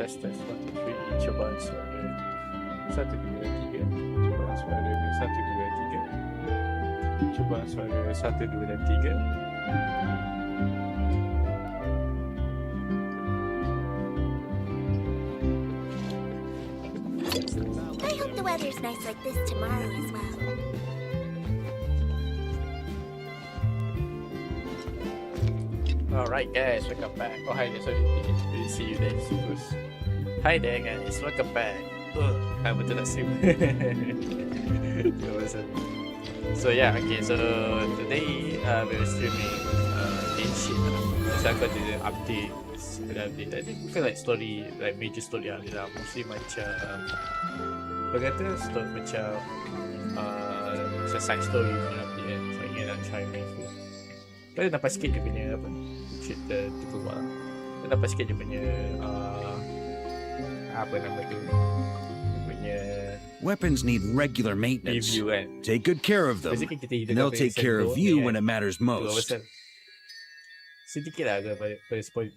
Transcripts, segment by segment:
Tes 1, 2, 3 cobaan suara 1, 2, 3 cobaan suara 1, 2, 3 cobaan suara 1, 2 dan 3. I hope the weather's nice like this tomorrow as well. Alright guys, welcome back. Oh hi, sorry, didn't see you there. Hi there guys, welcome back. Betul tak stream. So yeah, okay, so today we're streaming Genshin. So aku ada update. I think feel like story, like major story lah. Mostly macam berkata story macam side story punya update kan. So ingin nak try main tu. Kau nampak sikit dia punya apa cerita tu keluar. Kau nampak sikit dia punya apa nama tu, punya weapons need regular maintenance. review kan. Take good care of them, Basically kita and they'll take care of you when it matters most. Sedikit lah agak pada spoil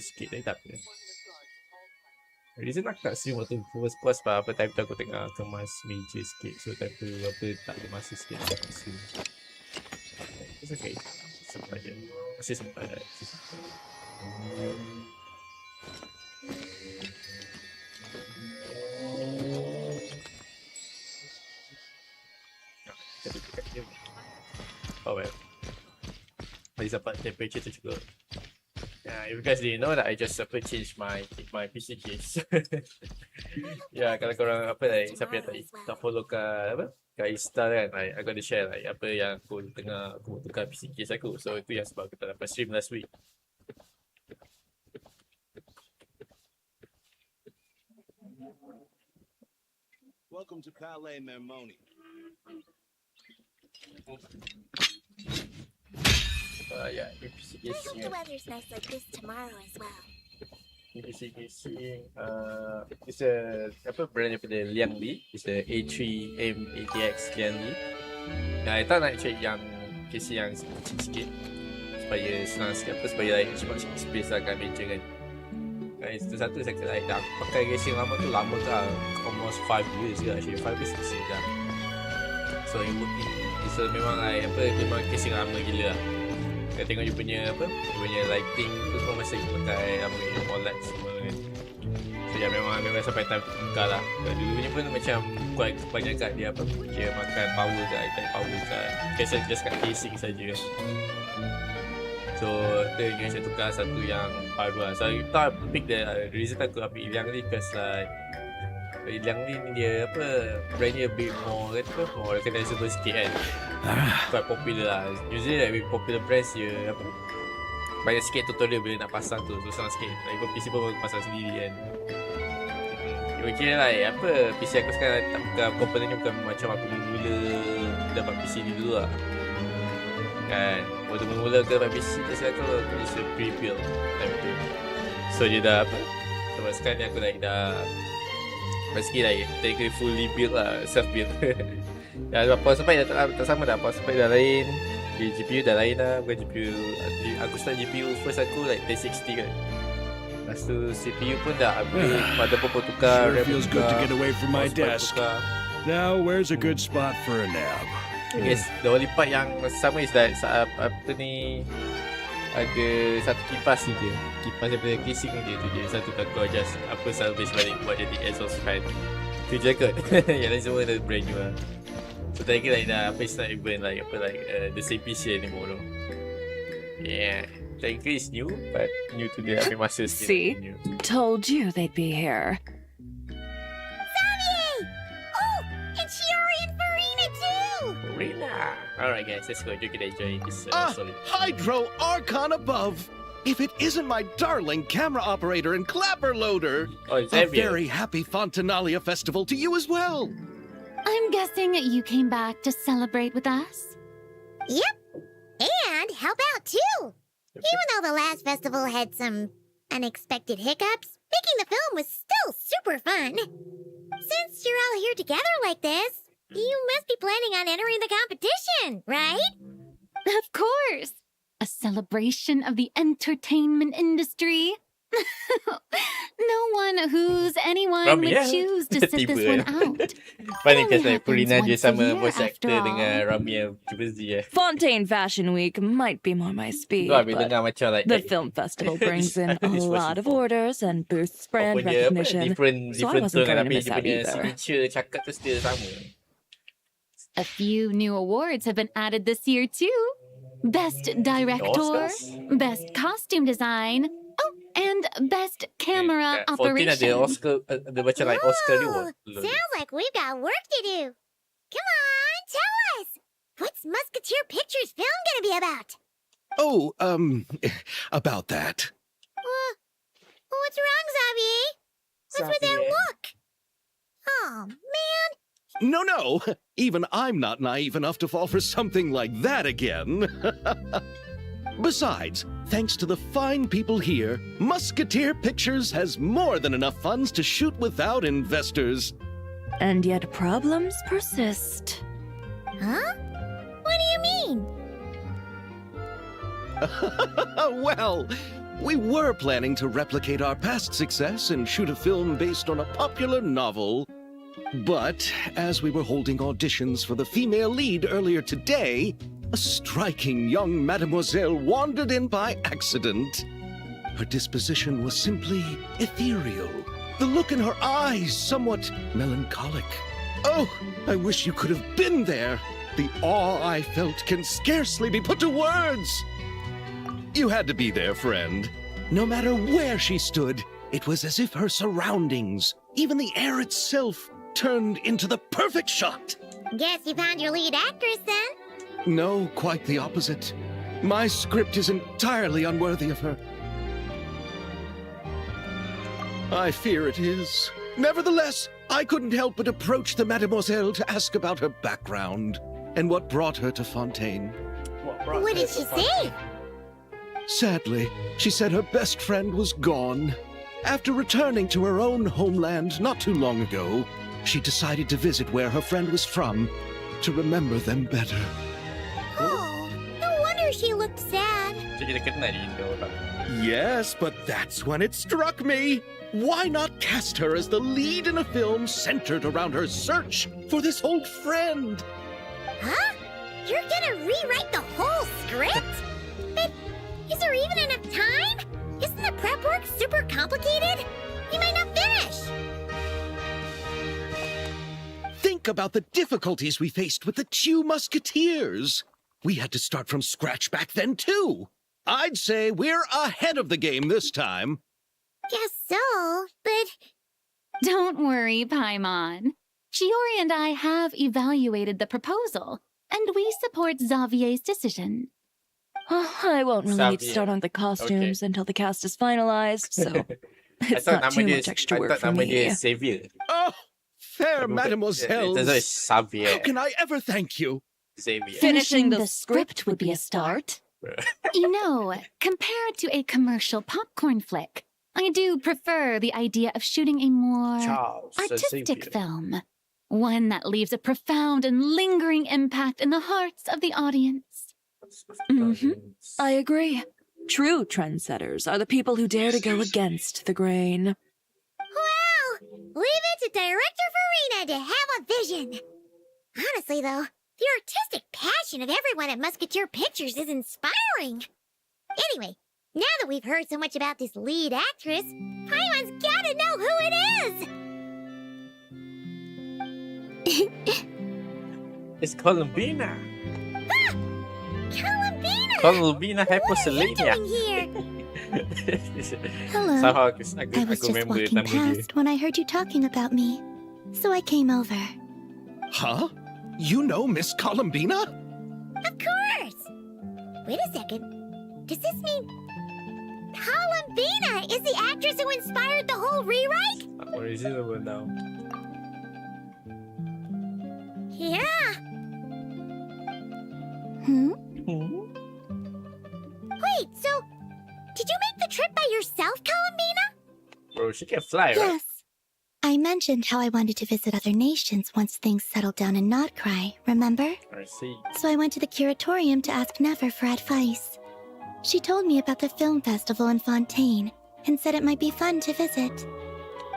sikit, tapi tak apa. Reason aku tak stream waktu first puas apa time tu aku tengah kemas meja sikit. So time tu apa tak ada masa sikit nak stream. It's okay. Sempat je. Masih sempat lah. Oh well. Lagi sampai temperature tu cukup. Yeah, if you guys didn't know that I just changed my PC case. Yeah, kalau korang apa like, siapa yang tak follow kat apa? Kat Insta kan, like, I got to share like apa yang aku tukar PC case aku. So itu yang sebab aku tak dapat stream last week. Welcome to Palais Mermoni. Yeah, PC I case hope the weather's nice like this tomorrow as well. PC casing it's a apa brand daripada Liang Li. It's a A3M80X Liang Li. I tak nak check yang casing yang kecil sikit supaya senang sikit apa, supaya like, cepat space lah kat meja kan. Itu satu saya kata like, dah pakai casing lama tu almost 5 years ke actually, 5 years dah. So it's memang like apa, memang casing lama gila lah. Kita tengok dia punya apa, dia punya lighting tu semua masih pakai apa ni, OLED semua kan. So ya memang sampai time tukar lah. Dulunya pun macam kuat kebanyakan dia apa, dia makan power kat item power kat casing, just kat casing saja kan. So dia saya tukar satu yang baru lah. So I thought I pick the reason aku ambil yang ni because like yang ni dia apa, brand dia a bit more kata more recognizable sikit kan. Quite popular lah. Usually like with popular brands dia apa, banyak sikit tutorial bila nak pasang tu, susah sikit. Like PC pun pasang sendiri kan. Kira like apa PC aku sekarang tak bukan komponennya bukan macam aku mula dapat PC ni dulu lah. Kan, waktu mula dapat PC tu aku is a pre-build time tu. So dia dah apa? Sebab sekarang ni aku like dah basically like technically fully built lah, self build. Dah power supply dah tak sama dah, power supply dah lain. GPU dah lain lah, bukan GPU. Aku start GPU first aku like 1060 kan. Lepas tu CPU pun dah upgrade, motherboard pun tukar, Sure RAM feels pun good to tukar, get away from my power supply desk. tukar. Now, where's a good spot for a nap? I guess the only part yang sama is that apa ni ada satu kipas ni je. Kipas daripada casing ni je tu je. Satu tak kau adjust apa salvage balik buat jadi exhaust fan. Tu je kot. Yang lain semua dah brand new lah. So tadi like dah apa is not even like apa like the same PC anymore no. Yeah. Technically it's new, but new to the ambil masa sikit. See? New. Told you they'd be here. Xavier! Oh, and Shiori and Farina too! Rina! Alright guys, let's go. You can enjoy this solid. Hydro Archon above! If it isn't my darling camera operator and clapper loader! Oh, it's A Xavier. very happy Fontanalia festival to you as well! I'm guessing you came back to celebrate with us? Yep. And help out too! Even though the last festival had some unexpected hiccups, making the film was still super fun. Since you're all here together like this, you must be planning on entering the competition, right? Of course! A celebration of the entertainment industry. No one who's anyone Rami, would yeah. choose to sit this Tiba, one out. Funny It cause only like Purina happens dia once a sama year voice after actor all. dengan Rami yang Triple Z Fontaine Fashion Week might be more my speed, Tu habis but dengar macam like the film festival brings in a This was lot of before. orders and boosts Apa brand punya apa, recognition. different so I different wasn't tone going to tapi miss dia out punya either. signature cakap tu still sama. A few new awards have been added this year too. Best Director, Oscars? Best Costume Design, oh, and Best Camera Fontaine ada Operation. Oscar, ada macam like Oscar reward. Sounds like we've got work to do. Come on, tell us! What's Musketeer Pictures film gonna be about? Oh, about that. What's wrong, Xavier? What's with that Xavier. look? Oh, man. No, even I'm not naive enough to fall for something like that again. Besides, thanks to the fine people here, Musketeer Pictures has more than enough funds to shoot without investors. And yet problems persist. Huh? What do you mean? Well, we were planning to replicate our past success and shoot a film based on a popular novel. But as we were holding auditions for the female lead earlier today, a striking young mademoiselle wandered in by accident. Her disposition was simply ethereal, the look in her eyes somewhat melancholic. Oh, I wish you could have been there. The awe I felt can scarcely be put to words. You had to be there, friend. No matter where she stood, it was as if her surroundings, even the air itself, turned into the perfect shot. Guess you found your lead actress then? No, quite the opposite. My script is entirely unworthy of her. I fear it is. Nevertheless, I couldn't help but approach the mademoiselle to ask about her background and what brought her to Fontaine. What did she say? Sadly, she said her best friend was gone. After returning to her own homeland not too long ago, she decided to visit where her friend was from to remember them better. Oh, no wonder she looked sad. So kita kenal ni Indo orang. Yes, but that's when it struck me. Why not cast her as the lead in a film centered around her search for this old friend? Huh? You're gonna rewrite the whole script? But is there even enough time? Isn't the prep work super complicated? You might not finish. Think about the difficulties we faced with the two Musketeers. We had to start from scratch back then, too. I'd say we're ahead of the game this time. Guess so, but Don't worry, Paimon. Shiori and I have evaluated the proposal, and we support Xavier's decision. I won't really need to Xavier. start on the costumes until the cast is finalized, so I it's thought not too nama dia much extra I work thought for nama dia me. Xavier. Oh, fair It mademoiselles. turns out it's Xavier. How can I ever thank you? Xavier. Finishing the script would be a start. You know, compared to a commercial popcorn flick, I do prefer the idea of shooting a more Charles artistic Xavier. film. One that leaves a profound and lingering impact in the hearts of the audience. I agree. True trendsetters are the people who dare to go against the grain. Well, leave it to Director Farina to have a vision. Honestly, though, the artistic passion of everyone at Musketeer Pictures is inspiring. Anyway, now that we've heard so much about this lead actress, Paimon's gotta know who it is! It's Columbina. Columbina! Columbina What are you Hyposelenia. doing here? Hello. Somehow aku I was just remember walking nama dia. past when I heard you talking about me, so I came over. Huh? You know Miss Columbina? Of course! Wait a second. Does this mean Columbina is the actress who inspired the whole rewrite? Original now. Yeah. Hmm? Wait, so did you make the trip by yourself, Columbina? Bro, she can fly, right? Yes. I mentioned how I wanted to visit other nations once things settled down in Notcry, remember? I see. So I went to the curatorium to ask Never for advice. She told me about the film festival in Fontaine and said it might be fun to visit.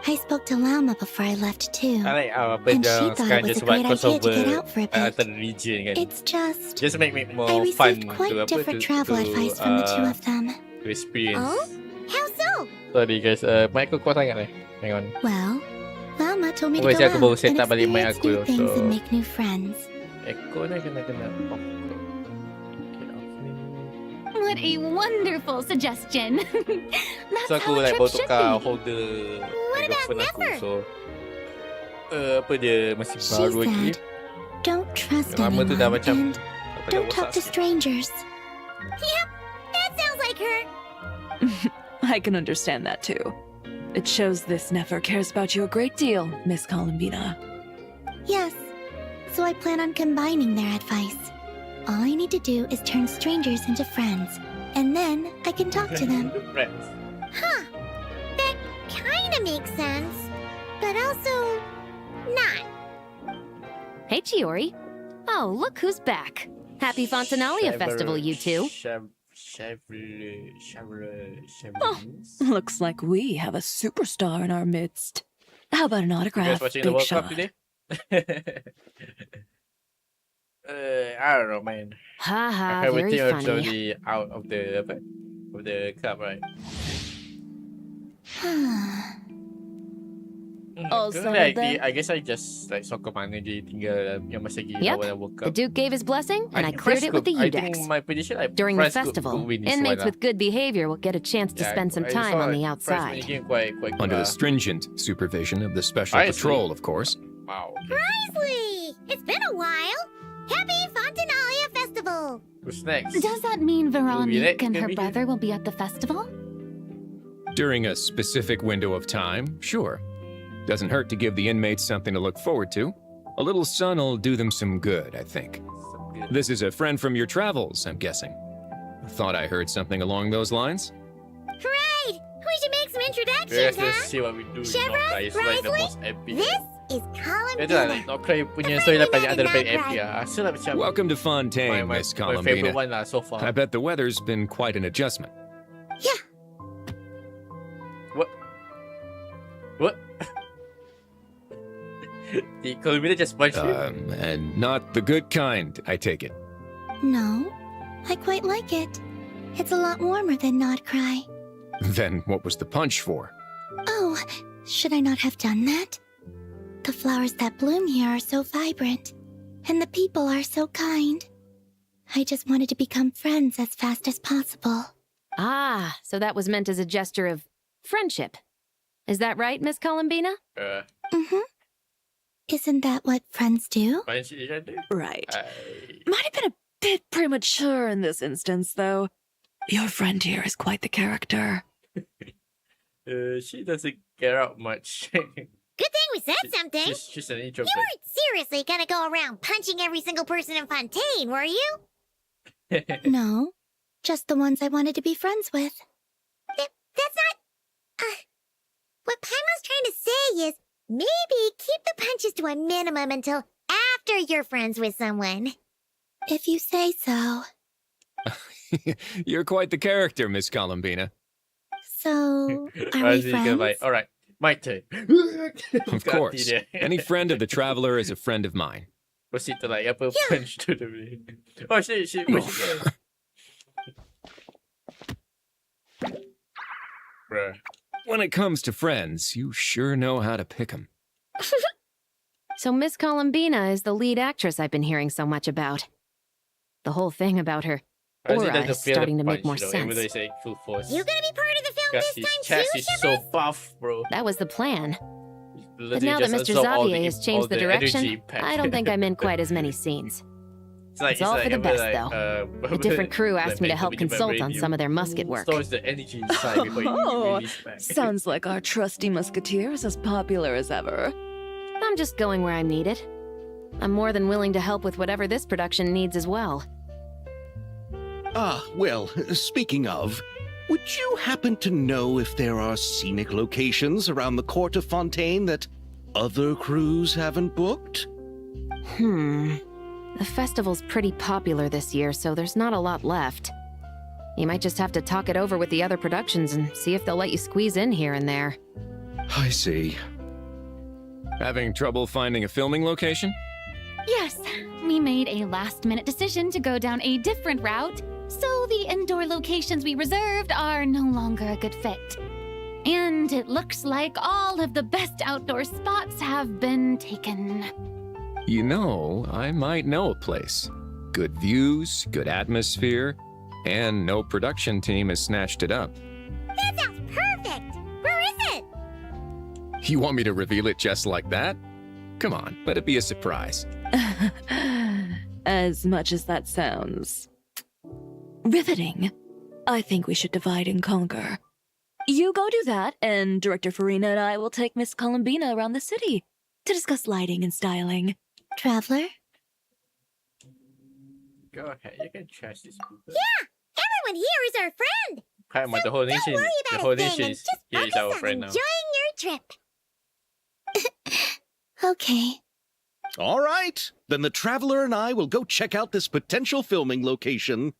I spoke to Lauma before I left too. I like apa And she yang thought sekarang it was just a buat great idea to get crossover out for a bit. antar region kan. It's just Just make it more I fun received quite to apa different to, travel to, advice from the two of them. to experience. Oh? How so? Sorry guys, mic aku kuat sangat ni. Hang on. Well, Lauma told me to Oh, go actually aku baru out set and up balik mic experience aku, new things so- and make new friends. Echo ni kena off. Okay, off ni. What a wonderful suggestion. That's So aku how a like trip baru should tukar be. holder What about microphone aku, Never? so apa dia masih She baru lagi. said, don't trust Lama tu dah anyone macam and apa dah don't rosak talk to sikit. strangers. Yep, that sounds like her. I can understand that too. It shows this Nefer cares about you a great deal, Miss Columbina. Yes, so I plan on combining their advice. All I need to do is turn strangers into friends, and then I can talk to them. Friends. Huh. That kinda makes sense. But also, not. Hey, Chiori. Oh, look who's back. Happy Fontanalia Festival, you two. Looks like we have a superstar in our midst. How about an You guys autograph, watching the Big World Shot? Cup today? I don't know, man. Haha, Everything very is funny. already out of the cup, right? All Because, settled like, then? I guess I just like soccer mana je tinggal yang masa lagi Yep. awal World The Cup. Duke gave his blessing, and I think cleared it with the France could- I think Udex. my prediction like During France the could festival, win this inmates one, with good behavior will get a chance to Yeah, spend some I time saw, on the like, France outside. game quite Under the good. stringent supervision of the Special I see. Patrol, of course. Wow. Presley! It's been a while. Happy Fontanalia Festival! Who's next? Does that mean Veronique and can her we- brother will be at the festival? During a specific window of time, sure. Doesn't hurt to give the inmates something to look forward to. A little sun'll do them some good, I think. Some good. This is a friend from your travels, I'm guessing. Thought I heard something along those lines? Right! We should make some Let's introductions, huh? see what we do. Chevron, It's like the Presley, most epic. This is Itu lah, Columbina. like, Nocray punya The story lah friendly paling man antara in paling Nocray. epic lah. Rasa lah macam Welcome to Fontaine, my Miss favorite Columbina. one lah so far. I bet the weather's been quite an adjustment. What? The Columbina just punched you? And not the good kind, I take it. No, I quite like it. It's a lot warmer than Notcry. Then what was the punch for? Oh, should I not have done that? The flowers that bloom here are so vibrant, and the people are so kind. I just wanted to become friends as fast as possible. Ah, so that was meant as a gesture of friendship. Is that right, Miss Columbina? Mm-hmm. Isn't that what friends do? Punch each other? Right. I- Might have been a bit premature in this instance, though. Your friend here is quite the character. She doesn't care out much. Good thing we said something. She's an You introvert. weren't seriously gonna go around punching every single person in Fontaine, were you? No, just the ones I wanted to be friends with. That's not... what Paimon's trying to say is, maybe keep the punches to a minimum until after you're friends with someone. If you say so. You're quite the character, Miss Columbina. So, are Right, we so you can friends? all right, my turn. Of course. Any friend of the Traveler is a friend of mine. Proceed to like upper punch to the way. Oh shit, Bruh. When it comes to friends, you sure know how to pick 'em. So Miss Columbina is the lead actress I've been hearing so much about. The whole thing about her I just aura like to is feel the starting to make punch, more you know, even though sense. it's like full force. You gonna be part of the film Because this his time chest too, is Shepard? so buff, bro. That was the plan. But Literally now that just Mr. absorb all Xavier has all changed the energy direction, pack. I don't think I'm in quite as many scenes. It's all for the ever best, though. A different crew asked like me to make help the consult brain on you some of their musket work. Stores the energy inside before you Oh, release back. sounds like our trusty musketeer is as popular as ever. I'm just going where I'm needed. I'm more than willing to help with whatever this production needs as well. Ah, well, speaking of, would you happen to know if there are scenic locations around the court of Fontaine that other crews haven't booked? The festival's pretty popular this year, so there's not a lot left. You might just have to talk it over with the other productions and see if they'll let you squeeze in here and there. I see. Having trouble finding a filming location? Yes, we made a last-minute decision to go down a different route, so the indoor locations we reserved are no longer a good fit. And it looks like all of the best outdoor spots have been taken. You know, I might know a place. Good views, good atmosphere, and no production team has snatched it up. That sounds perfect! Where is it? You want me to reveal it just like that? Come on, let it be a surprise. As much as that sounds riveting, I think we should divide and conquer. You go do that, and Director Farina and I will take Miss Columbina around the city to discuss lighting and styling. Traveler? Go ahead, you can trash this people. Yeah! Everyone here is our friend! Come on, the whole nation, Don't worry the about whole a thing nation and is, just yeah, focus is our on friend now. enjoying your trip. Okay. All right, then the Traveler and I will go check out this potential filming location.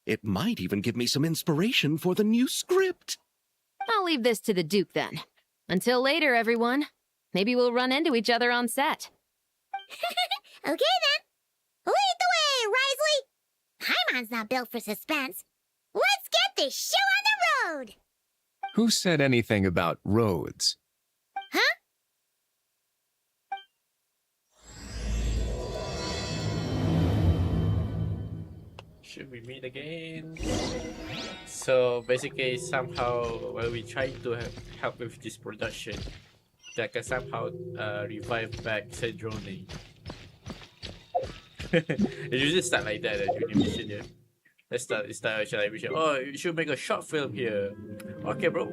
It might even give me some inspiration for the new script. I'll leave this to the Duke then. Until later, everyone. Maybe we'll run into each other on set. Okay then. Lead the way, Risley! Paimon's not built for suspense. Let's get this show on the road! Who said anything about roads? Huh? Should we meet again? So basically, somehow, while we try to help with this production, that can somehow revive back Cedrone. It usually start like that at Univision, yeah. Let's start actually like, oh, you should make a short film here. Okay, bro.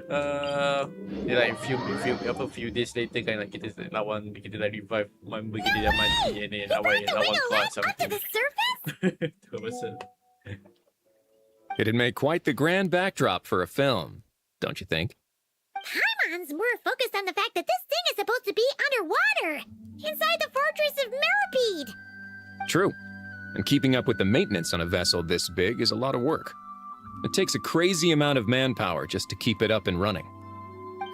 Like a few days later kan like kita lawan, kita dah revive member kita dah mati and then lawan Up cloud to something. the surface? It'd make quite the grand backdrop for a film, don't you think? Paimon's more focused on the fact that this thing is supposed to be underwater, inside the fortress of Millipede. True. And keeping up with the maintenance on a vessel this big is a lot of work. It takes a crazy amount of manpower just to keep it up and running.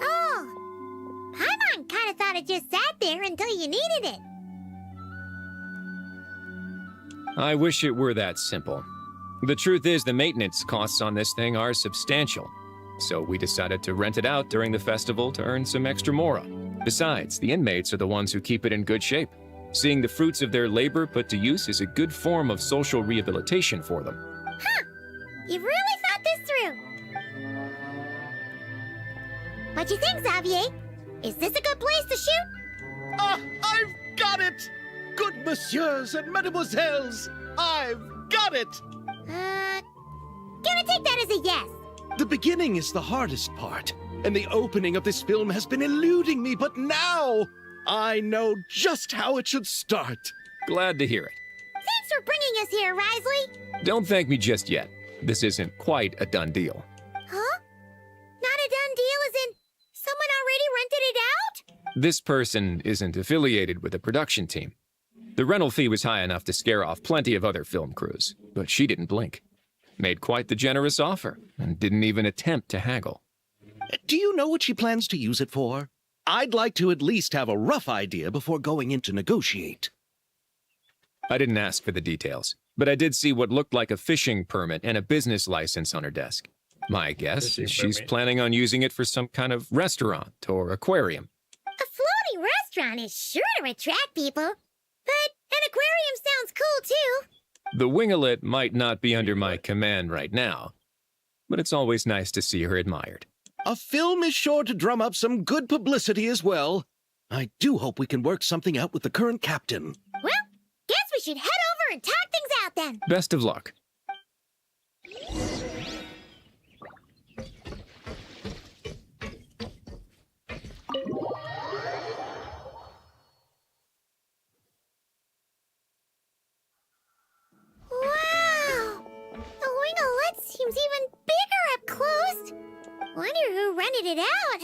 Oh, Paimon kind of thought it just sat there until you needed it. I wish it were that simple. The truth is the maintenance costs on this thing are substantial. So we decided to rent it out during the festival to earn some extra mora. Besides, the inmates are the ones who keep it in good shape. Seeing the fruits of their labor put to use is a good form of social rehabilitation for them. Huh, you've really thought this through. What you think, Xavier? Is this a good place to shoot? Ah, I've got it! Good messieurs and mesdemoiselles, I've got it! Gonna take that as a yes. The beginning is the hardest part, and the opening of this film has been eluding me, but now I know just how it should start. Glad to hear it. Thanks for bringing us here, Risley. Don't thank me just yet. This isn't quite a done deal. Huh? Not a done deal as in someone already rented it out? This person isn't affiliated with the production team. The rental fee was high enough to scare off plenty of other film crews, but she didn't blink. Made quite the generous offer, and didn't even attempt to haggle. Do you know what she plans to use it for? I'd like to at least have a rough idea before going in to negotiate. I didn't ask for the details, but I did see what looked like a fishing permit and a business license on her desk. My guess Fishing is she's permit. planning on using it for some kind of restaurant or aquarium. A floating restaurant is sure to attract people. But an aquarium sounds cool, too. The winglet might not be under my command right now, but it's always nice to see her admired. A film is sure to drum up some good publicity as well. I do hope we can work something out with the current captain. Well, guess we should head over and talk things out then. Best of luck. Wow! The winglet seems even bigger up close. Wonder who rented it out.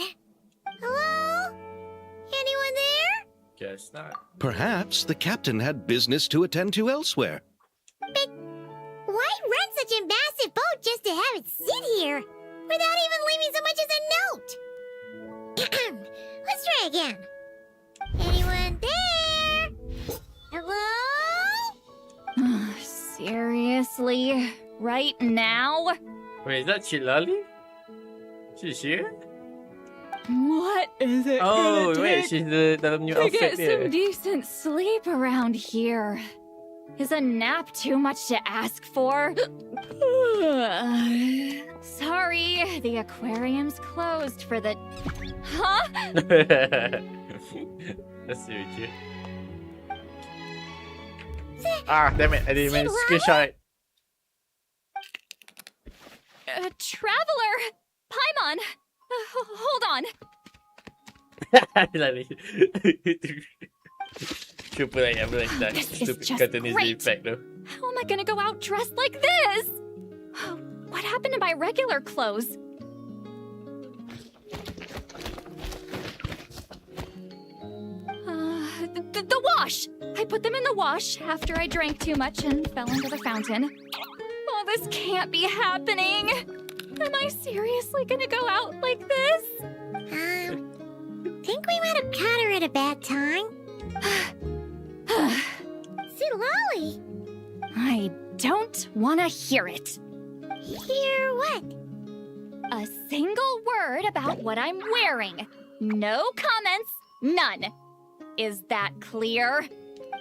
Hello? Anyone there? Guess not. Perhaps the captain had business to attend to elsewhere. But why rent such a massive boat just to have it sit here without even leaving so much as a note? Let's try again. Anyone there? Hello? Seriously? Right now? Wait, is that Chilali? She's here? What is it Oh, gonna wait, take she's the dalam new to outfit get dia. some decent sleep around here? Is a nap too much to ask for? Sorry, the aquarium's closed for the... Huh? Let's see with you. Ah, damn it, I didn't even screenshot it. Traveler! Paimon! Hold on. Lali. Super like that This is stupid just cartoon great. effect though. How am I gonna go out dressed like this? What happened to my regular clothes? The wash! I put them in the wash after I drank too much and fell into the fountain. Oh, this can't be happening! Am I seriously gonna go out like this? Think we might have caught her at a bad time. Lolly. I don't wanna hear it. Hear what? A single word about what I'm wearing. No comments, none. Is that clear?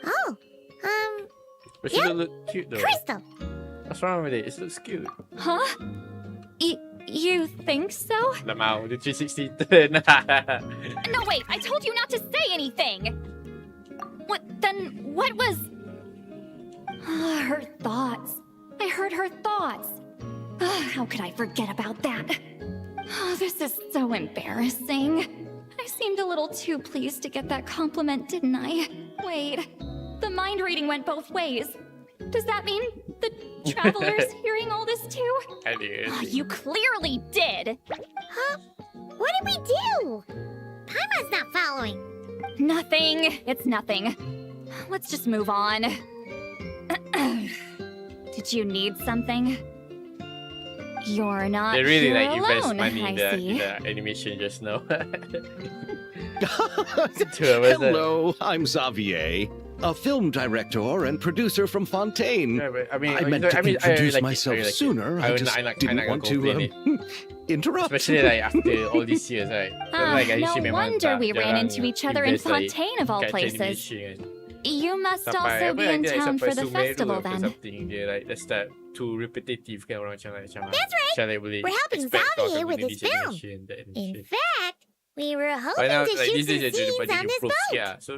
Oh, But she look cute though. Crystal. What's wrong with it? It looks cute. Huh? You think so? Lamau, the 360 turn. No, wait, I told you not to say anything! What was... her thoughts. I heard her thoughts. How could I forget about that? Oh, this is so embarrassing. I seemed a little too pleased to get that compliment, didn't I? Wait, the mind reading went both ways. Does that mean the traveler's hearing all this too? I did. You clearly did! Huh? What did we do? Paimon's not following. Nothing. It's nothing. Let's just move on. Did you need something? You're not They really here like invest alone, money I in the see. animation just now. Two of us, Hello, I'm Xavier, a film director and producer from Fontaine. Yeah, but, I mean, I meant to I introduce like it, myself I like it. sooner. I just didn't want to interrupt. Especially like after all these years, right? So, like, I no usually memang wonder tak we ran jarang into each other in invest, like, Fontaine of all kat places. animation kan. You must Sampai also apa be like in that, town sampai for the Sumeru festival ke then. something dia like dah start too repetitive kan orang macam That's right. macam like boleh We're helping expect kau Xavier akan with guna his this film. animation, that In animation. fact, we were But hoping now to like shoot this is some a scenes daripada on this improve boat. sikit lah. So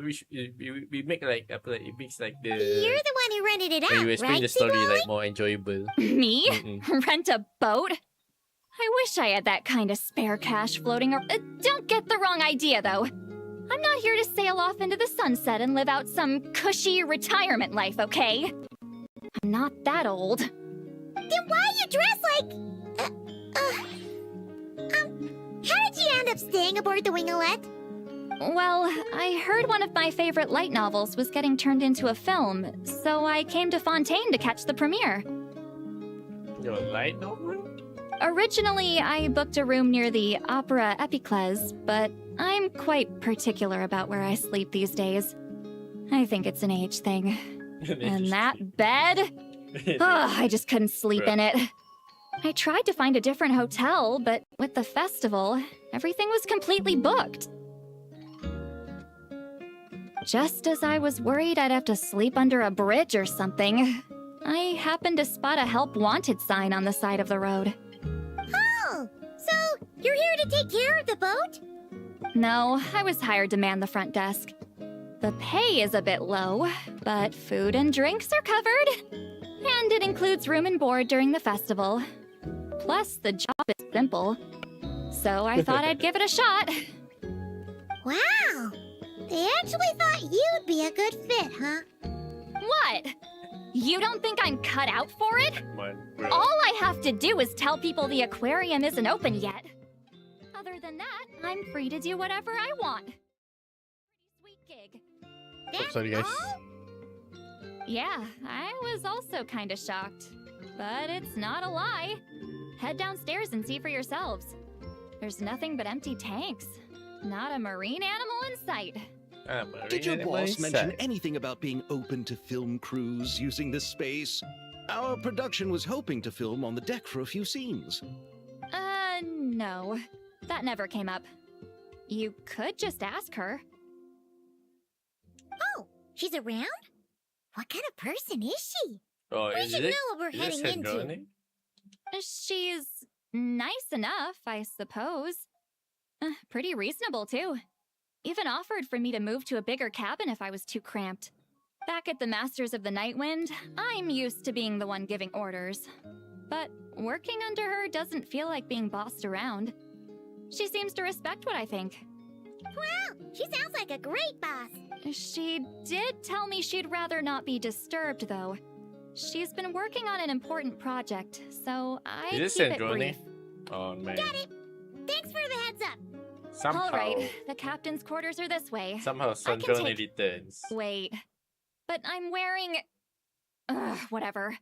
we make like apa like it makes like the You're the one who you rented it When out, you explain right, the story Sigrali? like more enjoyable. Me? Mm-mm. Rent a boat? I wish I had that kind of spare cash floating around. Don't get the wrong idea, though. I'm not here to sail off into the sunset and live out some cushy retirement life, okay? I'm not that old. Then why you dress like... how did you end up staying aboard the Winglet? Well, I heard one of my favorite light novels was getting turned into a film, so I came to Fontaine to catch the premiere. Your light novel? Originally, I booked a room near the Opera Epicles, but I'm quite particular about where I sleep these days. I think it's an age thing. And that bed? I just couldn't sleep in it. I tried to find a different hotel, but with the festival, everything was completely booked. Just as I was worried I'd have to sleep under a bridge or something, I happened to spot a help wanted sign on the side of the road. Oh, so you're here to take care of the boat? No, I was hired to man the front desk. The pay is a bit low, but food and drinks are covered. And it includes room and board during the festival. Plus, the job is simple. So I thought I'd give it a shot. Wow, they actually thought you'd be a good fit, huh? What? You don't think I'm cut out for it? Come on, bro. All I have to do is tell people the aquarium isn't open yet. Other than that, I'm free to do whatever I want. Pretty sweet gig. Oh, sorry, guys. all? Yeah, I was also kinda shocked. But it's not a lie. Head downstairs and see for yourselves. There's nothing but empty tanks. Not a marine animal in sight. Did your boss mention anything about being open to film crews using this space? Our production was hoping to film on the deck for a few scenes. No. That never came up. You could just ask her. Oh, she's around? What kind of person is she? Oh, We is should it? know what we're Is it heading into. Sandrone? She's nice enough, I suppose. Pretty reasonable, too. Even offered for me to move to a bigger cabin if I was too cramped. Back at the Masters of the Night Wind, I'm used to being the one giving orders. But working under her doesn't feel like being bossed around. She seems to respect what I think. Wow, she sounds like a great boss. She did tell me she'd rather not be disturbed, though. She's been working on an important project, so I Is keep it it Sandrone? brief. Oh man. Got it. Thanks for the heads up. Somehow, All right, the captain's quarters are this way. somehow I can Sandrone take- returns. Wait, but I'm wearing... Ugh, whatever.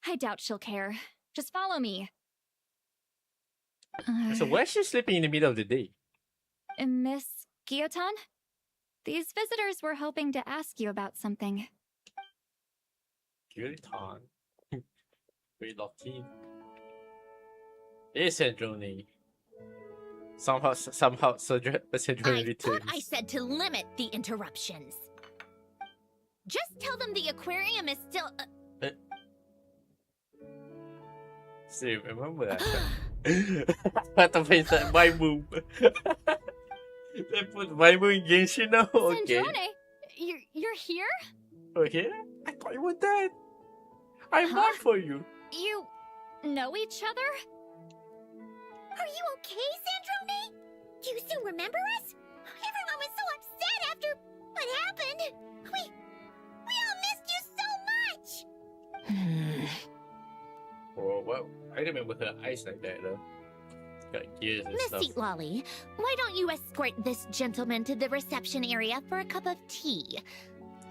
I doubt she'll care. Just follow me. So why is she sleeping in the middle of the day? Miss Guillotin? These visitors were hoping to ask you about something. Guillotin. Very lucky. It's Sandrone. Somehow Sandrone I thought returns. I said to limit the interruptions. Just tell them the aquarium is still... See, remember that? What the face that my move? They put my move in Genshin now? Okay. Sandrone, you're here? Okay. I thought you were dead. I'm Huh? not for you. You know each other? Are you okay, Sandrone? Do you still remember us? Everyone was so upset after what happened. We all missed you so much. Oh, well, I remember her eyes like that though. Got gears and Miss stuff. Seat Lolly, why don't you escort this gentleman to the reception area for a cup of tea?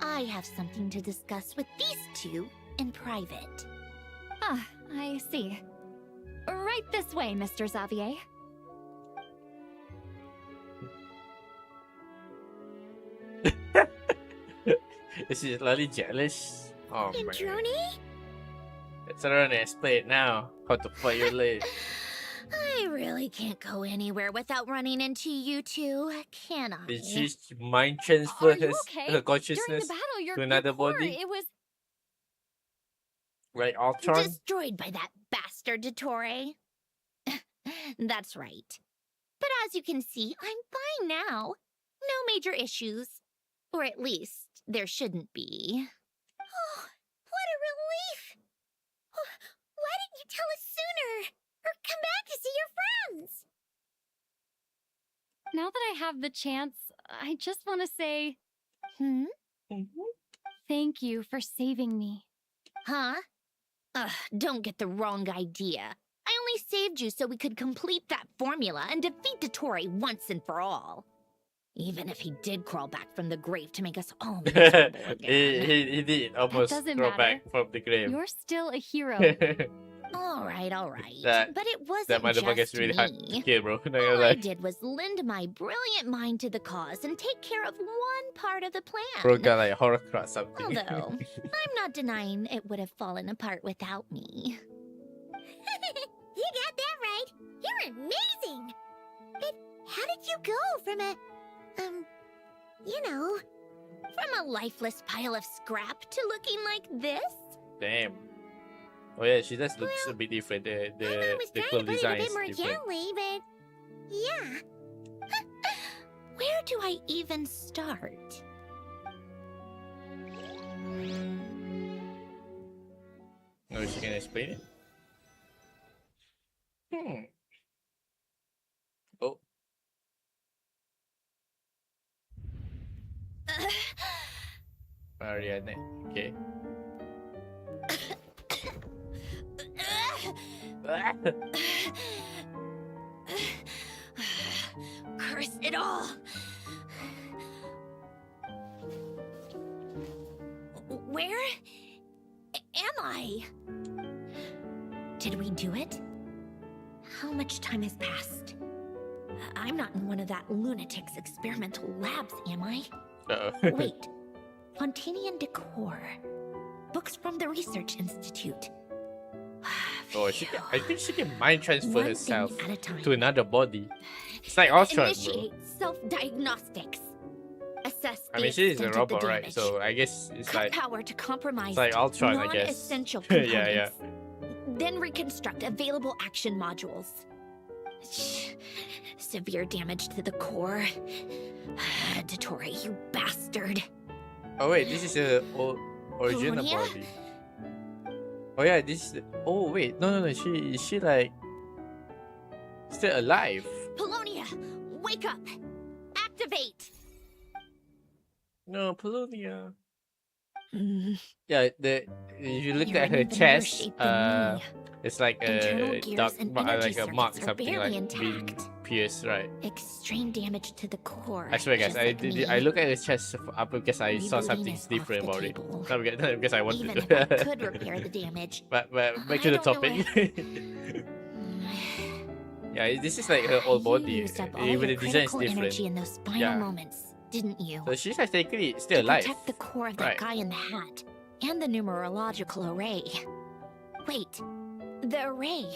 I have something to discuss with these two in private. Ah, I see. Right this way, Mr. Xavier. Is she slightly jealous? Oh man. Sandrone? It's around and explain now how to fight your leg. I really can't go anywhere without running into you two, can I? Did she mind transfer Are you her okay? her During the consciousness battle, your to another core, body? it was... Right, Ultron? Destroyed by that bastard Dottore. That's right. But as you can see, I'm fine now. No major issues. Or at least, there shouldn't be. Oh, Now that I have the chance, I just want to say thank you for saving me. Huh? Ugh, don't get the wrong idea. I only saved you so we could complete that formula and defeat Dottore once and for all. Even if he did crawl back from the grave to make us all miserable again. he did almost doesn't crawl matter. back from the grave. You're still a hero. All right. That- But it That wasn't motherfucker's just really hard to me. kill, bro. Not gonna All I lie. did was lend my brilliant mind to the cause and take care of one part of the plan. Bro got like horror cross something. Although, I'm not denying it would have fallen apart without me. You got that right. You're amazing. But how did you go from a, you know, From a lifeless pile of scrap to looking like this? Damn. Oh yeah, she does looks a bit different. I was The trying clothes to put it a design bit is more different. gently, but yeah. Where do I even start? No, she can explain it. Oh, Marianne. Okay. Curse it all! Where am I? Did we do it? How much time has passed? I'm not in one of that lunatic's experimental labs, am I? Uh-oh. Wait. Fontanian decor. Books from the Research Institute. Oh, she can, I think she can mind transfer One herself thing at a time. to another body. It's like Ultron, bro. Initiate self-diagnostics. Assess I the mean, she is a extent of the robot, right? damage. So I guess it's Cut like power to compromise like Ultron, I guess. non-essential Yeah, components. yeah. Then reconstruct available action modules. Severe damage to the core. Dottore, you bastard. Oh wait, this is a original Polonia? body. Oh yeah, this is. Oh wait, no. Is she like still alive? Polonia, wake up! Activate! No, Polonia. Mm, Yeah, if you look You're at in her even worse chest, shape than me. it's like Internal a gears dark, and like energy a mark, circuits are something barely like being intact. pierced, right? Extreme damage to the core. I swear, guys, just like me. I look at her chest up because I saw Leave something Venus off different the about it. table. Not because I wanted Even to. if I could repair the damage. but back to I the don't know topic. Yeah, this is like her old body. You used up all Even the your design is critical different. energy in those final Yeah. moments, didn't you? So she's like technically still to alive. protect the core of that Right. guy in the hat and the numerological array. Wait, the array.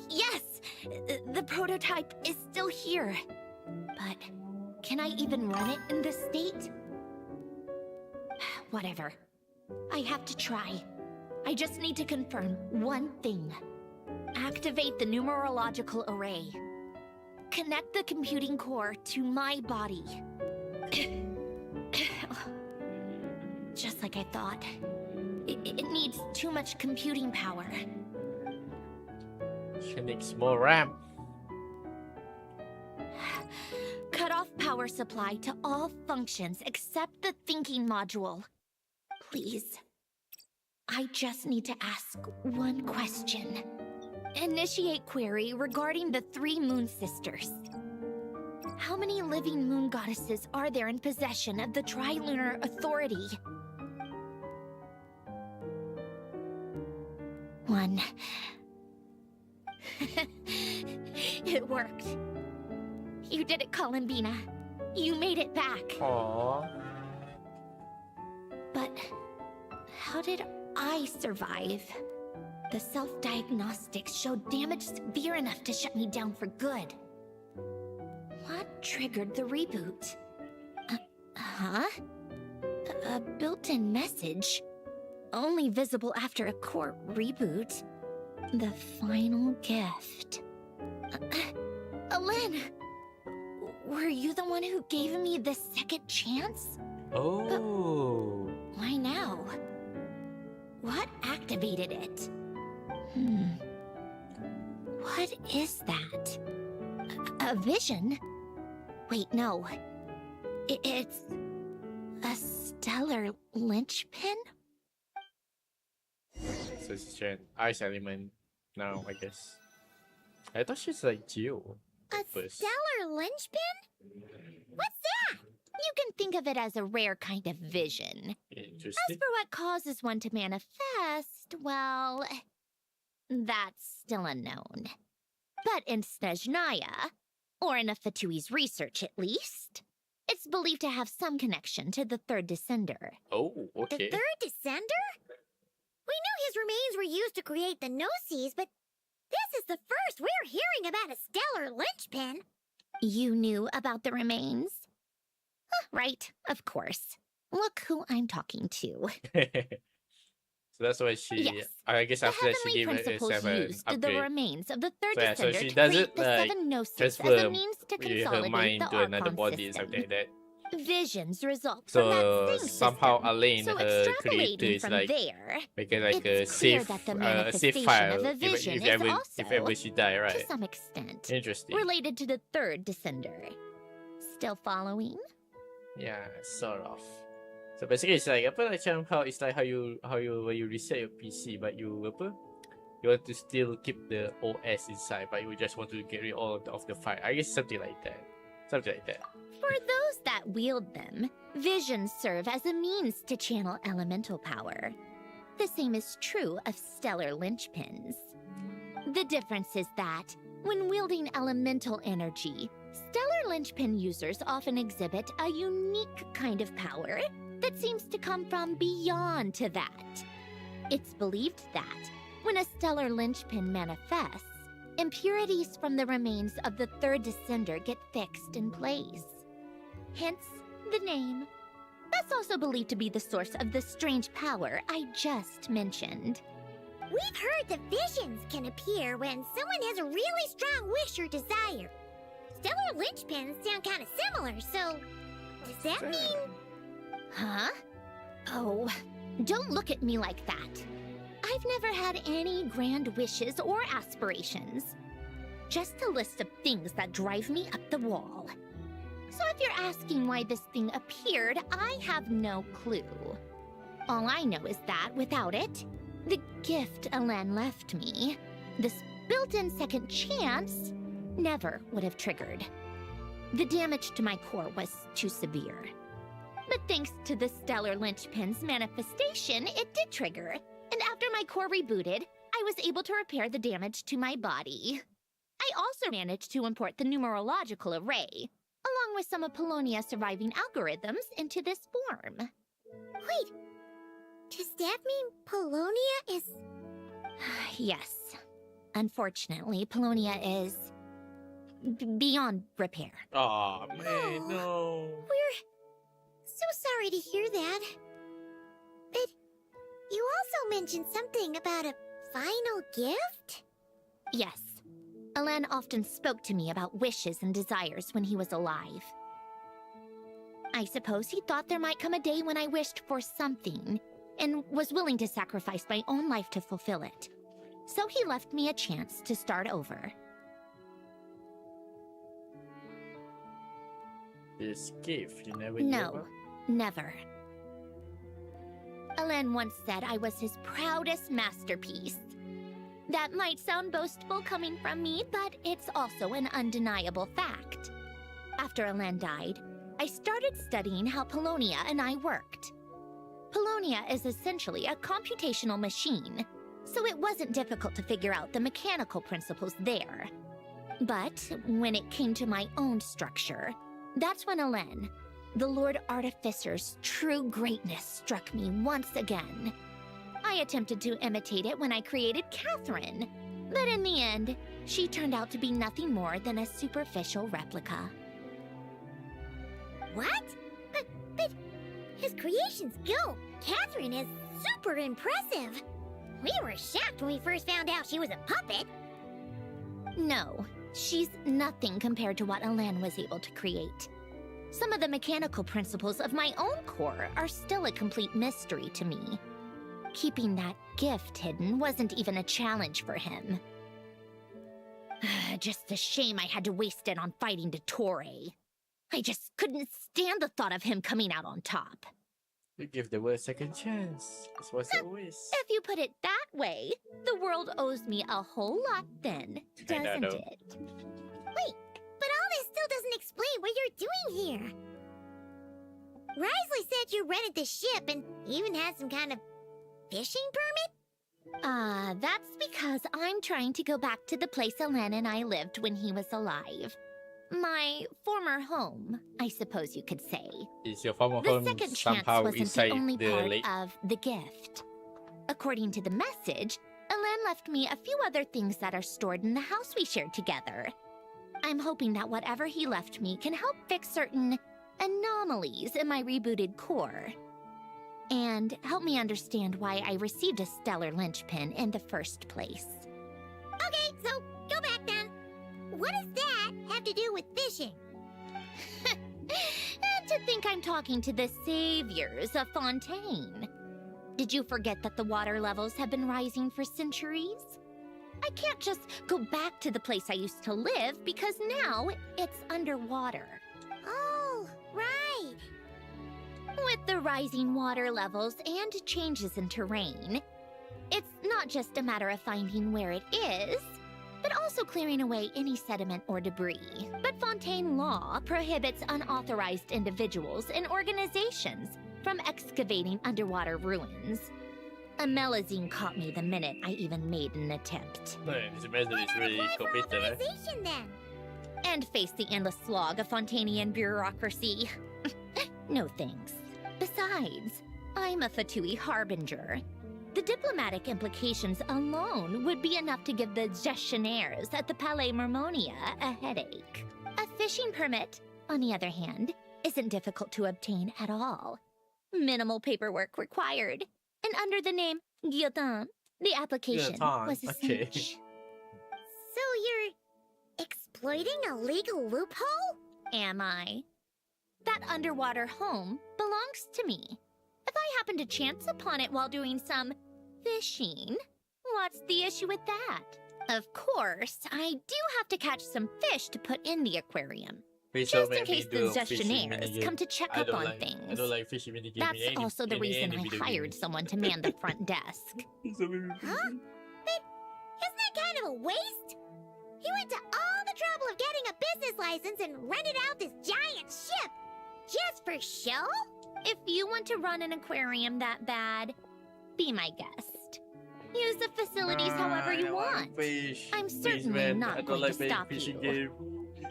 Yes, the prototype is still here. But can I even run it in this state? Whatever. I have to try. I just need to confirm one thing. Activate the numerological array. Connect the computing core to my body. Just like I thought. It needs too much computing power. She needs more RAM. Cut off power supply to all functions except the thinking module. Please. I just need to ask one question. Initiate query regarding the 3 moon sisters. How many living moon goddesses are there in possession of the Trilunar Authority? 1. It worked. You did it, Columbina. You made it back. Aww. But how did I survive? The self-diagnostics showed damage severe enough to shut me down for good. What triggered the reboot? Huh? A built-in message? Only visible after a core reboot. The final gift. Alen! Were you the one who gave me the second chance? Oh. Why now? What activated it? What is that? A vision? Wait, no. It's a stellar linchpin? So she's an ice element now, I guess. I thought she's like Geo. A First. stellar linchpin? What's that? You can think of it as a rare kind of vision. As Interesting. for what causes one to manifest, well, that's still unknown. But in Snezhnaya, or in Afatui's research at least, it's believed to have some connection to the third descender. Oh, okay. The third descender? We knew his remains were used to create the Gnosis, but this is the first we're hearing about a stellar linchpin. You knew about the remains? Huh, right, of course. Look who I'm talking to. So that's why she. Yes. I guess The after that she heavenly gave principles herself an used the upgrade. remains of the third So, yeah, so descender she to does create it, the like, seven gnosis as a transfer means to her consolidate mind the to another Archon body, system. something like that. Visions result So from that same somehow system. Elaine, So her creator, extrapolating is from like there, making like it's a clear safe, that the a manifestation safe file of a vision if is ever also, she die, to right? some extent, Interesting. related to the third descender. Still following? Yeah, sort of. So basically, it's like apa macam how it's like how you when you reset your PC, but you want to still keep the OS inside, but you just want to get rid of the file. I guess something like that. Something like that. For those that wield them, visions serve as a means to channel elemental power. The same is true of stellar linchpins. The difference is that, when wielding elemental energy, stellar linchpin users often exhibit a unique kind of power that seems to come from beyond to that. It's believed that, when a stellar linchpin manifests, impurities from the remains of the third descender get fixed in place. Hence, the name. That's also believed to be the source of the strange power I just mentioned. We've heard that visions can appear when someone has a really strong wish or desire. Stellar linchpins sound kind of similar, so does that mean... Huh? Oh, don't look at me like that. I've never had any grand wishes or aspirations. Just a list of things that drive me up the wall. So if you're asking why this thing appeared, I have no clue. All I know is that without it, the gift Elen left me, this built-in second chance, never would have triggered. The damage to my core was too severe. But thanks to the stellar linchpin's manifestation, it did trigger. And after my core rebooted, I was able to repair the damage to my body. I also managed to import the numerological array, along with some of Polonia's surviving algorithms, into this form. Wait, does that mean Polonia is... Yes. Unfortunately, Polonia is... beyond repair. Oh man, no. We're so sorry to hear that. But you also mentioned something about a final gift? Yes. Elen often spoke to me about wishes and desires when he was alive. I suppose he thought there might come a day when I wished for something, and was willing to sacrifice my own life to fulfill it. So he left me a chance to start over. This gift, you never No, never. Elen once said I was his proudest masterpiece. That might sound boastful coming from me, but it's also an undeniable fact. After Elen died, I started studying how Polonia and I worked. Polonia is essentially a computational machine, so it wasn't difficult to figure out the mechanical principles there. But when it came to my own structure, that's when Elen, the Lord Artificer's true greatness, struck me once again. I attempted to imitate it when I created Catherine, but in the end, she turned out to be nothing more than a superficial replica. What? But his creations go. Catherine is super impressive. We were shocked when we first found out she was a puppet. No, she's nothing compared to what Elen was able to create. Some of the mechanical principles of my own core are still a complete mystery to me. Keeping that gift hidden wasn't even a challenge for him. Just a shame I had to waste it on fighting Dottore. I just couldn't stand the thought of him coming out on top. You give the world a second chance. That's what's always. If you put it that way, the world owes me a whole lot then, doesn't know. it? Wait, but all this still doesn't explain what you're doing here. Risley said you rented the ship and even had some kind of fishing permit? That's because I'm trying to go back to the place Alan and I lived when he was alive. My former home, I suppose you could say. Is your former The home second chance somehow wasn't inside the only part lake? of the gift. According to the message, Alan left me a few other things that are stored in the house we shared together. I'm hoping that whatever he left me can help fix certain anomalies in my rebooted core. And help me understand why I received a stellar linchpin in the first place. Okay, so go back then. What does that have to do with fishing? To think I'm talking to the saviors of Fontaine. Did you forget that the water levels have been rising for centuries? I can't just go back to the place I used to live because now it's underwater. Oh, right. With the rising water levels and changes in terrain, it's not just a matter of finding where it is, but also clearing away any sediment or debris. But Fontaine law prohibits unauthorized individuals and organizations from excavating underwater ruins. A Melazine caught me the minute I even made an attempt. No, this imagine is really committed, eh? Authorization then. And face the endless slog of Fontainian bureaucracy. No thanks. Besides, I'm a Fatui harbinger. The diplomatic implications alone would be enough to give the gestionnaires at the Palais Mermonia a headache. A fishing permit, on the other hand, isn't difficult to obtain at all. Minimal paperwork required. And under the name Guillotin, the application was a okay. cinch. So you're exploiting a legal loophole? Am I? That underwater home belongs to me. If I happen to chance upon it while doing some fishing, what's the issue with that? Of course, I do have to catch some fish to put in the aquarium. Just in case the gestionnaires come to check up on I things. don't like fishing minigame. That's also the reason I hired someone to man the front desk. Huh? But isn't that kind of a waste? He went to all the trouble of getting a business license and rented out this giant ship. Just for show? If you want to run an aquarium that bad, be my guest. Use the facilities however you want. I'm certainly not going to stop you.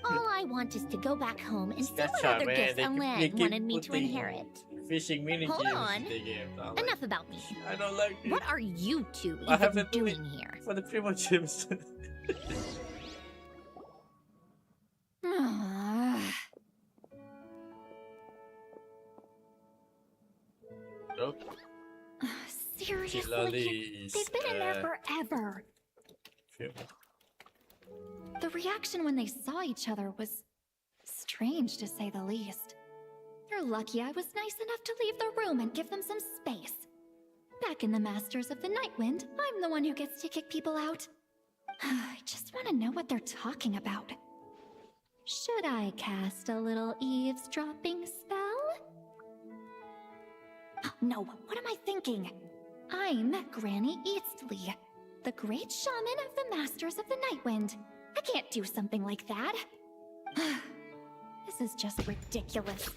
All I want is to go back home and see what other gifts Alan wanted me to inherit. Fishing mini Hold games on. in the game. Enough about me. I don't like it. What are you two I have even to do it doing here? for the primo gyms. Nope. Seriously, they've been in there forever. The reaction when they saw each other was strange, to say the least. They're lucky I was nice enough to leave the room and give them some space. Back in the Masters of the Nightwind, I'm the one who gets to kick people out. I just want to know what they're talking about. Should I cast a little eavesdropping spell? No, what am I thinking? I'm Granny Eastley, the great shaman of the Masters of the Nightwind. I can't do something like that. This is just ridiculous.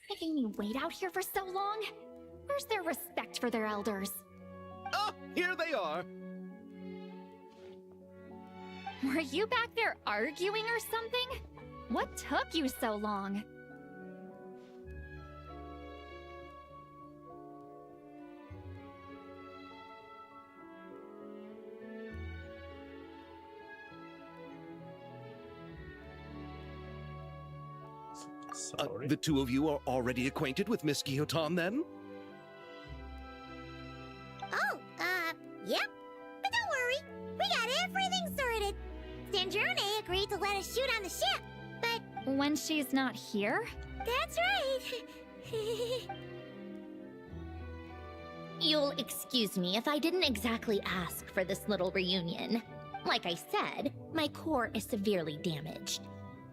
Making me wait out here for so long? Where's their respect for their elders? Oh, here they are. Were you back there arguing or something? What took you so long? Sorry. The two of you are already acquainted with Miss Guillotin, then? Oh, yep. But don't worry, we got everything sorted. Sanjurne agreed to let us shoot on the ship, but When she's not here? that's right. You'll excuse me if I didn't exactly ask for this little reunion. Like I said, my core is severely damaged.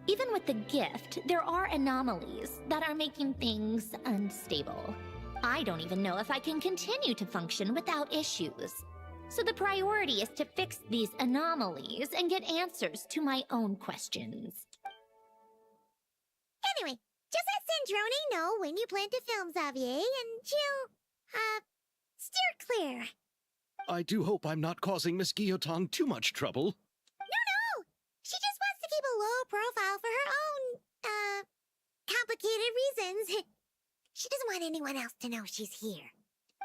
Even with the gift, there are anomalies that are making things unstable. I don't even know if I can continue to function without issues. So the priority is to fix these anomalies and get answers to my own questions. Anyway, just let Sandrone know when you plan to film Xavier, and she'll, steer clear. I do hope I'm not causing Miss Guillotin too much trouble. No! She just wants to keep a low profile for her own, complicated reasons. She doesn't want anyone else to know she's here.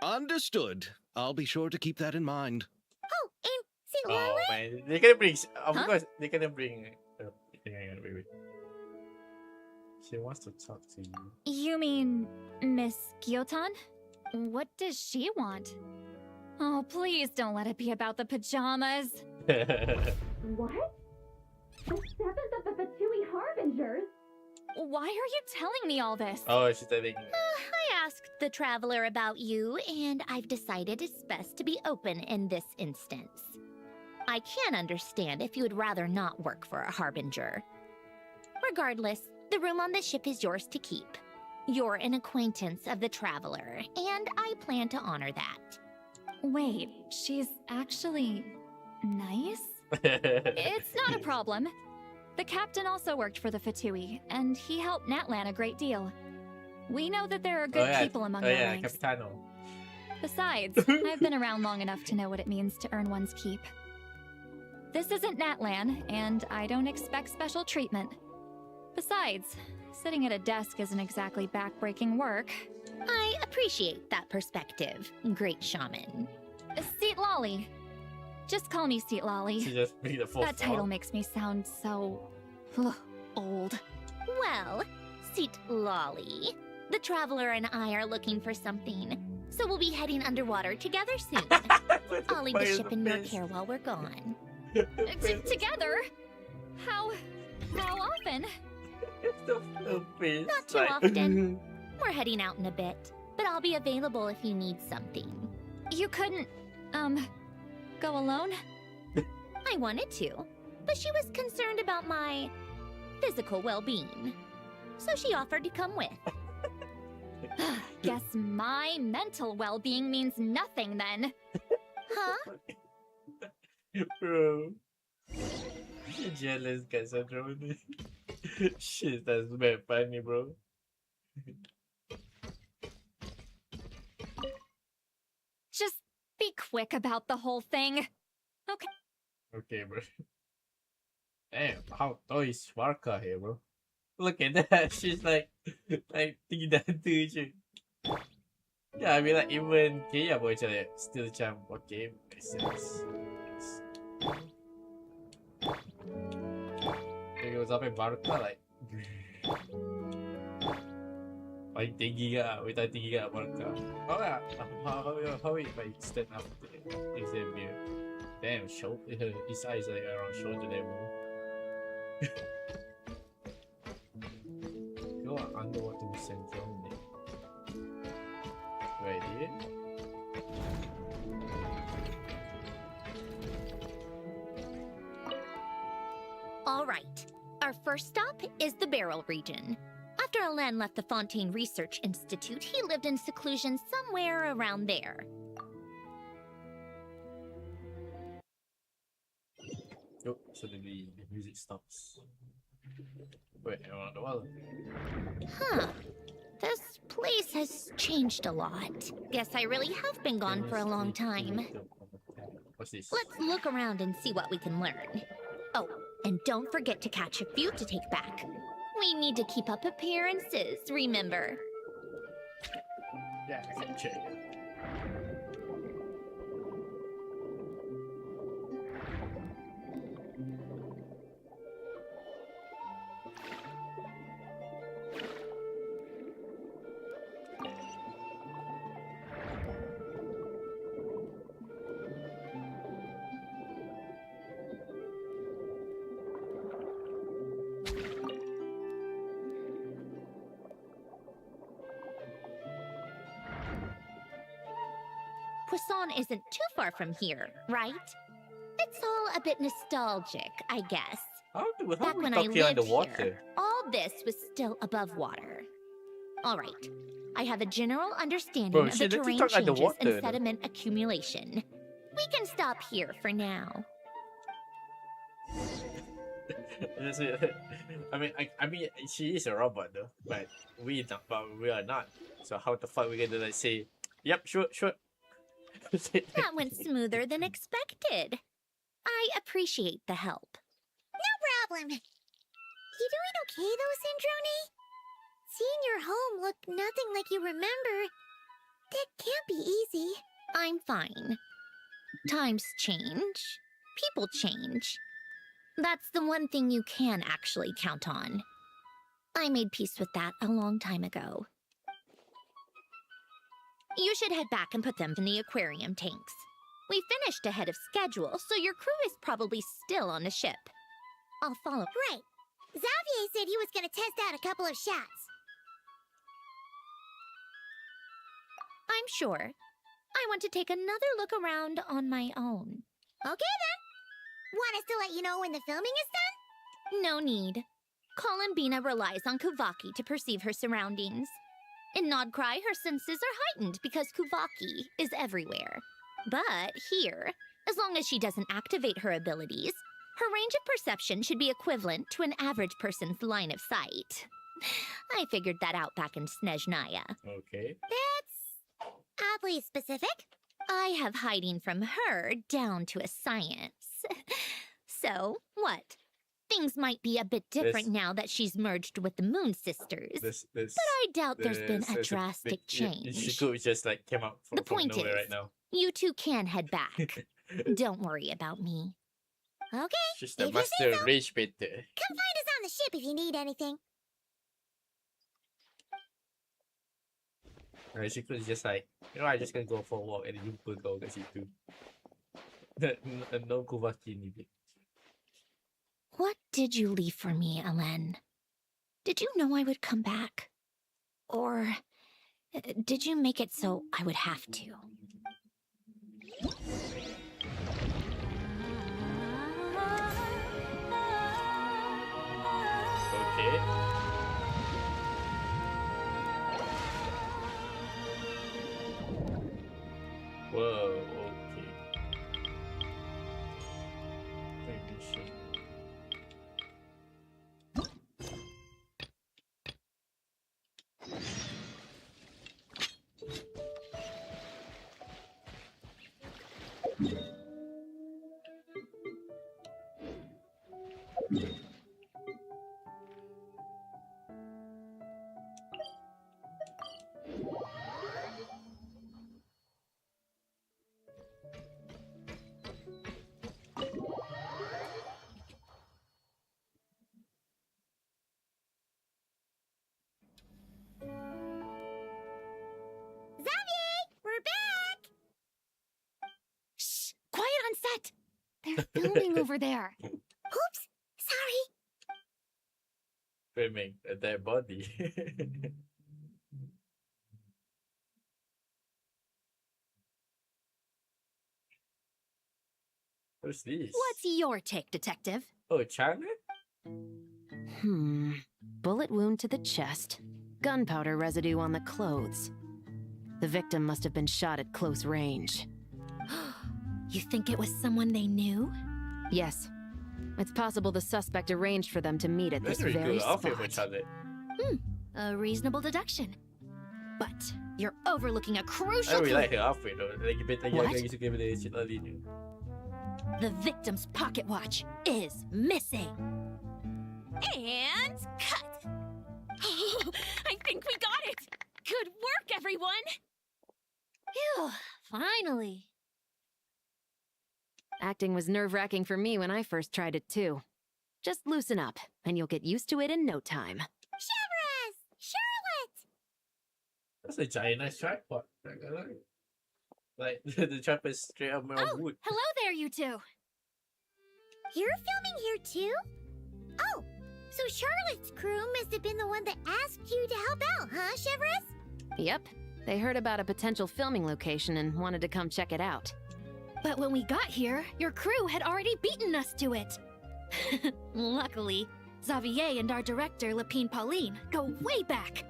Understood. I'll be sure to keep that in mind. Oh, and see Oh Lola? man, they can bring. Of Huh? course, they can bring. Hang on, wait. She wants to talk to you. You mean Miss Guillotin? What does she want? Oh, please don't let it be about the pajamas. What? The seventh of the Fatui Harbingers? Why are you telling me all this? Oh, she's telling. I asked the Traveler about you, and I've decided it's best to be open in this instance. I can understand if you would rather not work for a Harbinger. Regardless, the room on the ship is yours to keep. You're an acquaintance of the Traveler, and I plan to honor that. Wait, she's actually nice? It's not a problem. The captain also worked for the Fatui, and he helped Natlan a great deal. We know that there are good people among their ranks. Capitano. Besides, I've been around long enough to know what it means to earn one's keep. This isn't Natlan, and I don't expect special treatment. Besides, sitting at a desk isn't exactly backbreaking work. I appreciate that perspective, great shaman. Seat Lolly. Just call me Seat Lolly. She just be the fourth That title floor. makes me sound so... old. Well, Seat Lolly, the Traveler and I are looking for something, so we'll be heading underwater together soon. I'll leave the ship in your care while we're gone. Together? How often? It's the face. Not too often. We're heading out in a bit, but I'll be available if you need something. You couldn't, go alone? I wanted to, but she was concerned about my physical well-being, so she offered to come with. Guess my mental well-being means nothing then. Huh? Bro. Jealous guys are drowning. Shit, that's very funny, bro. Just be quick about the whole thing. Okay. Okay, bro. Damn, how tall is Warka here, bro? Look at that. She's like tinggi je. Yeah, I mean like even Kaya pun macam like, still macam okay, makes sense. Tengok sampai Warka like paling tinggi ke, wetan tinggi ke Warka. How it might stand up to Xavier. Damn, his eyes are around shoulder level. Go underwater with syndrome. Right here. All right. Our first stop is the Beryl region. After Alain left the Fontaine Research Institute, he lived in seclusion somewhere around there. Oh, suddenly the music stops. Wait, around the world. Huh. This place has changed a lot. Guess I really have been gone for a long time. What's this? Let's look around and see what we can learn. Oh, and don't forget to catch a few to take back. We need to keep up appearances, remember? Yeah, I can check. Poisson isn't too far from here, right? It's all a bit nostalgic, I guess. Back we when I talking lived underwater? here, all this was still above water. All right. I have a general understanding Bro, of the she literally terrain talk changes underwater. and sediment accumulation. We can stop here for now. I mean, she is a robot though, but we are not. So how the fuck we gonna like say, yep, sure. That went smoother than expected. I appreciate the help. No problem. You doing okay though, Syndrome? Seeing your home look nothing like you remember, that can't be easy. I'm fine. Times change. People change. That's the one thing you can actually count on. I made peace with that a long time ago. You should head back and put them in the aquarium tanks. We finished ahead of schedule, so your crew is probably still on the ship. I'll follow. Right. Xavier said he was gonna test out a couple of shots. I'm sure. I want to take another look around on my own. Okay then. Want us to let you know when the filming is done? No need. Columbina relies on Kuvaki to perceive her surroundings. In Nodcry, her senses are heightened because Kuvaki is everywhere. But here, as long as she doesn't activate her abilities, her range of perception should be equivalent to an average person's line of sight. I figured that out back in Snezhnaya. Okay. That's oddly specific. I have hiding from her down to a science. So, what? Things might be a bit different now that she's merged with the Moon Sisters. But I doubt there's been a drastic change. She just like came out from nowhere right now. You two can head back. Don't worry about me. Okay. She's the if you say master so. rage baiter. Come find us on the ship if you need anything. She could just like, I'm just gonna go for a walk and you could go kasi too. No Kuvaki needed. What did you leave for me, Alen? Did you know I would come back? Or did you make it so I would have to? Okay. Whoa, okay. Maybe she... We're back! Shh! Quiet on set! They're filming over there. Oops! Sorry. Filming a dead body. Who's this? What's your take, Detective? Oh, Charlie? Bullet wound to the chest. Gunpowder residue on the clothes. The victim must have been shot at close range. You think it was someone they knew? Yes. It's possible the suspect arranged for them to meet at That's this a really very good outfit for spot. Charlie. A reasonable deduction. But you're overlooking a I crucial really clue. like her outfit though. What? Lagi suka benda shit lali ni. The victim's pocket watch is missing. And cut! I think we got it! Good work, everyone! Phew, finally. Acting was nerve-wracking for me when I first tried it too. Just loosen up, and you'll get used to it in no time. Chevres! Charlotte! That's a giant nice tripod. Like the tripod is straight up made of wood. Hello there, you two. You're filming here too? Oh, so Charlotte's crew must have been the one that asked you to help out, huh, Chevres? Yep. They heard about a potential filming location and wanted to come check it out. But when we got here, your crew had already beaten us to it. Luckily, Xavier and our director, Lapine Pauline, go way back.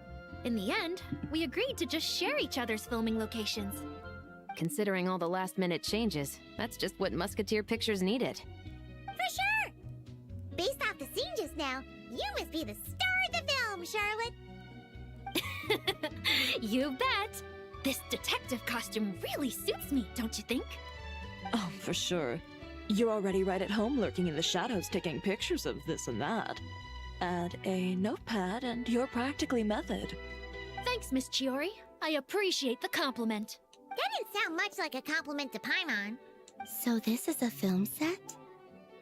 In the end, we agreed to just share each other's filming locations. Considering all the last-minute changes, that's just what Musketeer Pictures needed. For sure! Based off the scene just now, you must be the star of the film, Charlotte! You bet! This detective costume really suits me, don't you think? Oh, for sure. You're already right at home lurking in the shadows taking pictures of this and that. Add a notepad and you're practically method. Thanks, Miss Chiori. I appreciate the compliment. That didn't sound much like a compliment to Paimon. So this is a film set?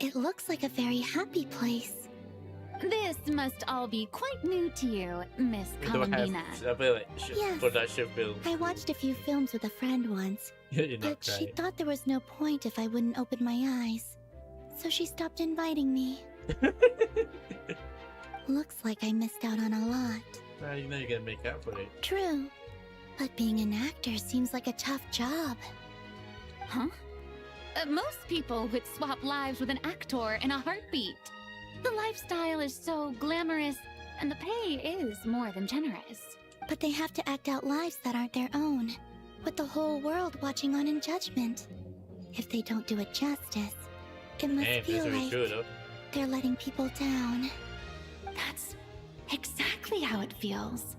It looks like a very happy place. This must all be quite new to you, Miss We don't have Columbina. Yes. production film. I watched a few films with a friend once, You're not but she crying. thought there was no point if I wouldn't open my eyes. So she stopped inviting me. Looks like I missed out on a lot. Well, you know you're gonna make up for it. True. But being an actor seems like a tough job. Huh? Most people would swap lives with an actor in a heartbeat. The lifestyle is so glamorous, and the pay is more than generous. But they have to act out lives that aren't their own, with the whole world watching on in judgment. If they don't do it justice, it must Damn, feel that's really like true though. they're letting people down. That's exactly how it feels.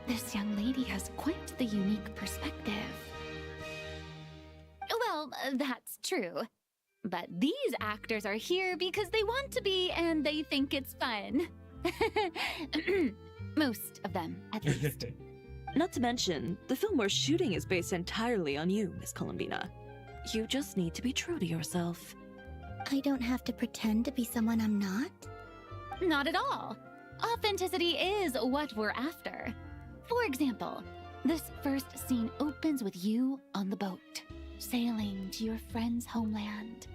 This young lady has quite the unique perspective. Well, that's true. But these actors are here because they want to be and they think it's fun. Most of them, at least. Not to mention, the film we're shooting is based entirely on you, Miss Columbina. You just need to be true to yourself. I don't have to pretend to be someone I'm not? Not at all. Authenticity is what we're after. For example, this first scene opens with you on the boat, sailing to your friend's homeland.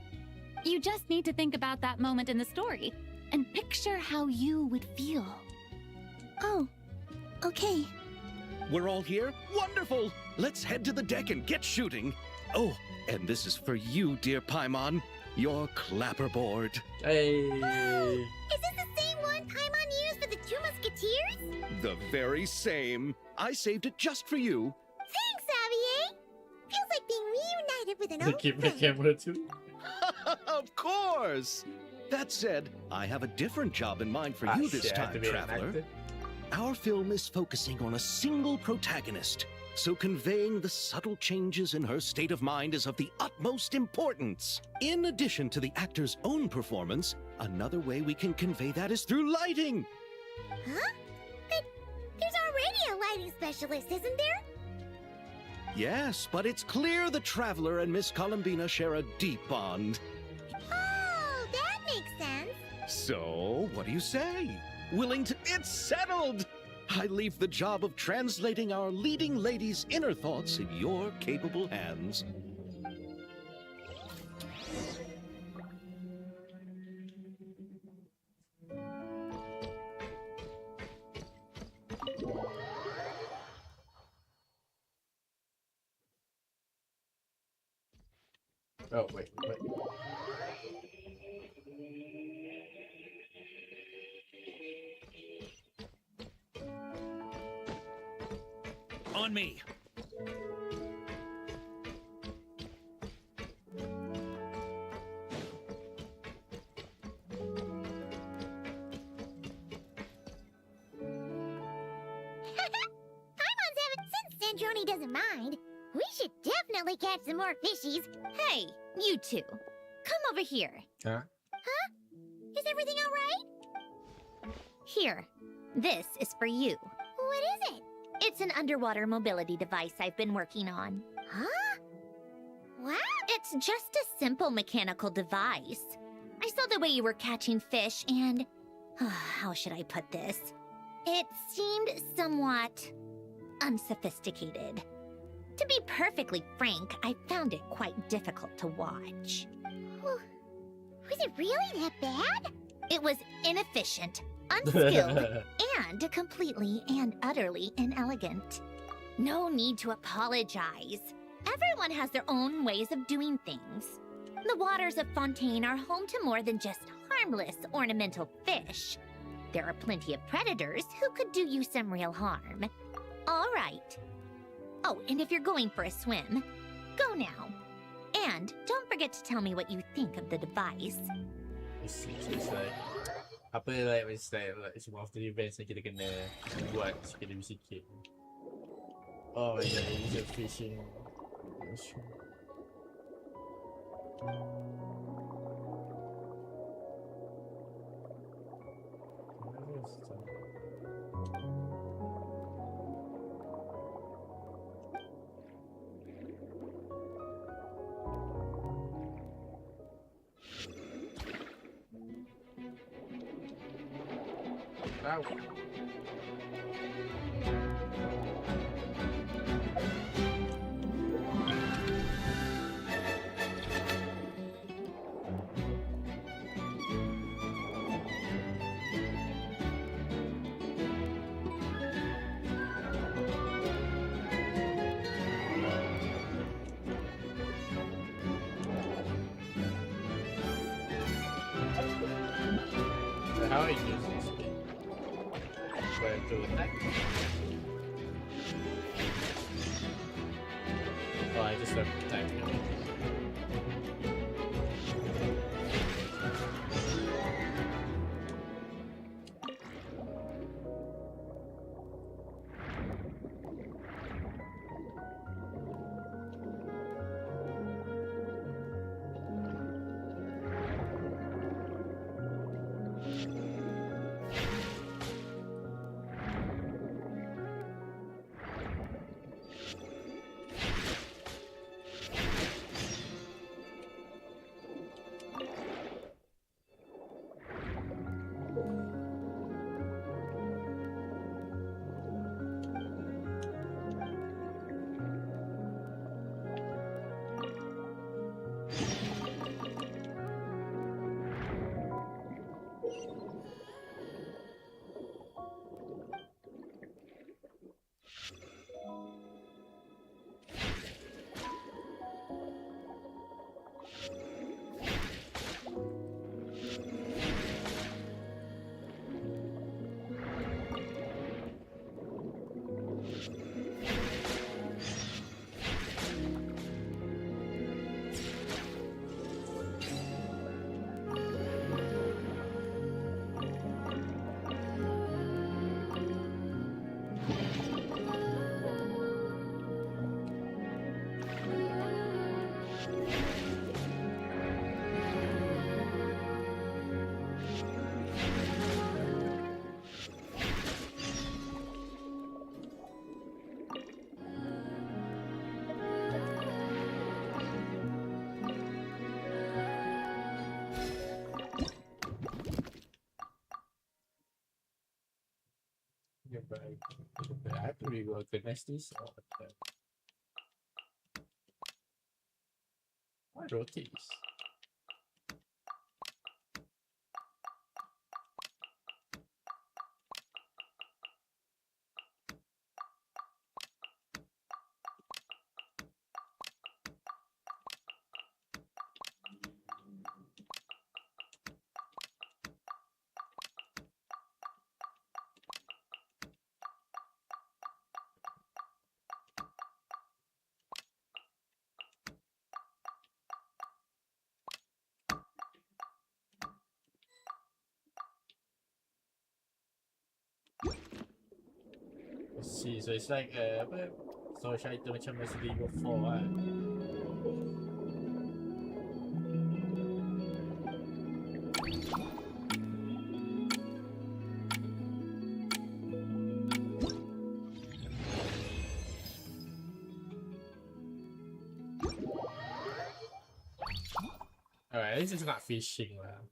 You just need to think about that moment in the story and picture how you would feel. Oh, okay. We're all here? Wonderful! Let's head to the deck and get shooting. Oh, and this is for you, dear Paimon. Your clapperboard. Hey. Is this the same one Paimon used for the Two Musketeers? The very same. I saved it just for you. Thanks, Xavier! Feels like being reunited with an They old keep the friend. camera too. Of course! That said, I have a different job in mind for you this shit, I have to time, be an traveler. actor. Our film is focusing on a single protagonist, so conveying the subtle changes in her state of mind is of the utmost importance. In addition to the actor's own performance, another way we can convey that is through lighting. Huh? But there's already a lighting specialist, isn't there? Yes, but it's clear the traveler and Miss Columbina share a deep bond. Oh, that makes sense. So, what do you say? Willing to... It's settled! I leave the job of translating our leading lady's inner thoughts in your capable hands. Oh, wait. On me. Since Sandroni doesn't mind, we should definitely catch some more fishies. Hey, you two. Come over here. Huh? Is everything all right? Here. This is for you. What is it? It's an underwater mobility device I've been working on. Huh? What? It's just a simple mechanical device. I saw the way you were catching fish and... how should I put this? It seemed somewhat... unsophisticated. To be perfectly frank, I found it quite difficult to watch. Was it really that bad? It was inefficient, unskilled, and completely and utterly inelegant. No need to apologize. Everyone has their own ways of doing things. The waters of Fontaine are home to more than just harmless ornamental fish. There are plenty of predators who could do you some real harm. All right. Oh, and if you're going for a swim, go now. And don't forget to tell me what you think of the device. So it's like apa like it's like semua after events yang kita kena buat sikit demi sikit. Oh my god, it's a fishing. Wow. So how I use this game? Where to attack? Oh, I just have to attack him. Yeah, but I have to reorganize this or why rotate this? Let's see, so it's like apa storage item macam Resident Evil 4 kan. Alright, this is not fishing lah.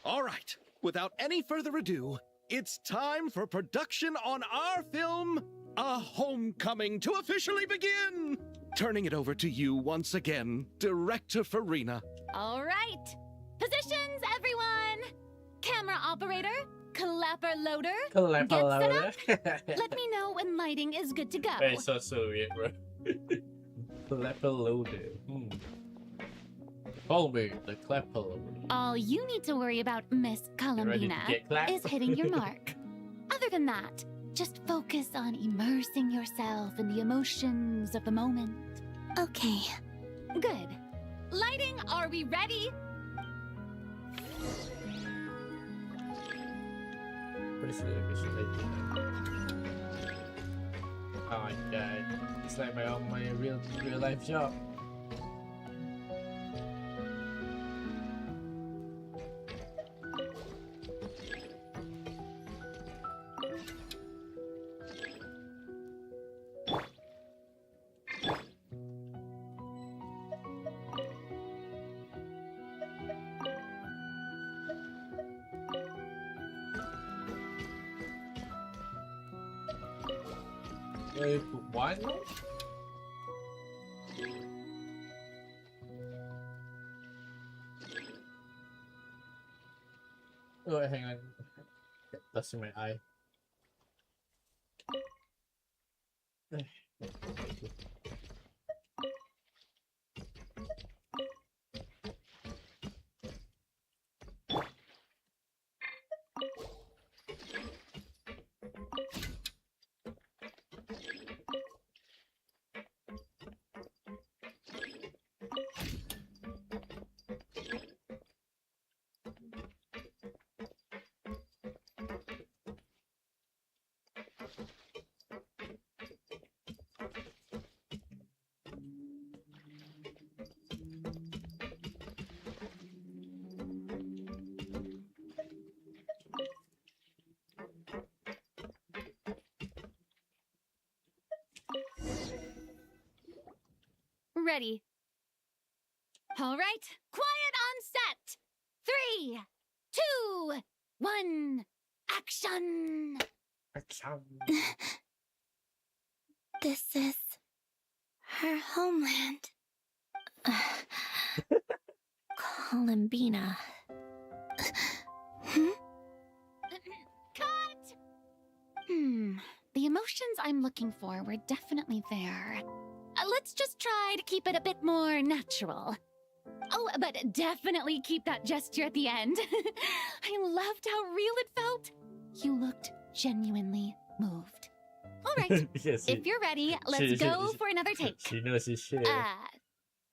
All right, without any further ado, it's time for production on our film, A Homecoming, to officially begin! Turning it over to you once again, Director Farina. All right. Positions, everyone. Camera operator, clapper loader. Clapper get loader. set up. Let me know when lighting is good to go. Wait, so weird, bro. Clapper loader. Call me the clapper loader. All you need to worry about, Miss Ready to Columbina, get clapped? is hitting your mark. Other than that, just focus on immersing yourself in the emotions of the moment. Okay. Good. Lighting, are we ready? What is it? Oh my god. It's like my real life job. One? Oh, hang on. That's in my eye. Ready. All right. Quiet on set. 3, 2, 1. Action. This is her homeland. Columbina. Cut! The emotions I'm looking for were definitely there. Let's just try to keep it a bit more natural. Oh, but definitely keep that gesture at the end. I loved how real it felt. You looked genuinely moved. All right, Yes, if you're ready, let's go for another take. She knows his shit.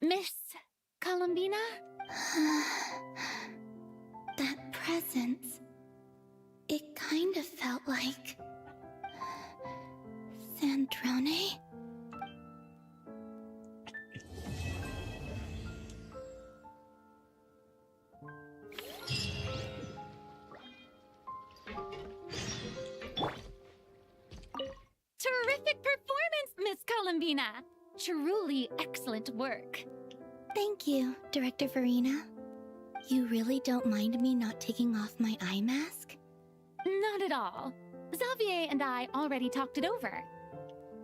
Miss Columbina? That presence. It kind of felt like... Sandrone? Terrific performance, Miss Columbina. Truly excellent work. Thank you, Director Farina. You really don't mind me not taking off my eye mask? Not at all. Xavier and I already talked it over.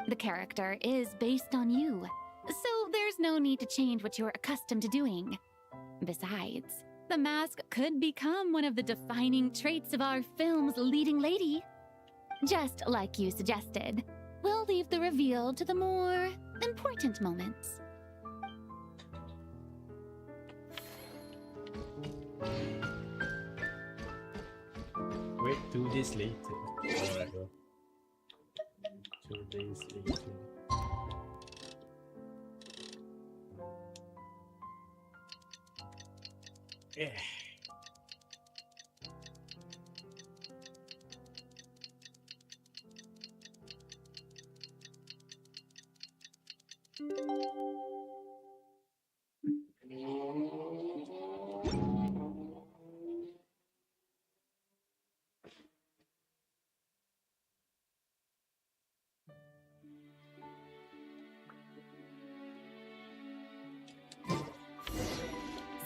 The character is based on you, so there's no need to change what you're accustomed to doing. Besides, the mask could become one of the defining traits of our film's leading lady. Just like you suggested, we'll leave the reveal to the more important moments. Wait, 2 days later. Whatever. 2 days later. Yeah.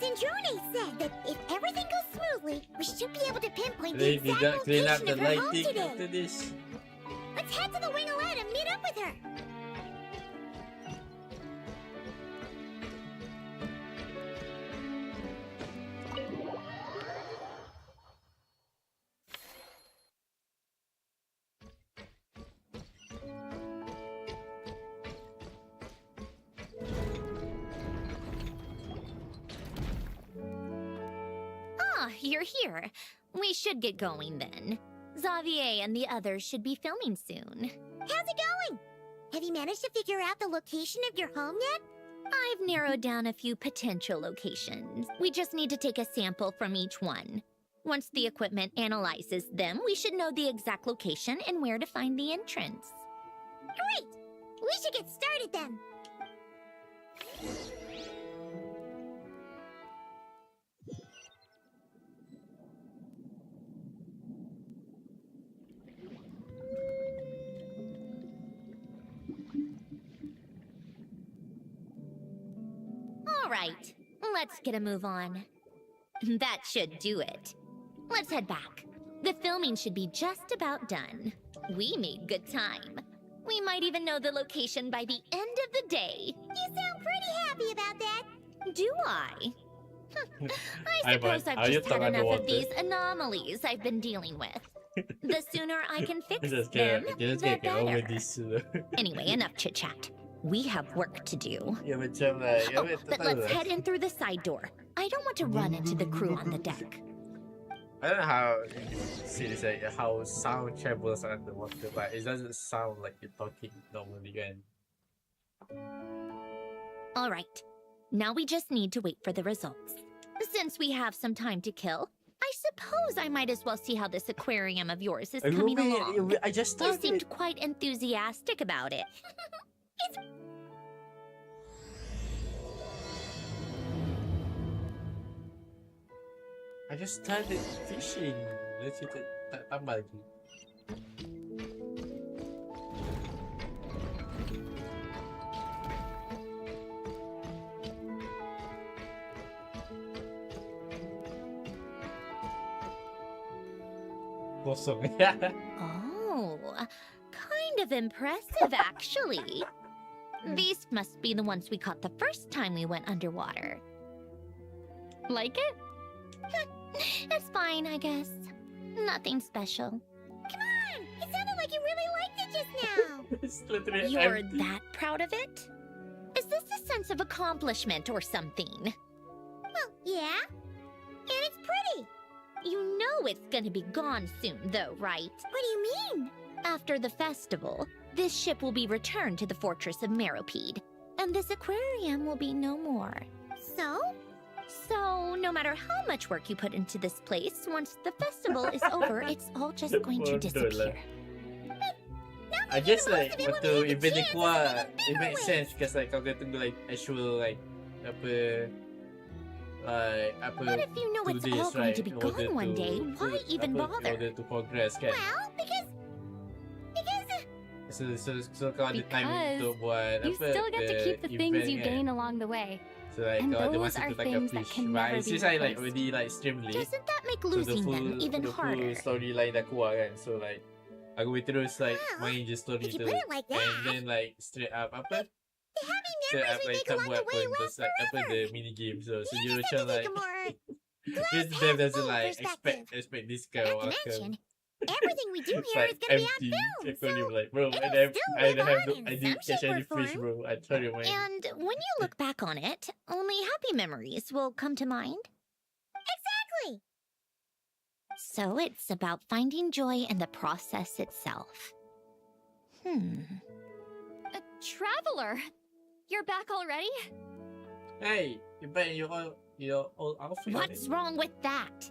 Sindrone said that if everything goes smoothly, we should be able to pinpoint the They did not exact clean up location the of her home lighting today. after this. Let's head to the wing ahead and meet up with her. Ah, you're here. We should get going then. Xavier and the others should be filming soon. How's it going? Have you managed to figure out the location of your home yet? I've narrowed down a few potential locations. We just need to take a sample from each one. Once the equipment analyzes them, we should know the exact location and where to find the entrance. Great! We should get started then. All right, let's get a move on. That should do it. Let's head back. The filming should be just about done. We made good time. We might even know the location by the end of the day. You sound pretty happy about that. Do I? I suppose I've just had enough of these anomalies I've been dealing with. The sooner I can fix them, the better. Anyway, enough chit-chat. We have work to do. Ya macam lah. But let's head in through the side door. I don't want to run into the crew on the deck. I don't know how you see this, like how sound travels underwater, but it doesn't sound like you're talking normally, kan? All right. Now we just need to wait for the results. Since we have some time to kill, I suppose I might as well see how this aquarium of yours is coming along. I just You started. seemed quite enthusiastic about it. I just started fishing. Let's see, tak tambah lagi. Kosong. Oh, kind of impressive, actually. These must be the ones we caught the first time we went underwater. Like it? It's fine, I guess. Nothing special. Come on! It sounded like you really liked it just now. It's literally You're empty. that proud of it? Is this a sense of accomplishment or something? Well, yeah. And it's pretty. You know it's gonna be gone soon, though, right? What do you mean? After the festival, this ship will be returned to the fortress of Meropede, and this aquarium will be no more. So? So, no matter how much work you put into this place, once the festival is over, it's all just going to disappear. I guess like waktu event ni keluar, it makes sense because like kau kena tunggu like actual like apa But if you know it's all going to be gone one day, why even bother? In order to progress, kan? Well, because So kau ada time untuk buat You apa still get to keep the things event you kan? gain along the way. So like And kau ada those masa are tu tak things that fish. can But never it's be just like replaced. already like stream late. Doesn't that make So the losing full, them even the full harder? storyline dah keluar kan. So like aku boleh terus like Well, main je story if you tu. put it like And that, then like straight up apa? the happy Straight memories up we like make tak along buat the way pun last just like apa forever. the mini game. So you You just macam have to like take a more this glass dev half doesn't full like perspective. expect this kind of Not to outcome. mention, everything we do It's here like is gonna be on empty. film, Aquarium, so like bro, it'll I still live have on no, in I some didn't catch shape or any fish, form. bro. I tell you, man. And when you look back on it, only happy memories will come to mind. Exactly. So it's about finding joy in the process itself. Traveler! You're back already? Hey, you bet your old outfit. on What's it. wrong with that?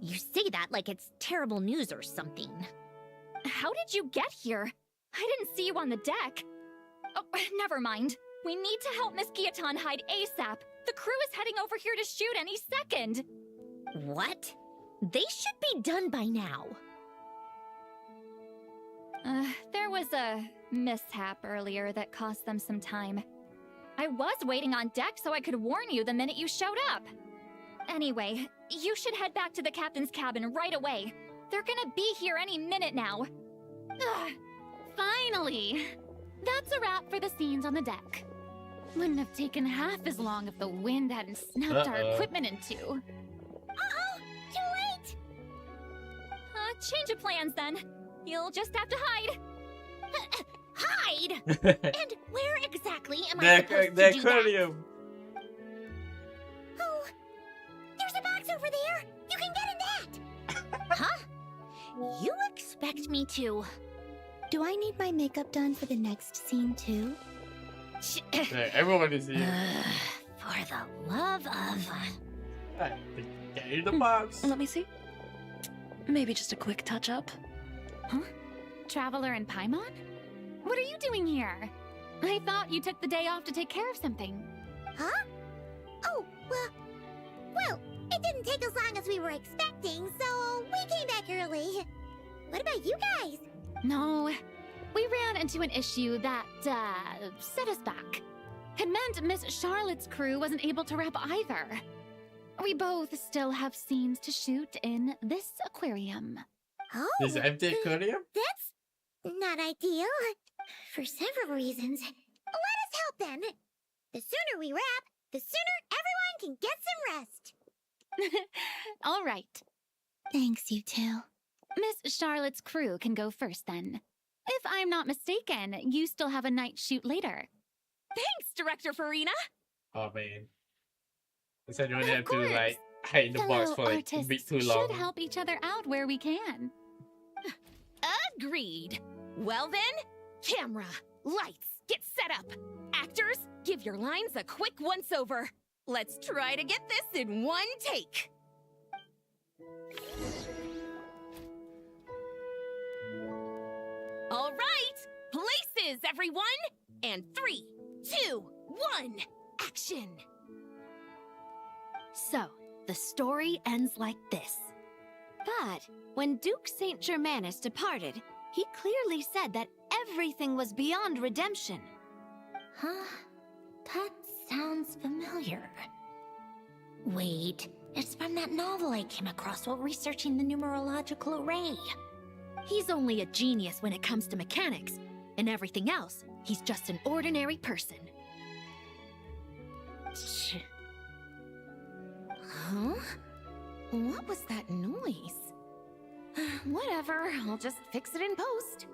You say that like it's terrible news or something. How did you get here? I didn't see you on the deck. Oh, never mind. We need to help Miss Guillotin hide ASAP. The crew is heading over here to shoot any second. What? They should be done by now. There was a mishap earlier that cost them some time. I was waiting on deck so I could warn you the minute you showed up. Anyway, you should head back to the captain's cabin right away. They're gonna be here any minute now. Ugh, finally! That's a wrap for the scenes on the deck. Wouldn't have taken half as long if the wind hadn't snapped our equipment in two. Uh-oh! Too late! Change of plans then. You'll just have to hide. Hide? And where exactly am I supposed The to do that? aquarium. Oh, there's a box over there. You can get in that. Huh? You expect me to... Do I need my makeup done for the next scene too? Yeah, everyone is here. For the love of... Alright, get in the box. Let me see. Maybe just a quick touch-up. Huh? Traveler and Paimon? What are you doing here? I thought you took the day off to take care of something. Huh? Oh, well, it didn't take as long as we were expecting, so we came back early. What about you guys? No, we ran into an issue that, set us back. It meant Miss Charlotte's crew wasn't able to wrap either. We both still have scenes to shoot in this aquarium. Oh, This empty aquarium? that's not ideal. For several reasons. Let us help then. The sooner we wrap, the sooner everyone can get some rest. All right. Thanks, you two. Miss Charlotte's crew can go first then. If I'm not mistaken, you still have a night shoot later. Thanks, Director Farina. Oh man. So you only Of have to course. like hide in the box Fellow for like a artists bit too long. should help each other out where we can. Agreed. Well then, camera, lights, get set up. Actors, give your lines a quick once-over. Let's try to get this in one take. All right, places, everyone. And 3, 2, 1, action. So, the story ends like this. But when Duke Saint Germanus departed, he clearly said that everything was beyond redemption. Huh? That sounds familiar. Wait, it's from that novel I came across while researching the numerological array. He's only a genius when it comes to mechanics. In everything else, he's just an ordinary person. Huh? What was that noise? Whatever, I'll just fix it in post.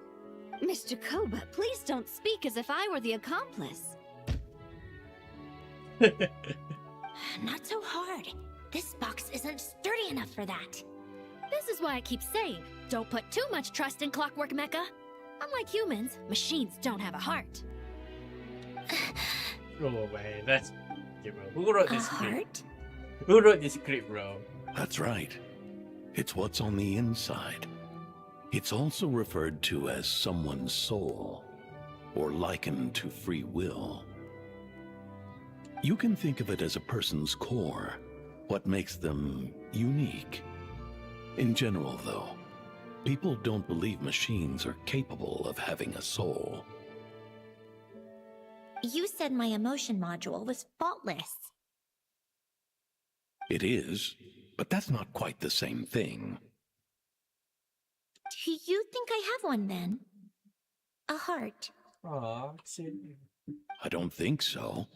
Mr. Koba, please don't speak as if I were the accomplice. Not so hard. This box isn't sturdy enough for that. This is why I keep saying, don't put too much trust in Clockwork Mecha. Unlike humans, machines don't have a heart. Oh man, that's okay, bro. Who wrote this script? Heart? Who wrote this script, bro? That's right. It's what's on the inside. It's also referred to as someone's soul, or likened to free will. You can think of it as a person's core, what makes them unique. In general, though, people don't believe machines are capable of having a soul. You said my emotion module was faultless. It is, but that's not quite the same thing. Do you think I have one then? A heart. Aw, shit. I don't think so.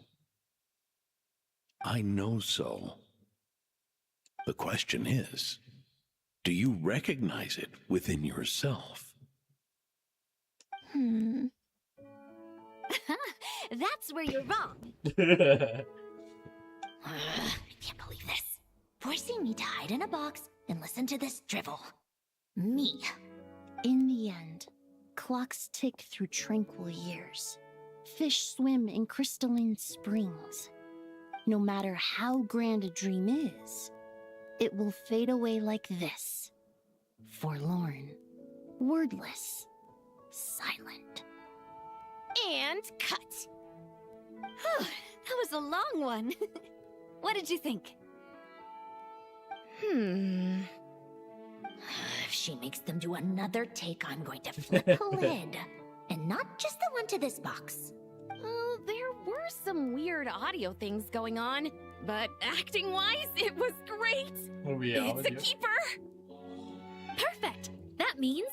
I know so. The question is, do you recognize it within yourself? That's where you're wrong. I can't believe this. Forcing me to hide in a box and listen to this drivel. Me. In the end, clocks tick through tranquil years. Fish swim in crystalline springs. No matter how grand a dream is, it will fade away like this. Forlorn, wordless, silent. And cut. That was a long one. What did you think? If she makes them do another take, I'm going to flip the lid. And not just the one to this box. Oh, there were some weird audio things going on, but acting-wise, it was great. It's a keeper. Perfect. That means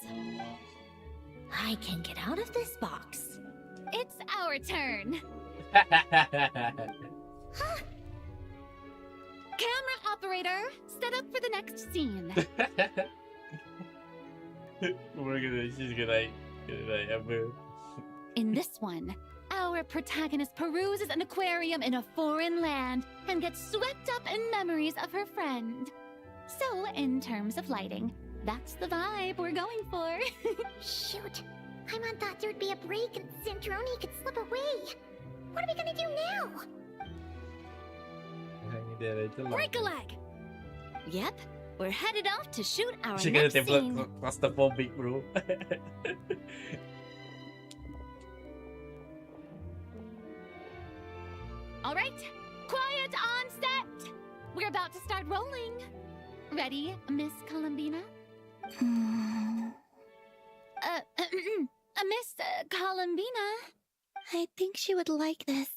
I can get out of this box. It's our turn. Camera operator, set up for the next scene. She's gonna ever. In this one, our protagonist peruses an aquarium in a foreign land and gets swept up in memories of her friend. So, in terms of lighting, that's the vibe we're going for. Shoot. Paimon thought there'd be a break and Zandroni could slip away. What are we gonna do now? Break a leg! Yep, we're headed off to shoot our She gonna next scene. claustrophobic, bro. All right, quiet on set. We're about to start rolling. Ready, Miss Columbina? Miss Columbina? I think she would like this.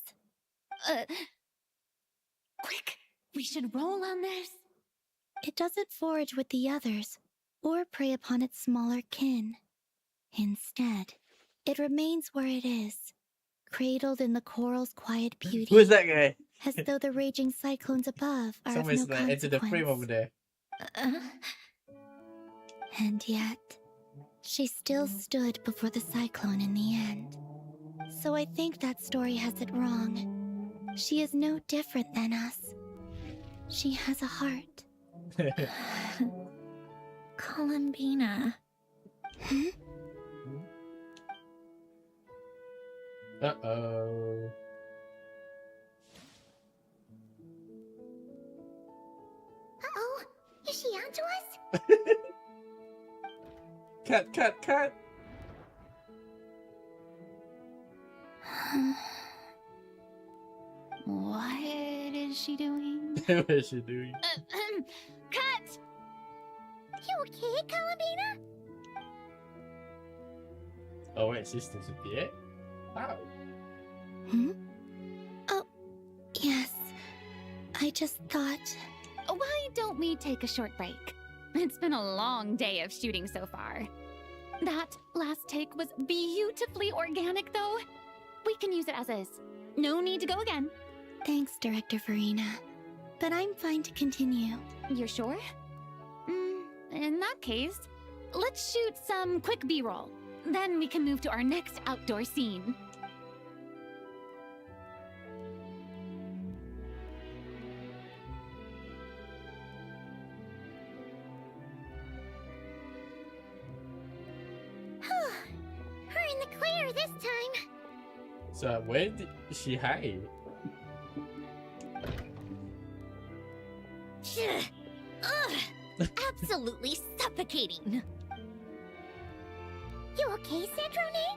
Quick, we should roll on this. It doesn't forage with the others, or prey upon its smaller kin. Instead, it remains where it is, cradled in the coral's quiet beauty. Who's that guy? As though the raging cyclones above are Someone's of no like into the frame over consequence. there. And yet, she still stood before the cyclone in the end. So I think that story has it wrong. She is no different than us. She has a heart. Columbina. Uh-oh. Uh-oh. Is she onto us? Cut. What is she doing? What is she doing? Cut! You okay, Columbina? Oh wait, she's still there? Wow. Oh, yes. I just thought... Why don't we take a short break? It's been a long day of shooting so far. That last take was beautifully organic, though. We can use it as is. No need to go again. Thanks, Director Farina. But I'm fine to continue. You're sure? In that case, let's shoot some quick B-roll. Then we can move to our next outdoor scene. We're in the clear this time. So where did she hide? Ugh, absolutely suffocating. You okay, Zandroni?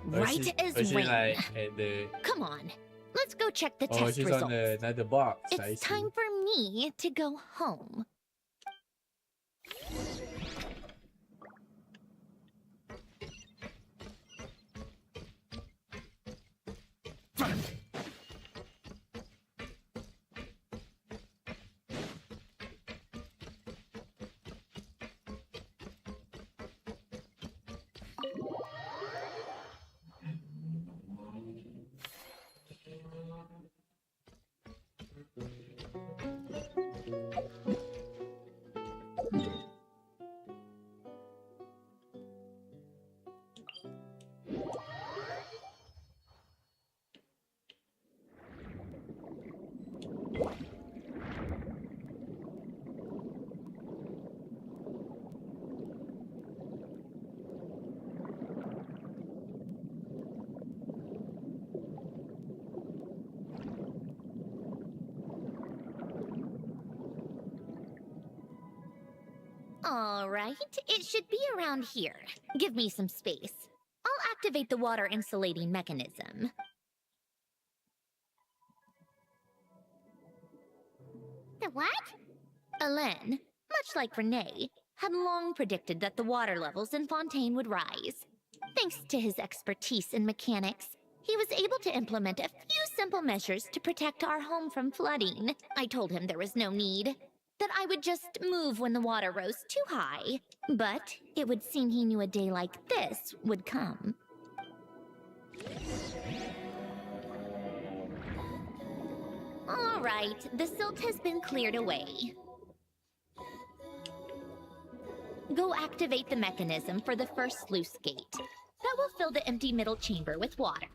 Right as Was she rain. like at the... Come on, let's go check the Oh, test she's results. on another box. I It's see. time for me to go home. All right, it should be around here. Give me some space. I'll activate the water insulating mechanism. The what? Alain, much like Renee, had long predicted that the water levels in Fontaine would rise. Thanks to his expertise in mechanics, he was able to implement a few simple measures to protect our home from flooding. I told him there was no need, that I would just move when the water rose too high. But it would seem he knew a day like this would come. All right, the silt has been cleared away. Go activate the mechanism for the first sluice gate. That will fill the empty middle chamber with water.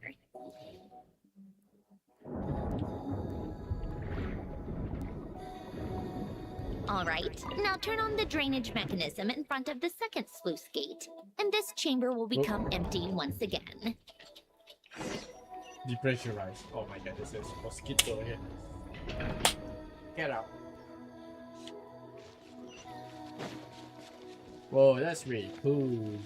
All right, now turn on the drainage mechanism in front of the second sluice gate, and this chamber will become empty once again. Depressurize. Oh my god, this is mosquito here. Get out. Whoa, that's really cool.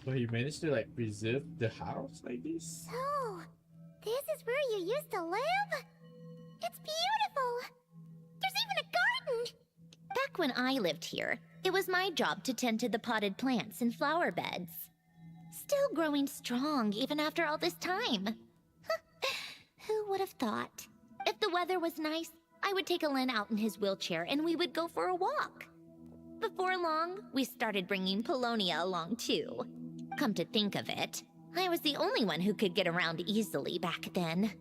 So he managed to like preserve the house like this? So, this is where you used to live? It's beautiful! There's even a garden! Back when I lived here, it was my job to tend to the potted plants and flower beds. Still growing strong even after all this time. Who would have thought? If the weather was nice, I would take Alain out in his wheelchair and we would go for a walk. Before long, we started bringing Polonia along too. Come to think of it, I was the only one who could get around easily back then.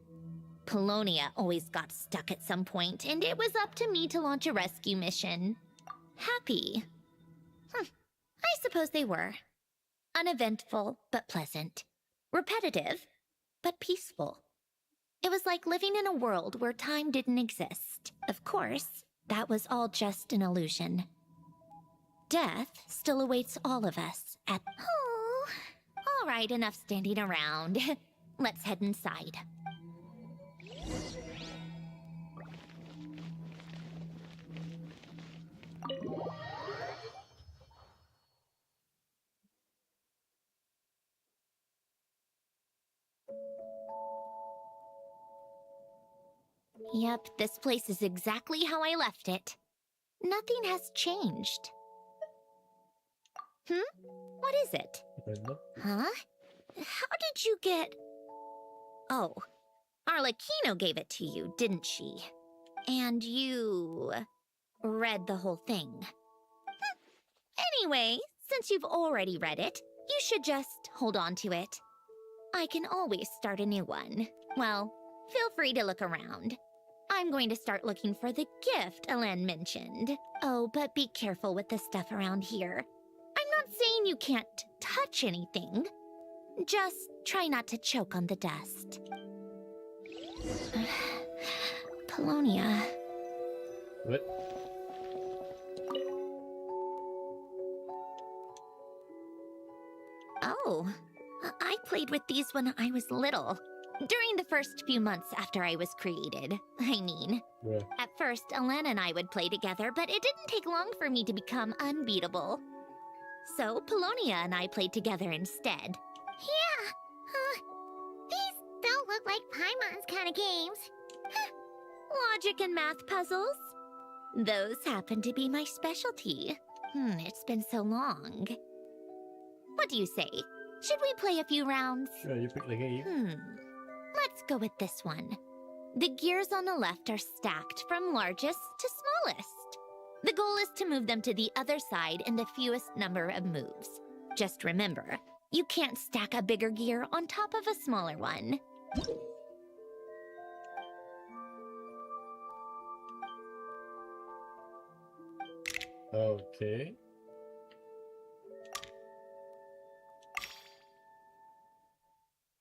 Polonia always got stuck at some point, and it was up to me to launch a rescue mission. Happy. I suppose they were. Uneventful, but pleasant. Repetitive, but peaceful. It was like living in a world where time didn't exist. Of course, that was all just an illusion. Death still awaits all of us at... Oh. All right, enough standing around. Let's head inside. Yep, this place is exactly how I left it. Nothing has changed. What is it? Huh? How did you get... Oh, Arlecchino gave it to you, didn't she? And you... read the whole thing. Anyway, since you've already read it, you should just hold on to it. I can always start a new one. Well, feel free to look around. I'm going to start looking for the gift Alain mentioned. Oh, but be careful with the stuff around here. I'm not saying you can't touch anything. Just try not to choke on the dust. Polonia. What? Oh, I played with these when I was little. During the first few months after I was created, I mean. Yeah. At first, Alain and I would play together, but it didn't take long for me to become unbeatable. So, Polonia and I played together instead. Yeah. These don't look like Paimon's kind of games. Logic and math puzzles? Those happen to be my specialty. It's been so long. What do you say? Should we play a few rounds? Sure, you pick the game. Let's go with this one. The gears on the left are stacked from largest to smallest. The goal is to move them to the other side in the fewest number of moves. Just remember, you can't stack a bigger gear on top of a smaller one. Okay.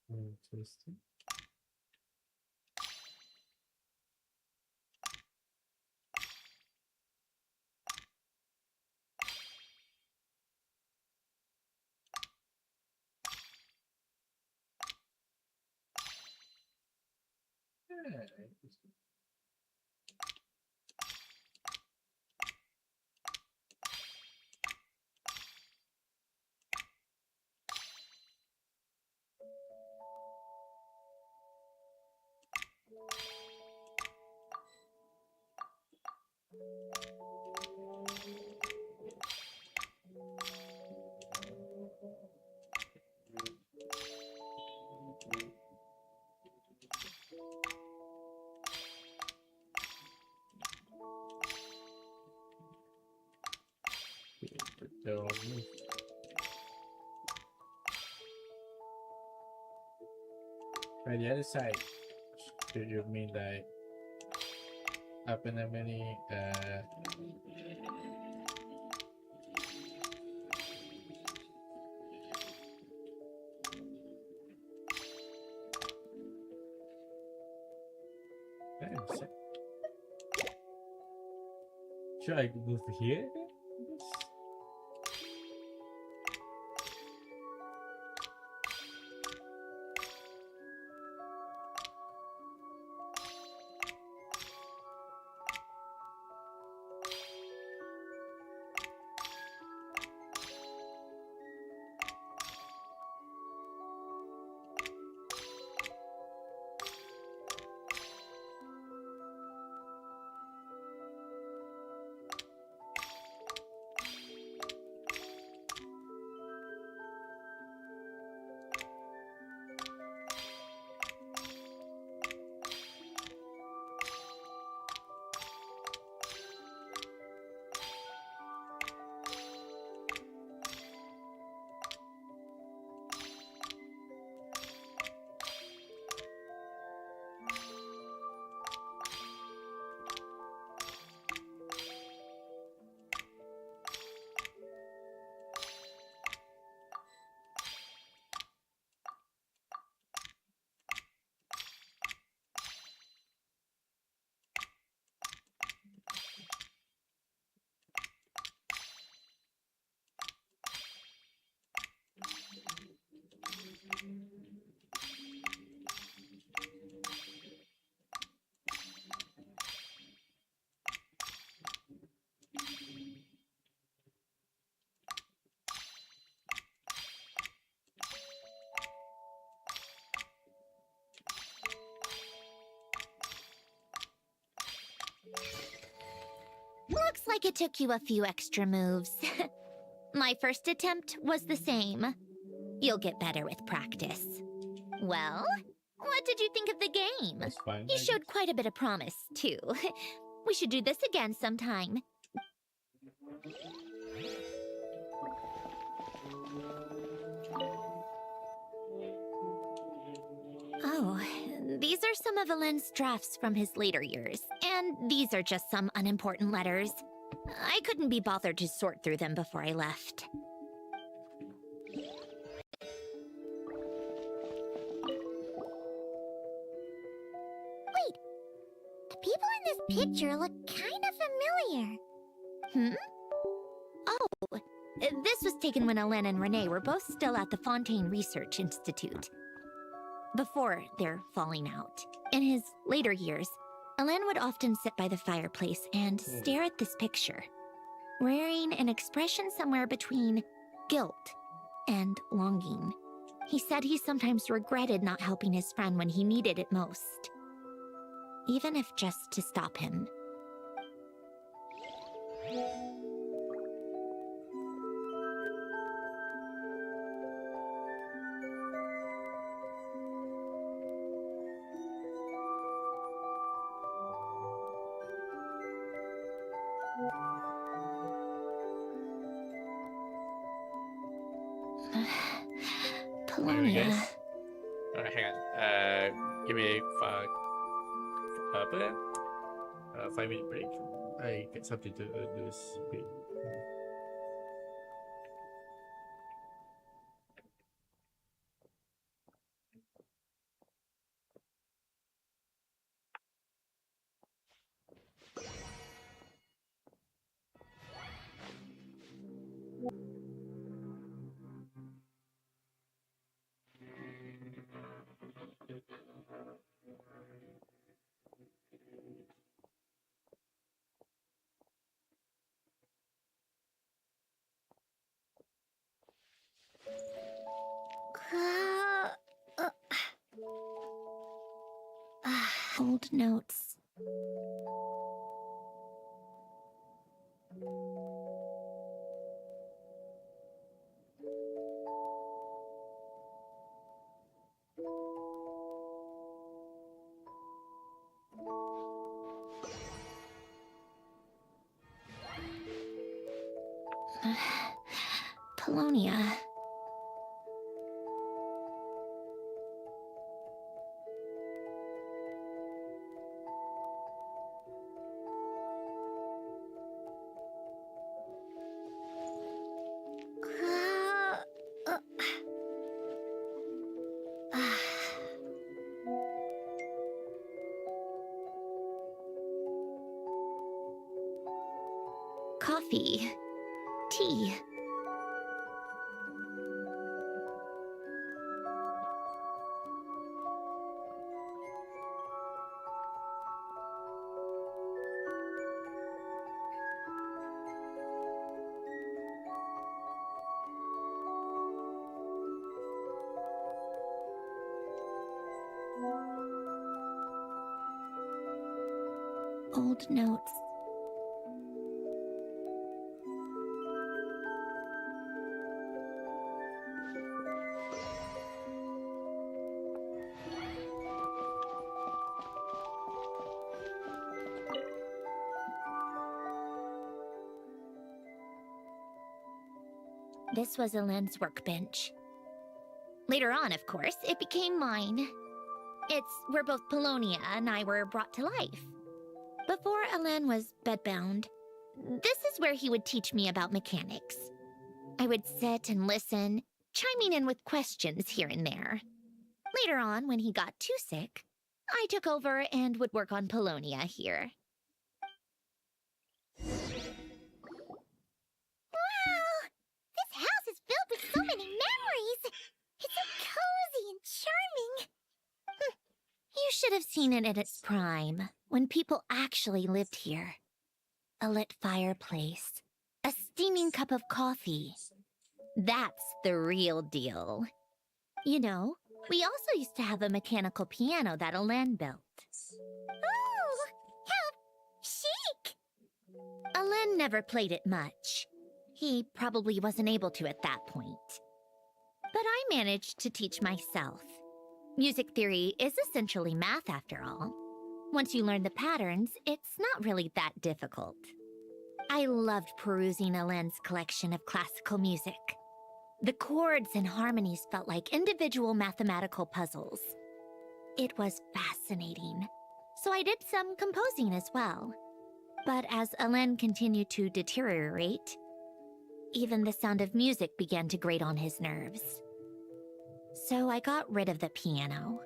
Interesting. Yeah, interesting. Don't move. By the other side, do you mean like up in a many should I move here? Looks like it took you a few extra moves. My first attempt was the same. You'll get better with practice. Well, what did you think of the game? That's fine. You showed quite a bit of promise, too. We should do this again sometime. Oh, these are some of Alen's drafts from his later years, and these are just some unimportant letters. I couldn't be bothered to sort through them before I left. Wait, the people in this picture look kind of familiar. Hmm? Oh, this was taken when Alen and Renee were both still at the Fontaine Research Institute. Before their falling out. In his later years, Alen would often sit by the fireplace and stare at this picture, wearing an expression somewhere between guilt and longing. He said he sometimes regretted not helping his friend when he needed it most, even if just to stop him. Polonia. Alright, hang on. Give me a 5-minute break. I get something to do this. Okay. Old notes. Polonia. Coffee. Tea. Old notes. This was Elend's workbench. Later on, of course, it became mine. It's where both Polonia and I were brought to life. Before Elend was bedbound, this is where he would teach me about mechanics. I would sit and listen, chiming in with questions here and there. Later on, when he got too sick, I took over and would work on Polonia here. Wow! This house is filled with so many memories! It's so cozy and charming! You should have seen it at its prime, when people actually lived here. A lit fireplace, a steaming cup of coffee. That's the real deal. You know, we also used to have a mechanical piano that Elend built. Oh! How chic! Elend never played it much. He probably wasn't able to at that point. But I managed to teach myself. Music theory is essentially math after all. Once you learn the patterns, it's not really that difficult. I loved perusing Elend's collection of classical music. The chords and harmonies felt like individual mathematical puzzles. It was fascinating, so I did some composing as well. But as Elend continued to deteriorate, even the sound of music began to grate on his nerves. So I got rid of the piano.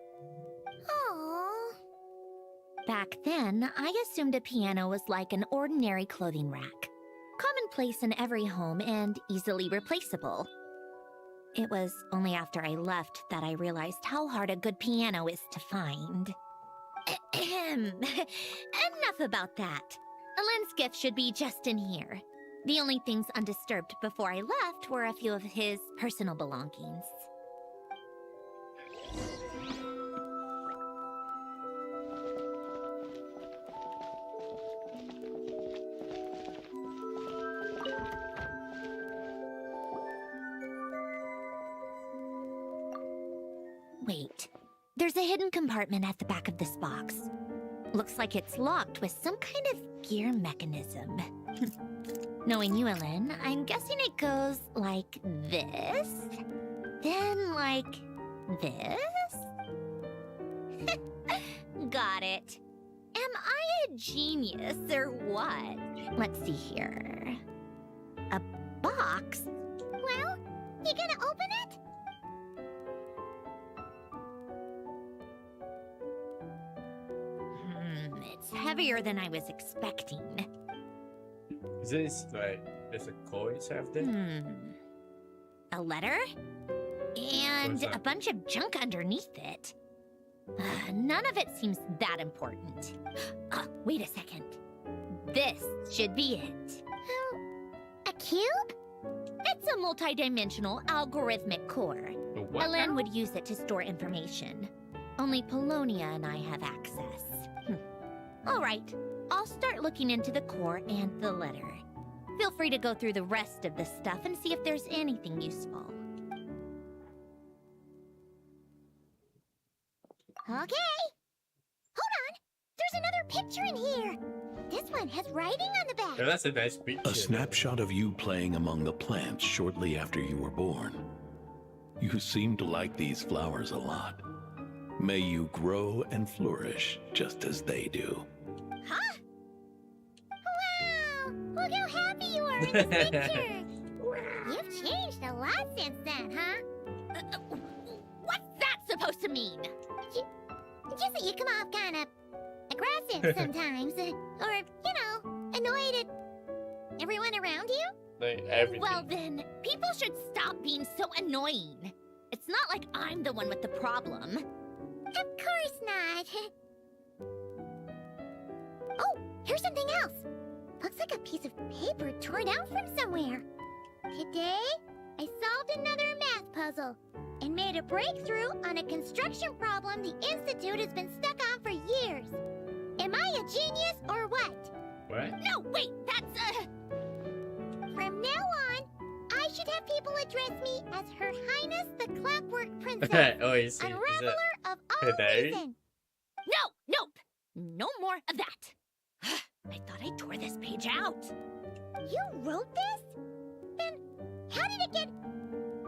Aww. Back then, I assumed a piano was like an ordinary clothing rack, commonplace in every home and easily replaceable. It was only after I left that I realized how hard a good piano is to find. Enough about that. Elend's gift should be just in here. The only things undisturbed before I left were a few of his personal belongings. Wait, there's a hidden compartment at the back of this box. Looks like it's locked with some kind of gear mechanism. Knowing you, Elend, I'm guessing it goes like this, then like this? Got it. Am I a genius or what? Let's see here. A box? Well, you gonna open it? It's heavier than I was expecting. Is this like there's a coin inside of there? A letter? And What's that? a bunch of junk underneath it. None of it seems that important. Wait a second. This should be it. A cube? It's a multi-dimensional algorithmic core. What Elend now? would use it to store information. Only Polonia and I have access. All right, I'll start looking into the core and the letter. Feel free to go through the rest of the stuff and see if there's anything useful. Okay. Hold on. There's another picture in here. This one has writing on the back. Yeah, that's a nice picture. A snapshot of you playing among the plants shortly after you were born. You seem to like these flowers a lot. May you grow and flourish just as they do. Huh? Wow! Look how happy you are in this picture. You've changed a lot since then, huh? What's that supposed to mean? Just that you come off kind of aggressive sometimes. Or, you know, annoyed at everyone around you. Like everything. Well then, people should stop being so annoying. It's not like I'm the one with the problem. Of course not. Oh, here's something else. Looks like a piece of paper torn out from somewhere. Today, I solved another math puzzle and made a breakthrough on a construction problem the Institute has been stuck on for years. Am I a genius or what? What? No, wait, that's From now on, I should have people address me as Her Highness the Clockwork Princess, Oh, is it? Unraveler of her all diary? reason. nope. No more of that. I thought I tore this page out. You wrote this? Then how did it get...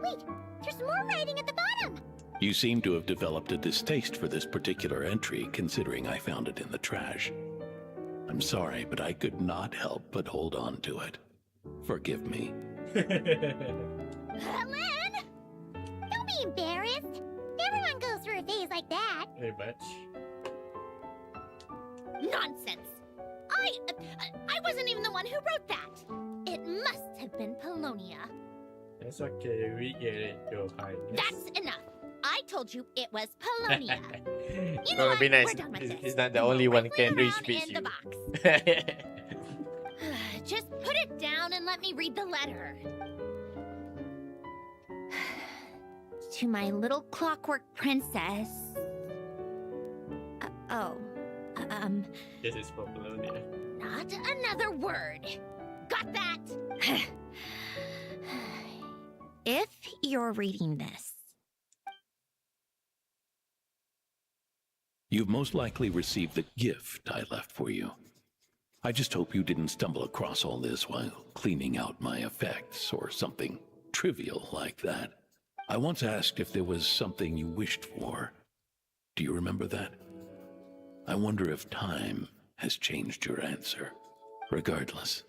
Wait, there's more writing at the bottom. You seem to have developed a distaste for this particular entry, considering I found it in the trash. I'm sorry, but I could not help but hold on to it. Forgive me. Lynn! Don't be embarrassed. Everyone goes through a phase like that. Very much. Nonsense. I wasn't even the one who wrote that. It must have been Polonia. It's okay, we get it, Your Highness. That's enough. I told you it was Polonia. It's You know gonna be what? nice. We're done with this. He's not the No only one rifling can reach around beat in you. the box. Just put it down and let me read the letter. To my little clockwork princess. This is for Polonia. Not another word. Got that? If you're reading this, You've most likely received the gift I left for you. I just hope you didn't stumble across all this while cleaning out my effects or something trivial like that. I once asked if there was something you wished for. Do you remember that? I wonder if time has changed your answer. Regardless,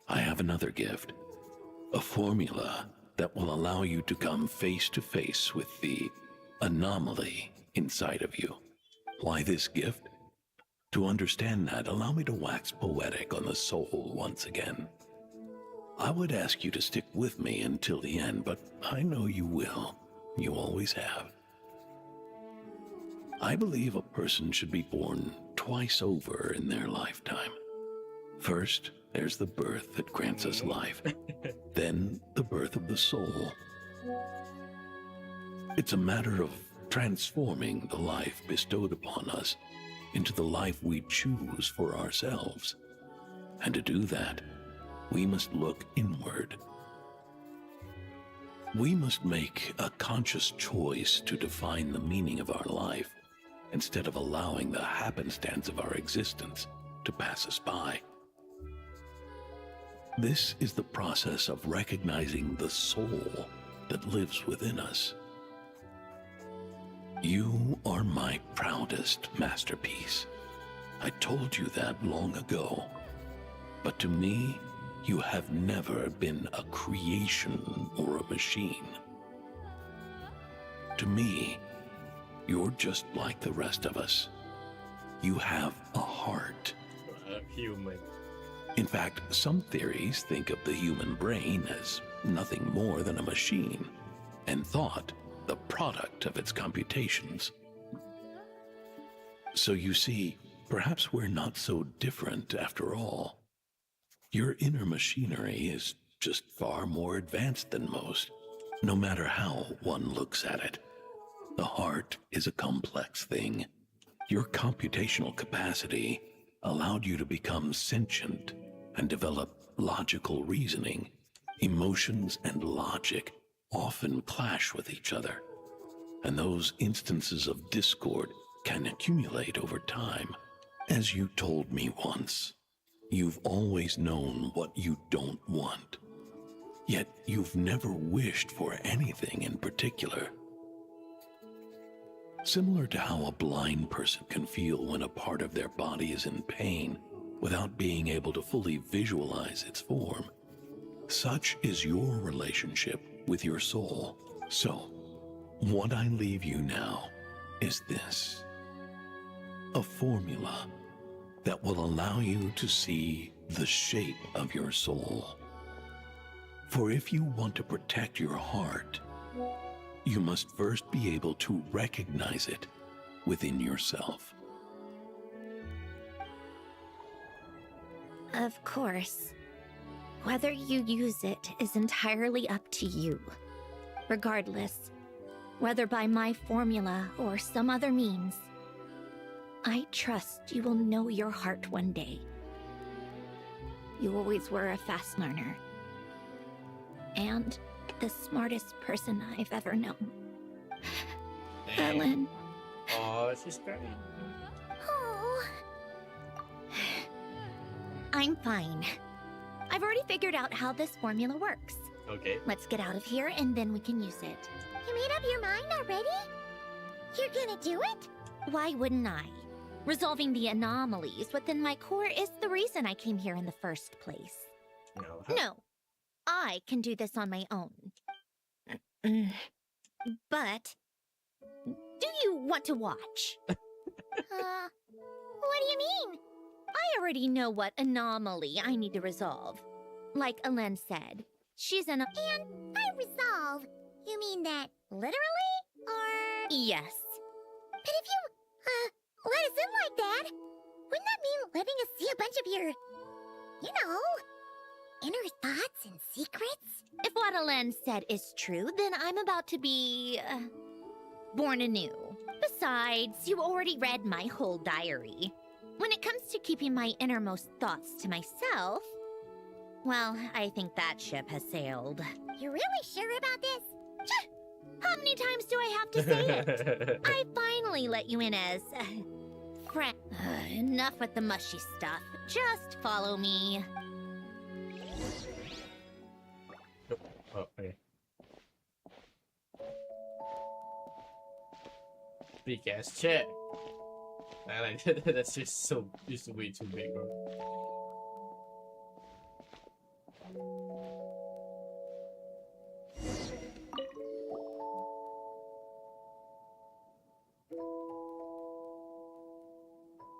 I have another gift. A formula that will allow you to come face to face with the anomaly inside of you. Why this gift? To understand that, allow me to wax poetic on the soul once again. I would ask you to stick with me until the end, but I know you will. You always have. I believe a person should be born twice over in their lifetime. First, there's the birth that grants us life. Then, the birth of the soul. It's a matter of transforming the life bestowed upon us into the life we choose for ourselves. And to do that, we must look inward. We must make a conscious choice to define the meaning of our life instead of allowing the happenstance of our existence to pass us by. This is the process of recognizing the soul that lives within us. You are my proudest masterpiece. I told you that long ago. But to me, you have never been a creation or a machine. To me, you're just like the rest of us. You have a heart. Human. In fact, some theories think of the human brain as nothing more than a machine, and thought the product of its computations. So you see, perhaps we're not so different after all. Your inner machinery is just far more advanced than most, no matter how one looks at it. The heart is a complex thing. Your computational capacity allowed you to become sentient and develop logical reasoning. Emotions and logic often clash with each other, and those instances of discord can accumulate over time. As you told me once, you've always known what you don't want. Yet you've never wished for anything in particular. Similar to how a blind person can feel when a part of their body is in pain without being able to fully visualize its form, such is your relationship with your soul. So, what I leave you now is this: a formula that will allow you to see the shape of your soul. For if you want to protect your heart, you must first be able to recognize it within yourself. Of course. Whether you use it is entirely up to you. Regardless, whether by my formula or some other means, I trust you will know your heart one day. You always were a fast learner. And the smartest person I've ever known. Ellen. Oh, she's crying. Oh. I'm fine. I've already figured out how this formula works. Okay. Let's get out of here and then we can use it. You made up your mind already? You're gonna do it? Why wouldn't I? Resolving the anomalies within my core is the reason I came here in the first place. No, I can do this on my own. But, do you want to watch? What do you mean? I already know what anomaly I need to resolve. Like Alen said, she's an— And by resolve, you mean that literally? Or— Yes. But if you, let us in like that, wouldn't that mean letting us see a bunch of your, you know, inner thoughts and secrets? If what Alen said is true, then I'm about to be— born anew. Besides, you already read my whole diary. When it comes to keeping my innermost thoughts to myself, well, I think that ship has sailed. You're really sure about this? How many times do I have to say it? I finally let you in as— friend. Enough with the mushy stuff. Just follow me. Oh, okay. Big ass chair. I like that. That's just so. It's way too big, bro.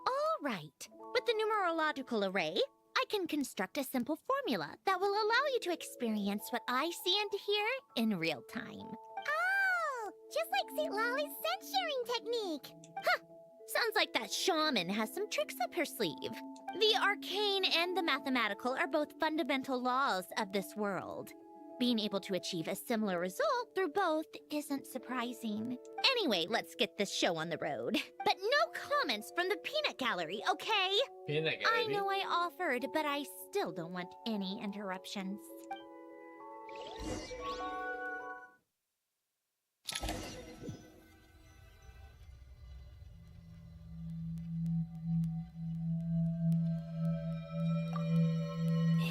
All right. With the numerological array, I can construct a simple formula that will allow you to experience what I see and hear in real time. Oh, just like St. Lolly's scent-sharing technique. Huh. Sounds like that shaman has some tricks up her sleeve. The arcane and the mathematical are both fundamental laws of this world. Being able to achieve a similar result through both isn't surprising. Anyway, let's get this show on the road. But no comments from the peanut gallery, okay? Peanut gallery? I know I offered, but I still don't want any interruptions.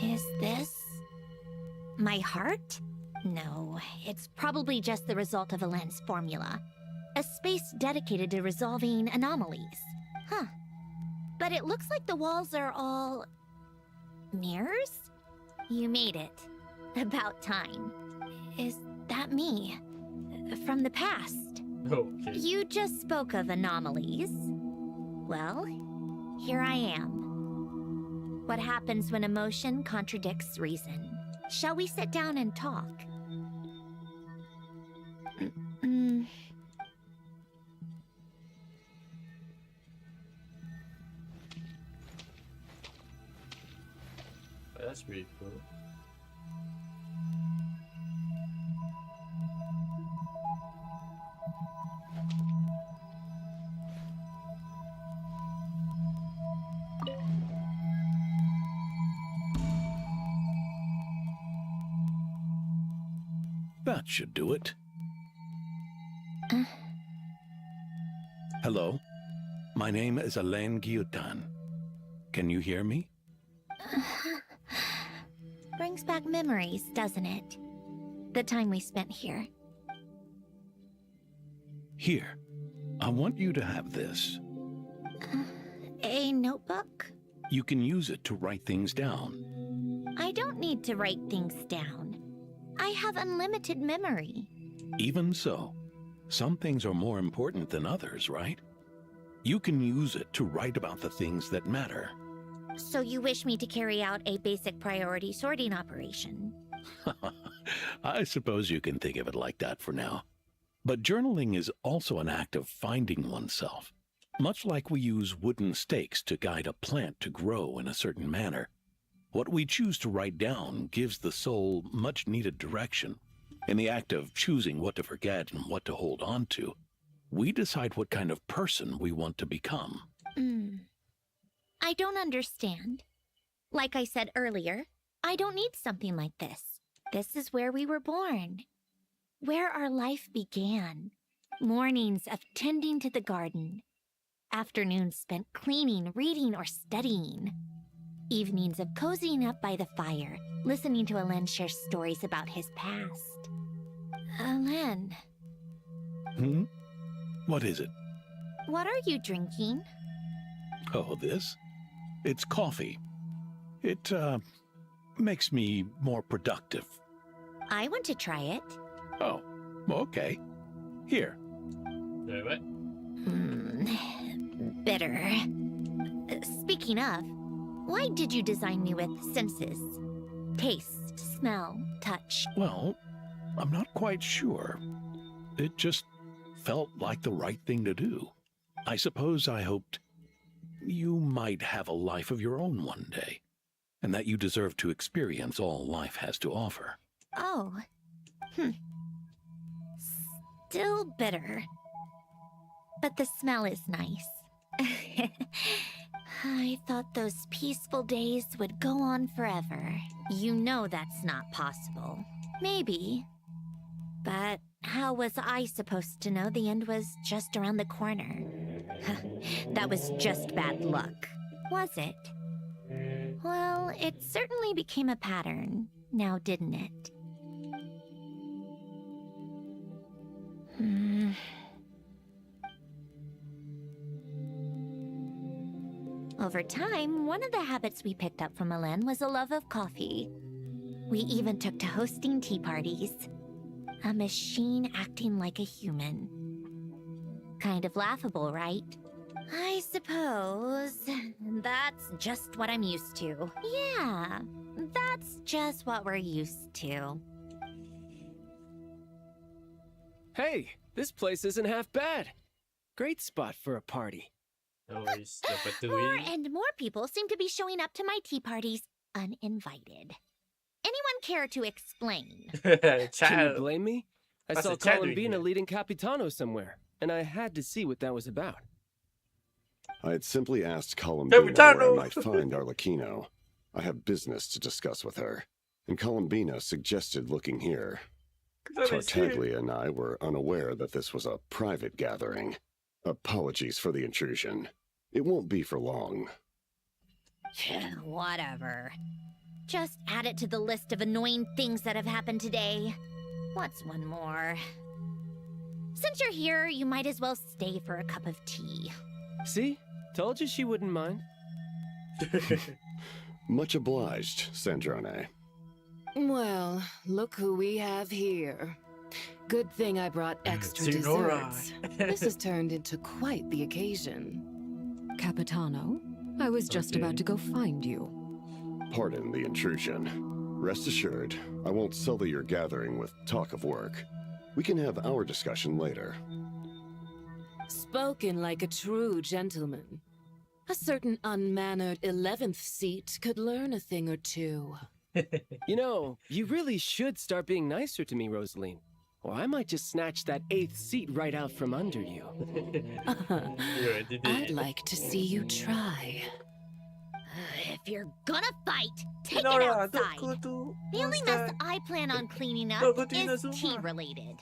Is this my heart? No, it's probably just the result of Alen's formula. A space dedicated to resolving anomalies. Huh. But it looks like the walls are all— mirrors? You made it. About time. Is that me? From the past? Okay. You just spoke of anomalies. Well, here I am. What happens when emotion contradicts reason? Shall we sit down and talk? That's pretty cool. That should do it. Hello, my name is Alain Guillotin. Can you hear me? Brings back memories, doesn't it? The time we spent here. Here, I want you to have this. A notebook? You can use it to write things down. I don't need to write things down. I have unlimited memory. Even so, some things are more important than others, right? You can use it to write about the things that matter. So you wish me to carry out a basic priority sorting operation? I suppose you can think of it like that for now. But journaling is also an act of finding oneself. Much like we use wooden stakes to guide a plant to grow in a certain manner, what we choose to write down gives the soul much-needed direction. In the act of choosing what to forget and what to hold on to, we decide what kind of person we want to become. I don't understand. Like I said earlier, I don't need something like this. This is where we were born. Where our life began. Mornings of tending to the garden. Afternoons spent cleaning, reading, or studying. Evenings of cozying up by the fire, listening to Alen share stories about his past. Alen. What is it? What are you drinking? Oh, this? It's coffee. It, makes me more productive. I want to try it. Oh, okay. Here. Wait, what? Bitter. Speaking of, why did you design me with senses? Taste, smell, touch. Well, I'm not quite sure. It just felt like the right thing to do. I suppose I hoped you might have a life of your own one day, and that you deserve to experience all life has to offer. Oh. Still bitter. But the smell is nice. I thought those peaceful days would go on forever. You know that's not possible. Maybe. But how was I supposed to know the end was just around the corner? That was just bad luck, was it? Well, it certainly became a pattern, now didn't it? Over time, one of the habits we picked up from Alen was a love of coffee. We even took to hosting tea parties. A machine acting like a human. Kind of laughable, right? I suppose that's just what I'm used to. Yeah, that's just what we're used to. Hey, this place isn't half bad. Great spot for a party. Always dapat More tuloy. and more people seem to be showing up to my tea parties uninvited. Anyone care to explain? Can you Child. blame me? I That's saw a child doing Columbina here. leading Capitano somewhere, and I had to see what that was about. I had simply asked Columbina where I Capitano! might find Arlecchino. I have business to discuss with her, and Columbina suggested looking here. Tartaglia and I were unaware that this was a private gathering. Apologies for the intrusion. It won't be for long. Whatever. Just add it to the list of annoying things that have happened today. What's one more? Since you're here, you might as well stay for a cup of tea. See? Told you she wouldn't mind. Much obliged, Sandrone. Well, look who we have here. Good thing I brought extra Signora. desserts. This has turned into quite the occasion. Capitano, I was just about to go find you. Pardon the intrusion. Rest assured, I won't sully your gathering with talk of work. We can have our discussion later. Spoken like a true gentleman. A certain unmannered 11th seat could learn a thing or two. You know, you really should start being nicer to me, Rosaline. Or I might just snatch that 8th seat right out from under you. I'd like to see you try. If you're gonna fight, take it Nora, outside. don't go to The only mess I plan on cleaning up Don't go to is Inazuma. tea-related.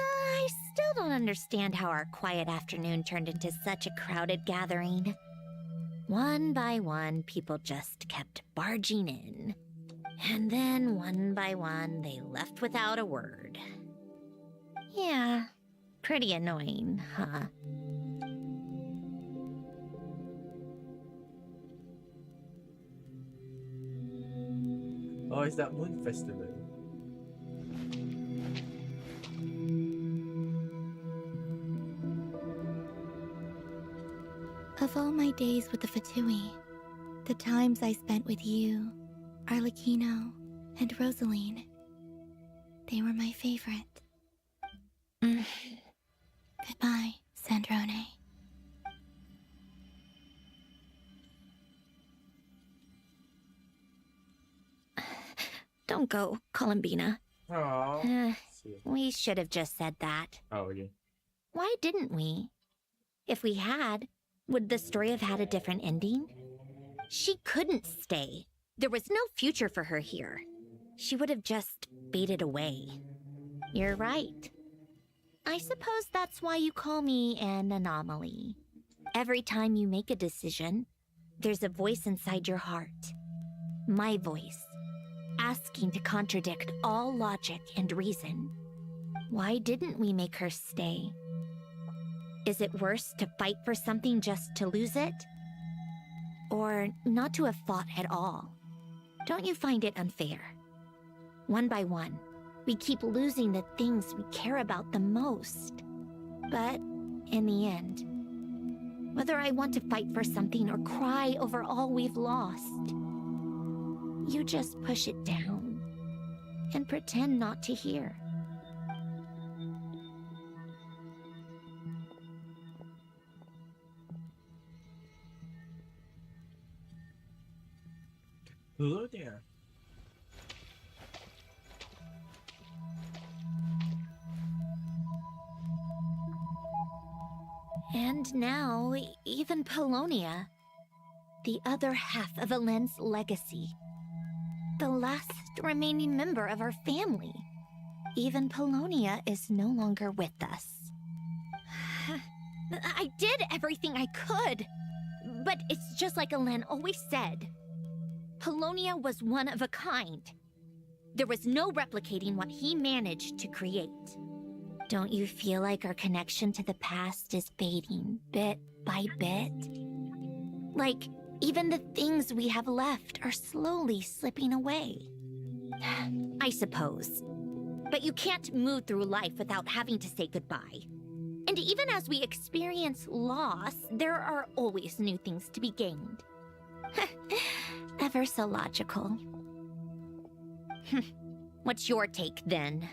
I still don't understand how our quiet afternoon turned into such a crowded gathering. One by one, people just kept barging in. And then one by one, they left without a word. Yeah, pretty annoying, huh? Oh, it's that moon festival. Of all my days with the Fatui, the times I spent with you, Arlecchino, and Rosaline, they were my favorite. Goodbye, Sandrone. Don't go, Columbina. Aww. We should have just said that. Oh, okay. Why didn't we? If we had, would the story have had a different ending? She couldn't stay. There was no future for her here. She would have just faded away. You're right. I suppose that's why you call me an anomaly. Every time you make a decision, there's a voice inside your heart. My voice, asking to contradict all logic and reason. Why didn't we make her stay? Is it worse to fight for something just to lose it? Or not to have fought at all? Don't you find it unfair? One by one, we keep losing the things we care about the most. But in the end, whether I want to fight for something or cry over all we've lost, you just push it down and pretend not to hear. Hello there. And now, even Polonia, the other half of Elend's legacy, the last remaining member of our family. Even Polonia is no longer with us. I did everything I could, but it's just like Elend always said. Polonia was one of a kind. There was no replicating what he managed to create. Don't you feel like our connection to the past is fading bit by bit? Like, even the things we have left are slowly slipping away. I suppose. But you can't move through life without having to say goodbye. And even as we experience loss, there are always new things to be gained. Ever so logical. What's your take, then?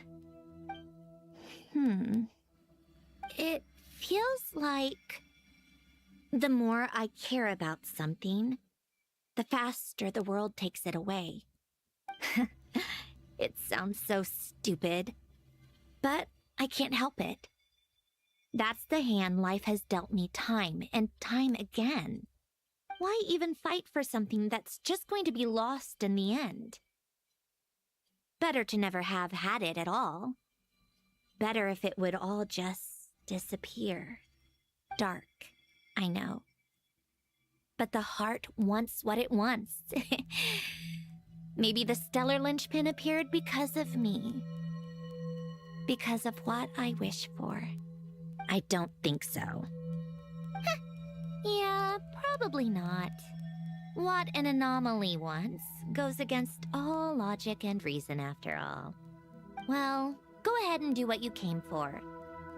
It feels like the more I care about something, the faster the world takes it away. It sounds so stupid, but I can't help it. That's the hand life has dealt me time and time again. Why even fight for something that's just going to be lost in the end? Better to never have had it at all. Better if it would all just disappear. Dark, I know. But the heart wants what it wants. Maybe the stellar linchpin appeared because of me. Because of what I wish for. I don't think so. Yeah, probably not. What an anomaly wants goes against all logic and reason after all. Well, go ahead and do what you came for.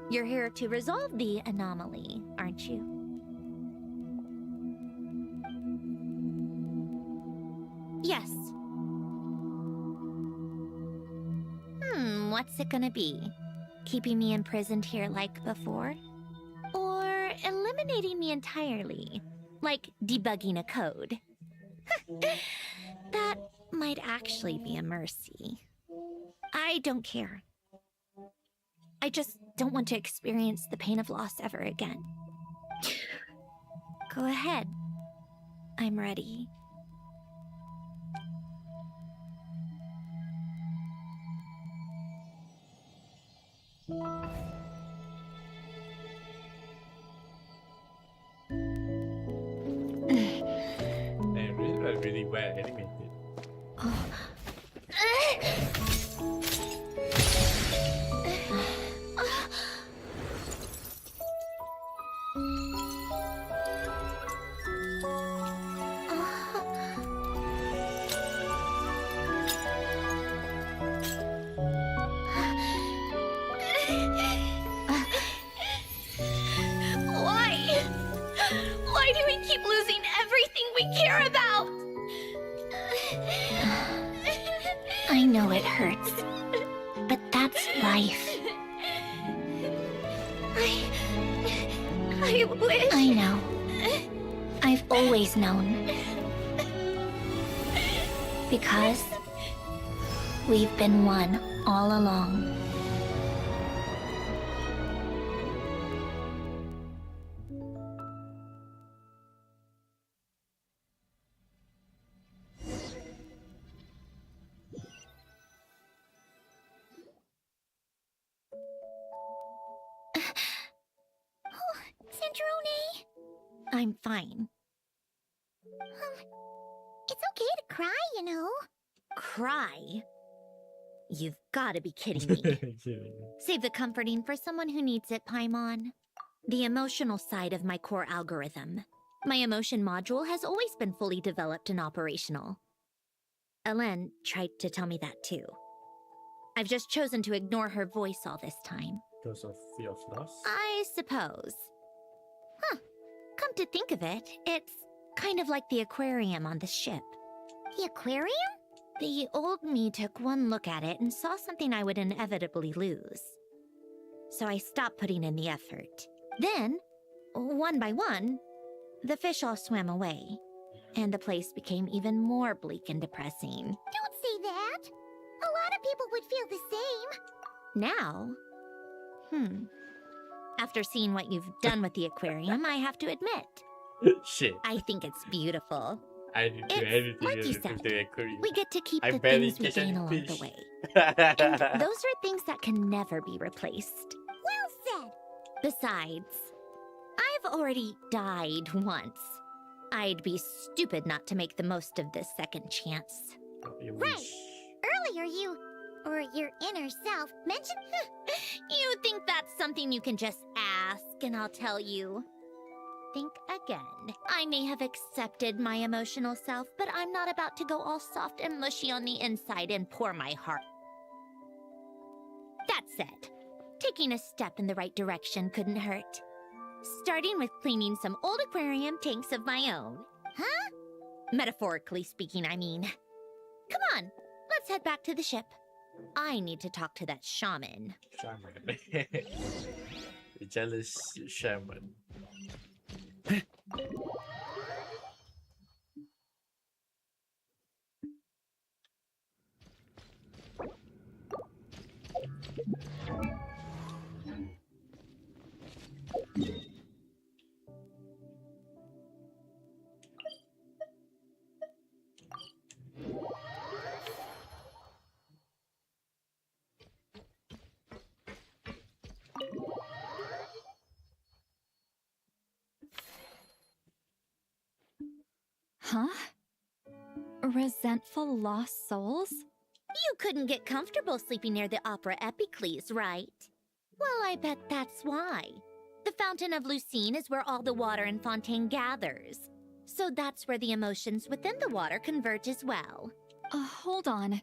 You're here to resolve the anomaly, aren't you? Yes. What's it gonna be? Keeping me imprisoned here like before? Or eliminating me entirely? Like debugging a code? That might actually be a mercy. I don't care. I just don't want to experience the pain of loss ever again. Go ahead. I'm ready. were animated. Why do we keep losing everything we care about? I know it hurts, but that's life. I wish... I know. I've always known. Because we've been one all along. Sandrone? I'm fine. It's okay to cry, you know. Cry? You've got to be kidding me. Save the comforting for someone who needs it, Paimon. The emotional side of my core algorithm. My emotion module has always been fully developed and operational. Elen tried to tell me that too. I've just chosen to ignore her voice all this time. Because of fear of loss? I suppose. Huh. Come to think of it, it's kind of like the aquarium on the ship. The aquarium? The old me took one look at it and saw something I would inevitably lose. So I stopped putting in the effort. Then, one by one, the fish all swam away, and the place became even more bleak and depressing. Don't say that! A lot of people would feel the same. Now? After seeing what you've done with the aquarium, I have to admit. Shit. I think it's beautiful. I didn't do anything like you with said, the aquarium. We get to keep I the barely things we catch gain any along the fish. way. And those are things that can never be replaced. Well said. Besides, I've already died once. I'd be stupid not to make the most of this second chance. Right. Earlier you, or your inner self, mentioned... You think that's something you can just ask and I'll tell you? Think again. I may have accepted my emotional self, but I'm not about to go all soft and mushy on the inside and pour my heart. That said, taking a step in the right direction couldn't hurt. Starting with cleaning some old aquarium tanks of my own. Huh? Metaphorically speaking, I mean. Come on, let's head back to the ship. I need to talk to that shaman. Shaman. The jealous shaman. Huh? Resentful lost souls? You couldn't get comfortable sleeping near the Opera Epicles, right? Well, I bet that's why. The Fountain of Lucine is where all the water in Fontaine gathers. So that's where the emotions within the water converge as well. Hold on.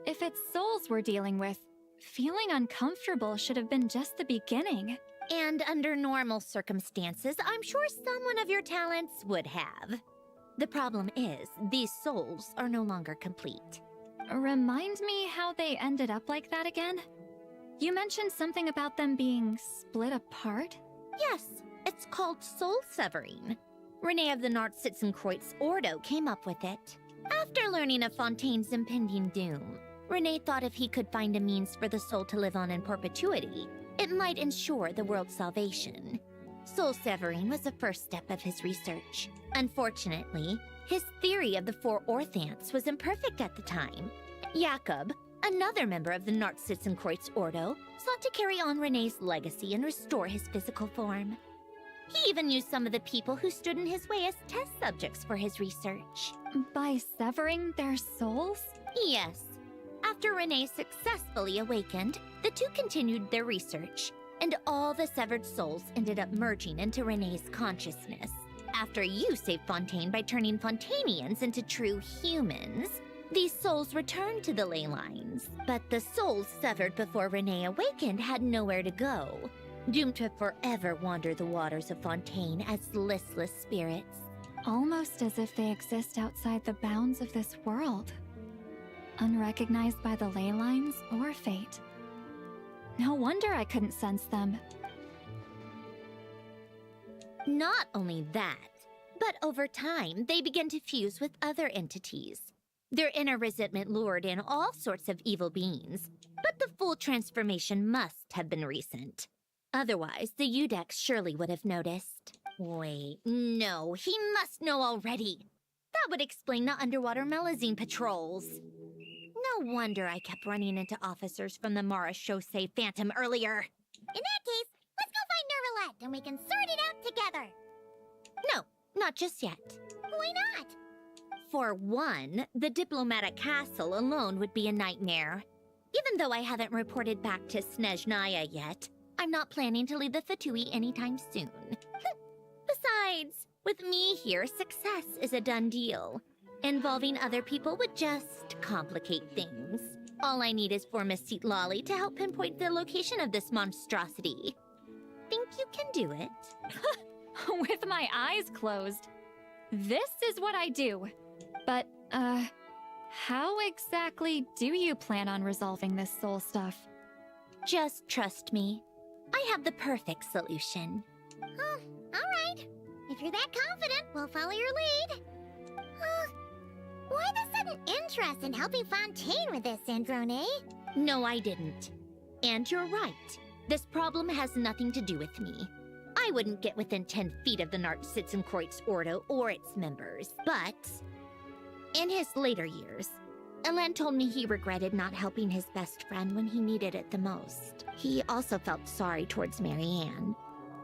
If it's souls we're dealing with, feeling uncomfortable should have been just the beginning. And under normal circumstances, I'm sure someone of your talents would have. The problem is, these souls are no longer complete. Remind me how they ended up like that again? You mentioned something about them being split apart? Yes, it's called soul severing. Renee of the Nordsitzen-Kreuz Ordo came up with it. After learning of Fontaine's impending doom, Renee thought if he could find a means for the soul to live on in perpetuity, it might ensure the world's salvation. Soul severing was the first step of his research. Unfortunately, his theory of the four Orthants was imperfect at the time. Jakob, another member of the Nordsitzen-Kreuz Ordo, sought to carry on Renee's legacy and restore his physical form. He even used some of the people who stood in his way as test subjects for his research. By severing their souls? Yes. After Renee successfully awakened, the two continued their research, and all the severed souls ended up merging into Renee's consciousness. After you saved Fontaine by turning Fontainians into true humans, these souls returned to the ley lines. But the souls severed before Renee awakened had nowhere to go, doomed to forever wander the waters of Fontaine as listless spirits. Almost as if they exist outside the bounds of this world, unrecognized by the ley lines or fate. No wonder I couldn't sense them. Not only that, but over time, they began to fuse with other entities. Their inner resentment lured in all sorts of evil beings, but the full transformation must have been recent. Otherwise, the Udex surely would have noticed. Wait, no, he must know already. That would explain the underwater Melazine patrols. No wonder I kept running into officers from the Mara Chaussee Phantom earlier. In that case, let's go find Nervalette and we can sort it out together. No, not just yet. Why not? For one, the diplomatic castle alone would be a nightmare. Even though I haven't reported back to Snezhnaya yet, I'm not planning to leave the Fatui anytime soon. Besides, with me here, success is a done deal. Involving other people would just complicate things. All I need is for Miss Lolly to help pinpoint the location of this monstrosity. Think you can do it? With my eyes closed. This is what I do. But, how exactly do you plan on resolving this soul stuff? Just trust me. I have the perfect solution. Oh, all right. If you're that confident, we'll follow your lead. Why the sudden interest in helping Fontaine with this, Androne? No, I didn't. And you're right. This problem has nothing to do with me. I wouldn't get within 10 feet of the Nartsitzenkreuz Ordo or its members. But in his later years, Elan told me he regretted not helping his best friend when he needed it the most. He also felt sorry towards Marianne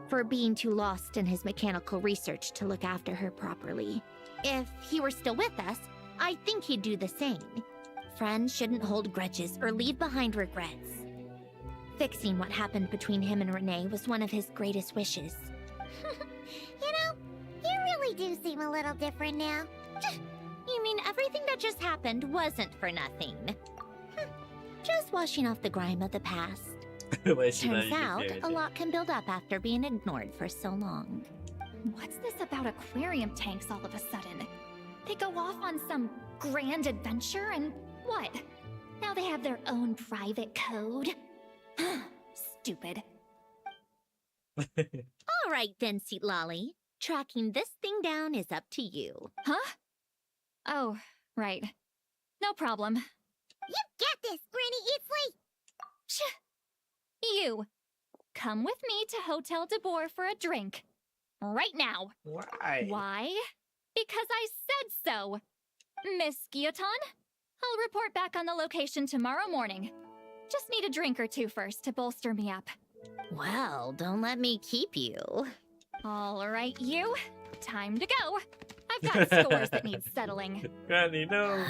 for being too lost in his mechanical research to look after her properly. If he were still with us, I think he'd do the same. Friends shouldn't hold grudges or leave behind regrets. Fixing what happened between him and Renee was one of his greatest wishes. You know, you really do seem a little different now. You mean everything that just happened wasn't for nothing? Just washing off the grime of the past. Turns out, a lot can build up after being ignored for so long. What's this about aquarium tanks all of a sudden? They go off on some grand adventure and what? Now they have their own private code? Stupid. All right then, Lolly. Tracking this thing down is up to you. Huh? Oh, right. No problem. You get this, Granny Eatsley! You! Come with me to Hotel de Boer for a drink. Right now. Why? Why? Because I said so. Miss Guillotin, I'll report back on the location tomorrow morning. Just need a drink or two first to bolster me up. Well, don't let me keep you. All right, you. Time to go. I've got scores that need settling. Granny, no.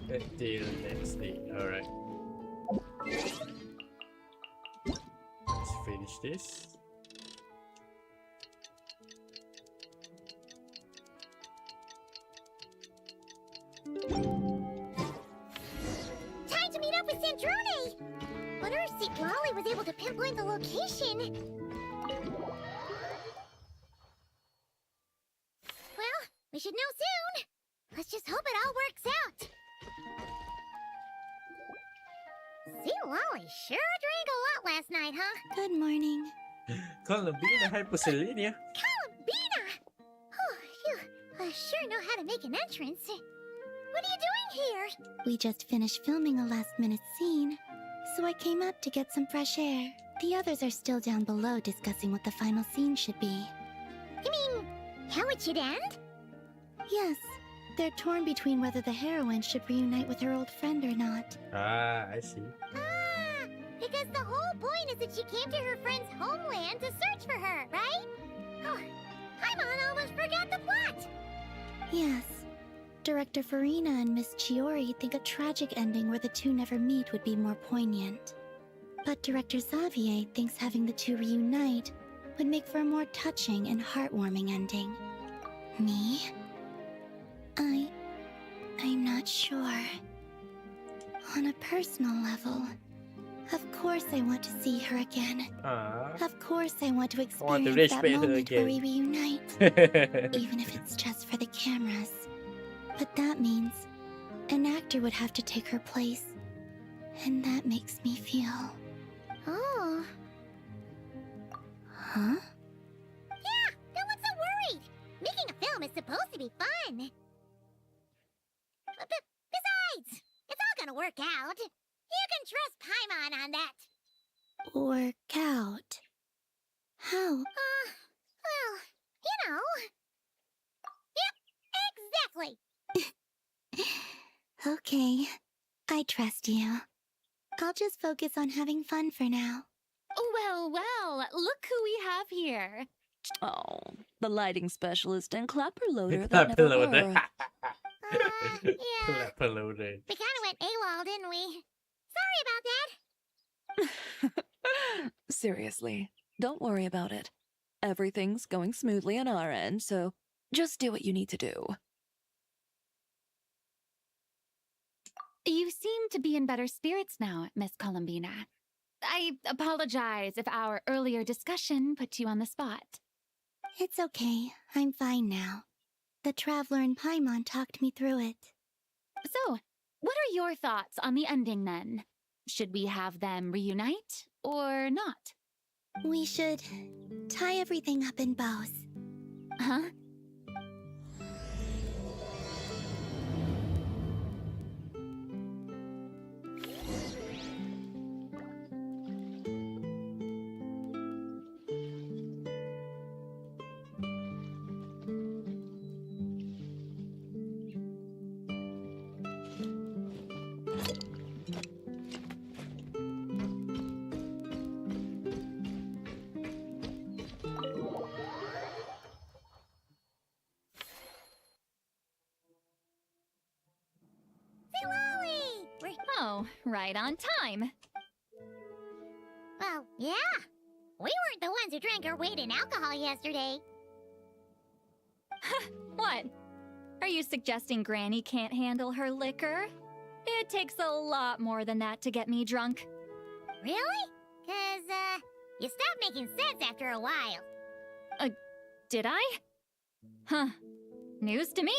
Until next day. Alright. Let's finish this. Time to meet up with Sandrone! Wonder if Seat Lolly was able to pinpoint the location. Well, we should know soon. Let's just hope it all works out. Seat Lolly sure drank a lot last night, huh? Good morning. Columbina Hyposelynia. Columbina! Oh, you sure know how to make an entrance. What are you doing here? We just finished filming a last-minute scene, so I came up to get some fresh air. The others are still down below discussing what the final scene should be. You mean, how it should end? Yes, they're torn between whether the heroine should reunite with her old friend or not. Ah, I see. Ah, because the whole point is that she came to her friend's homeland to search for her, right? Oh, Paimon almost forgot the plot! Yes. Director Farina and Miss Chiori think a tragic ending where the two never meet would be more poignant. But Director Xavier thinks having the two reunite would make for a more touching and heartwarming ending. Me? I'm not sure. On a personal level, of course I want to see her again. Of course I want to experience that moment where we reunite. Even if it's just for the cameras. But that means an actor would have to take her place. And that makes me feel... Oh. Huh? Yeah, don't look so worried. Making a film is supposed to be fun. But besides, it's all gonna work out. You can trust Paimon on that. Work out? How? Well, you know. Yep, exactly. Okay, I trust you. I'll just focus on having fun for now. Well, look who we have here. Oh, the lighting specialist and clapper loader that Clapper never loader. were. Yeah. Clapper loader. We kinda went AWOL, didn't we? Sorry about that. Seriously, don't worry about it. Everything's going smoothly on our end, so just do what you need to do. You seem to be in better spirits now, Miss Columbina. I apologize if our earlier discussion put you on the spot. It's okay. I'm fine now. The Traveler and Paimon talked me through it. So, what are your thoughts on the ending then? Should we have them reunite or not? We should tie everything up in bows. Huh? Oh, right on time. Well, yeah. We weren't the ones who drank our weight in alcohol yesterday. What? Are you suggesting Granny can't handle her liquor? It takes a lot more than that to get me drunk. Really? 'Cause, you stopped making sense after a while. Did I? Huh. News to me.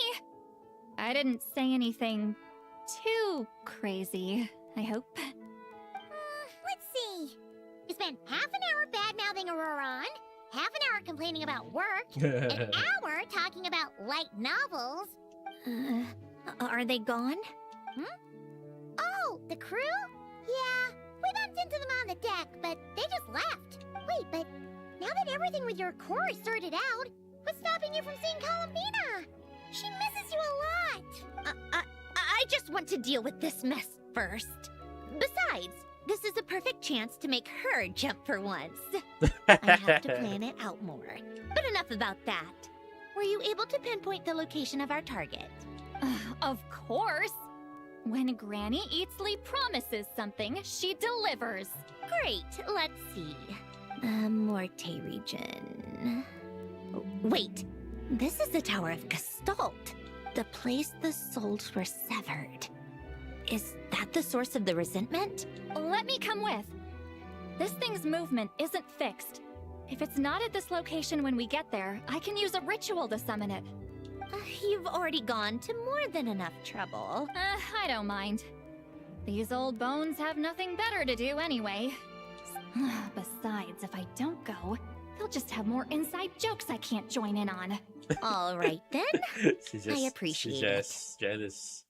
I didn't say anything too crazy, I hope. Let's see. You spent half an hour bad-mouthing Auroron, half an hour complaining about work, an hour talking about light novels. Are they gone? Oh, the crew? Yeah, we bumped into them on the deck, but they just left. Wait, but now that everything with your core is sorted out, what's stopping you from seeing Columbina? She misses you a lot. I just want to deal with this mess first. Besides, this is a perfect chance to make her jump for once. I have to plan it out more. But enough about that. Were you able to pinpoint the location of our target? Of course. When Granny Eatsley promises something, she delivers. Great, let's see. Morte region. Wait, this is the Tower of Gestalt. The place the souls were severed. Is that the source of the resentment? Let me come with. This thing's movement isn't fixed. If it's not at this location when we get there, I can use a ritual to summon it. You've already gone to more than enough trouble. I don't mind. These old bones have nothing better to do anyway. Besides, if I don't go, they'll just have more inside jokes I can't join in on. All right then. I appreciate she's just jealous.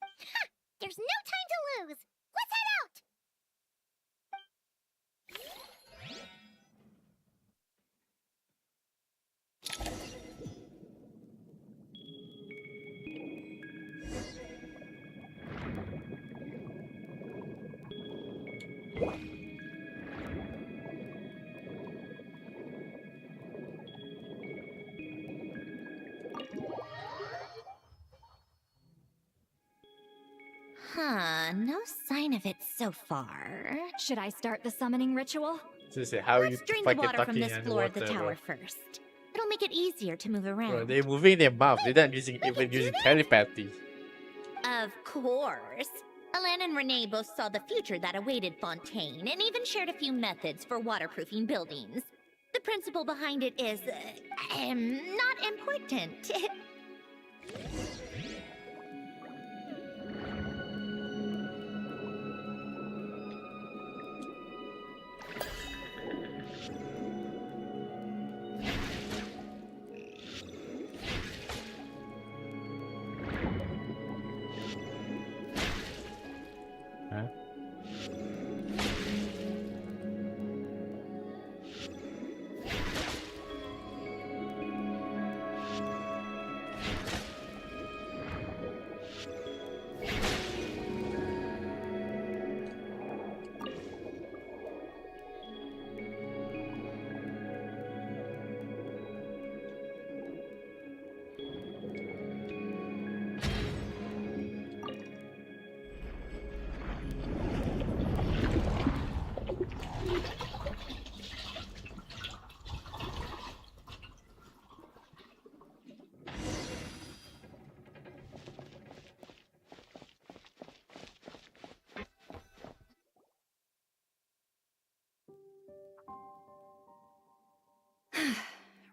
There's no time to lose. Let's head out. Huh, no sign of it so far. Should I start the summoning ritual? Seriously, how are you Let's drain the fucking water from talking this floor of the underwater, tower bro? first. It'll make it easier to move around. Bro, they're moving their mouth. They're not even using telepathy. Of course. Alan and Renee both saw the future that awaited Fontaine, and even shared a few methods for waterproofing buildings. The principle behind it is, not important. Huh?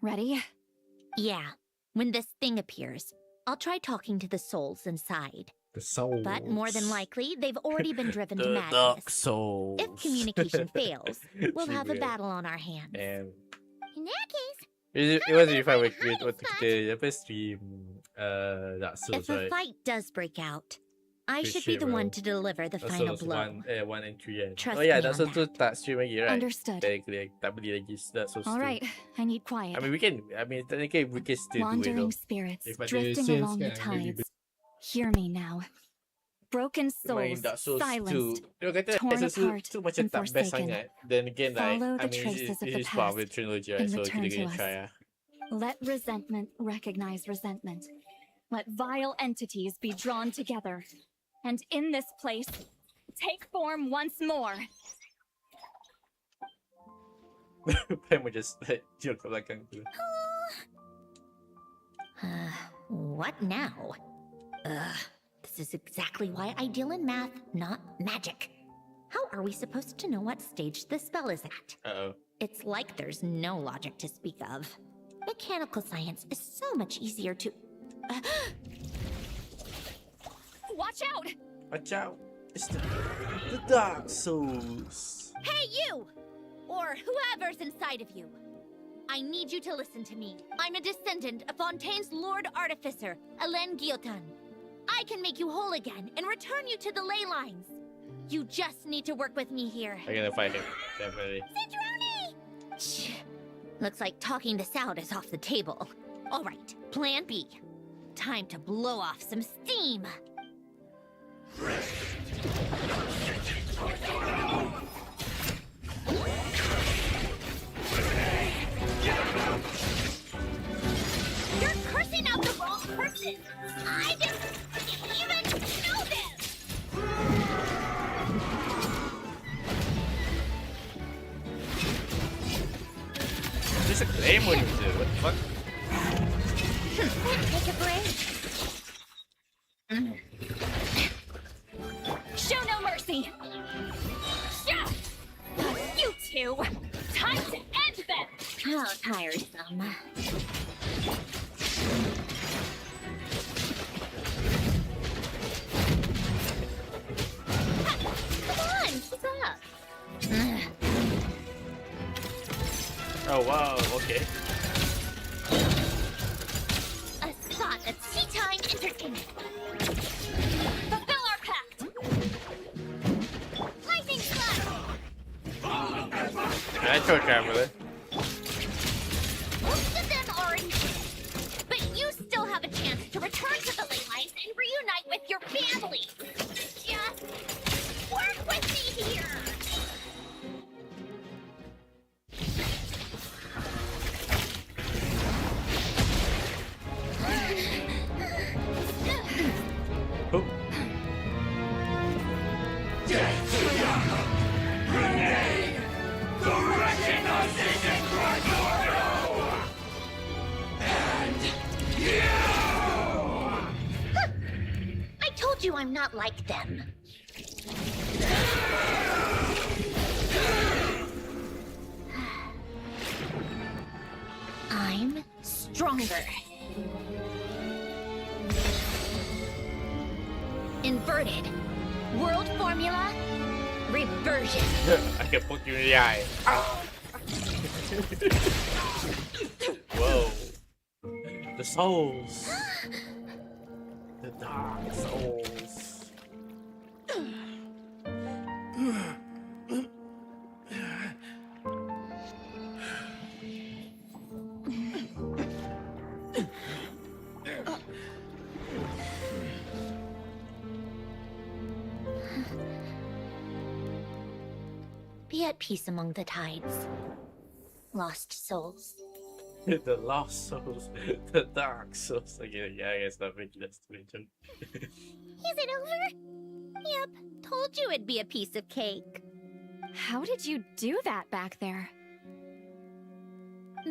Ready? Yeah. When this thing appears, I'll try talking to the souls inside. The souls. But more than likely, they've already been driven to The madness. dark souls. If communication fails, we'll have a Cibir. battle on our hands. And In that case, it was if I would kita apa stream Dark Souls, If a right? fight does break out, I Good should be shit, the bro. one to deliver the Dark final Souls blow. 1 and 3 kan. Trust Oh yeah, me Dark on Souls tu tak stream lagi, right? Understood. Technically, tak beli lagi Dark Souls All 2. right, I need quiet. I mean, technically we can still do it Wandering though. spirits If I do drifting sales along the kan, maybe tides. Hear me now. Broken main souls, Dark Souls 2. silenced, Dia kata torn Dark Souls apart, 2 macam and tak best forsaken. sangat. Then again, like, Follow I the mean, traces of the it's part of the past trilogy, right? and So return kita to kena us. try lah. Let resentment recognize resentment. Let vile entities be drawn together. And in this place, take form once more. Pen would just joke kat belakang tu. What now? This is exactly why I deal in math, not magic. How are we supposed to know what stage the spell is at? Uh-oh. It's like there's no logic to speak of. Mechanical science is so much easier to... Watch out! Watch out! It's the Dark Souls. Hey, you! Or whoever's inside of you. I need you to listen to me. I'm a descendant of Fontaine's Lord Artificer, Alain Guillotin. I can make you whole again and return you to the ley lines. You just need to work with me here. I'm gonna fight him, definitely. Shh. Looks like talking this out is off the table. All right, plan B. Time to blow off some steam. You're cursing out the wrong person. I didn't even know this. There's a claymore you do. What the fuck? Take a break. Show no mercy! Yeah! You two! Time to end them! How tiresome. Come on, keep up. Oh wow, okay. A spot of tea time entertainment. Fulfill our pact! Lightning strike. I told camera. Most of them are in, but you still have a chance to return to the ley lines and reunite with your family. Just work with me here. Oh. I'm not like them. I'm stronger. Inverted. World formula. Reversion. I can poke you in the eye. Whoa. The souls. The dark souls. Be at peace among the tides. Lost souls. The lost souls. The dark souls. Okay, yeah, I guess that makes sense to me too. Is it over? Yep, told you it'd be a piece of cake. How did you do that back there?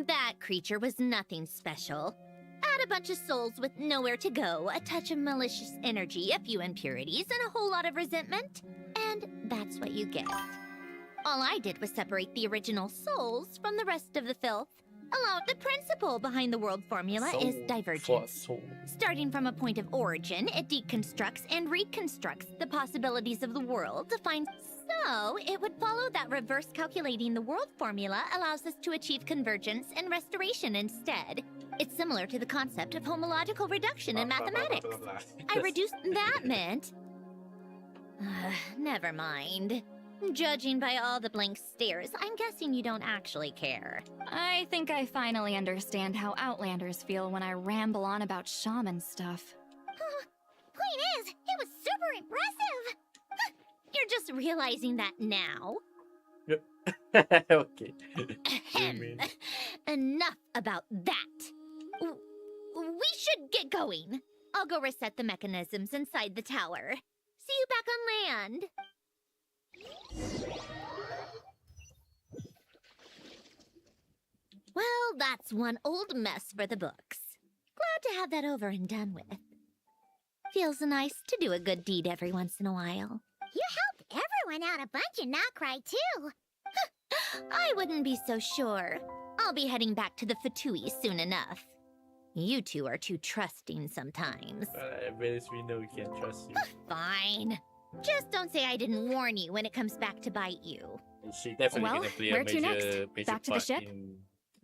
That creature was nothing special. Add a bunch of souls with nowhere to go, a touch of malicious energy, a few impurities, and a whole lot of resentment. And that's what you get. All I did was separate the original souls from the rest of the filth. The principle behind the world formula is divergence. Starting from a point of origin, it deconstructs and reconstructs the possibilities of the world to find. So, it would follow that reverse calculating the world formula allows us to achieve convergence and restoration instead. It's similar to the concept of homological reduction in mathematics. I reduced that meant. Never mind. Judging by all the blank stares, I'm guessing you don't actually care. I think I finally understand how Outlanders feel when I ramble on about shaman stuff. Point is, it was super impressive. You're just realizing that now. Okay. Enough about that. We should get going. I'll go reset the mechanisms inside the tower. See you back on land. Well, that's one old mess for the books. Glad to have that over and done with. Feels nice to do a good deed every once in a while. You helped everyone out a bunch and not cry too. I wouldn't be so sure. I'll be heading back to the Fatui soon enough. You two are too trusting sometimes. At least we know we can't trust you. Fine. Just don't say I didn't warn you when it comes back to bite you. She definitely gonna play a where to major next? Back to the part ship?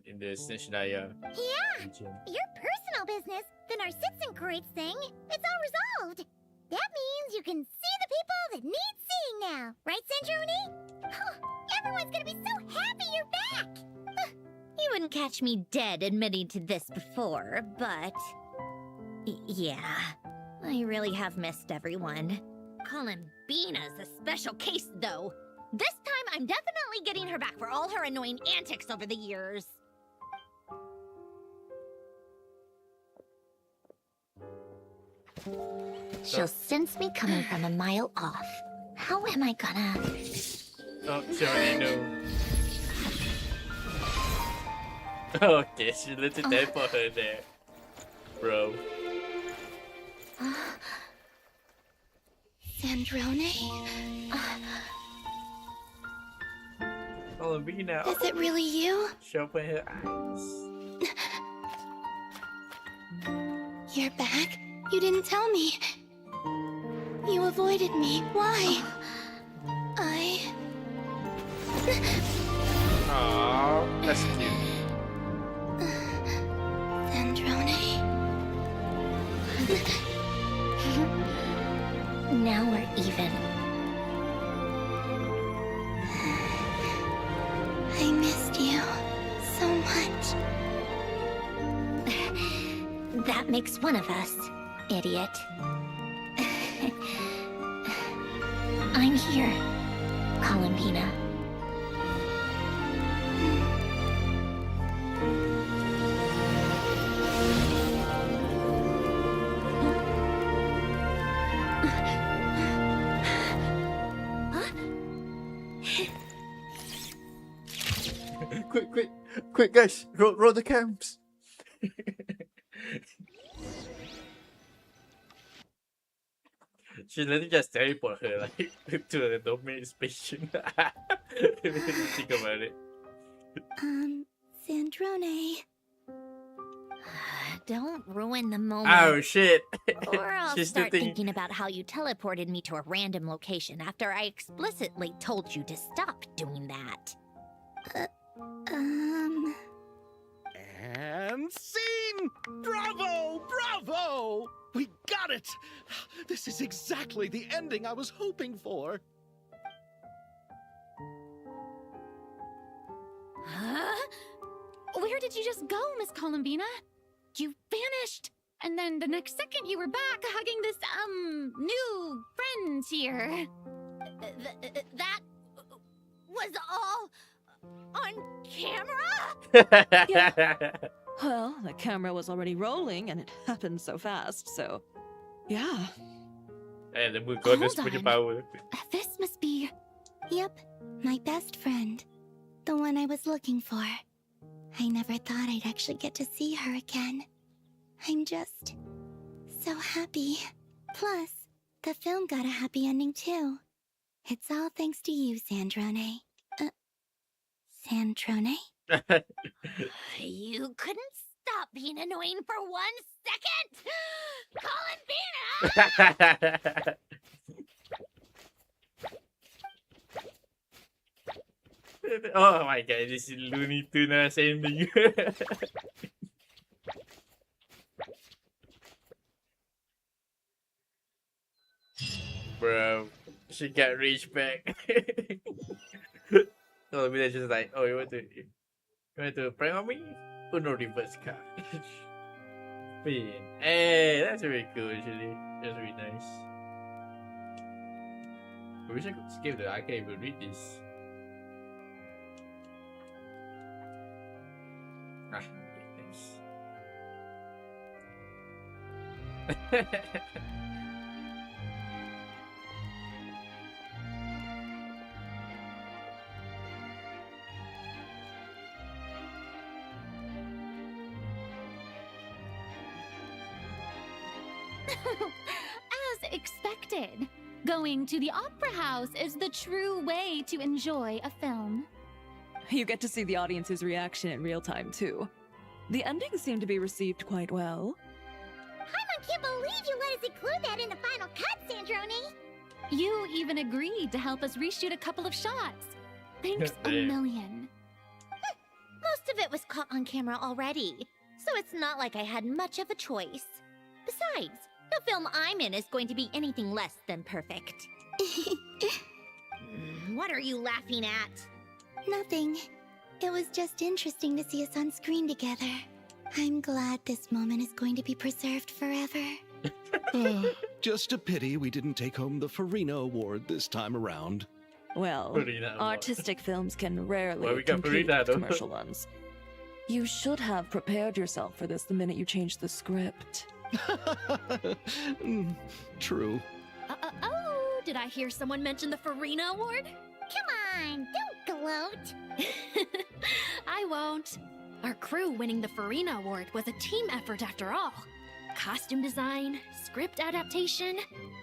in the Snishidaya Yeah, region. your personal business, the Narsitzenkreuz thing, it's all resolved. That means you can see the people that need seeing now, right, Centroni? Everyone's gonna be so happy you're back! You wouldn't catch me dead admitting to this before, but... yeah, I really have missed everyone. Columbina's a special case, though. This time, I'm definitely getting her back for all her annoying antics over the years. She'll sense me coming from a mile off. How am I gonna... Oh, she already knew. Okay, she literally teleport her there. Bro. Sandrone? Columbina. Is it really you? She opened her eyes. You're back? You didn't tell me. You avoided me. Why? Aww, that's cute. Sandrone? Now we're even. I missed you so much. That makes one of us, idiot. I'm here, Columbina. Quick, guys, roll the cams. She literally just teleport her like to the domain station. Think about it. Sandrone. Don't ruin the moment. Oh shit! Or I'll She's start still thinking. thinking about how you teleported me to a random location after I explicitly told you to stop doing that. And scene! Bravo! Bravo! We got it! This is exactly the ending I was hoping for. Huh? Where did you just go, Miss Columbina? You vanished! And then the next second you were back hugging this, new friend here. That was all on camera? Yeah. Well, the camera was already rolling and it happened so fast, so yeah. And the moon goddess Hold punya on. power. This must be... Yep, my best friend. The one I was looking for. I never thought I'd actually get to see her again. I'm just... so happy. Plus, the film got a happy ending too. It's all thanks to you, Sandrone. Sandrone? You couldn't stop being annoying for 1 second? Oh my god, this is Looney Tunes ending. Bro, she got rich back. So we just like, oh, you want to prank on me? Oh no, reverse card. Man, hey, that's really cool actually. That's really nice. I wish I could skip that. I can't even read this. Ah, okay, thanks. As expected, going to the opera house is the true way to enjoy a film. You get to see the audience's reaction in real time, too. The ending seemed to be received quite well. I can't believe you let us include that in the final cut, Sandrone. You even agreed to help us reshoot a couple of shots. Thanks a million. Most of it was caught on camera already, so it's not like I had much of a choice. Besides, the film I'm in is going to be anything less than perfect. What are you laughing at? Nothing. It was just interesting to see us on screen together. I'm glad this moment is going to be preserved forever. Just a pity we didn't take home the Farina Award this time around. Well, Farina Award. artistic films can rarely Well, we got compete Farina, with though. commercial ones. You should have prepared yourself for this the minute you changed the script. True. Oh, did I hear someone mention the Farina Award? Come on, don't gloat. I won't. Our crew winning the Farina Award was a team effort after all. Costume design, script adaptation.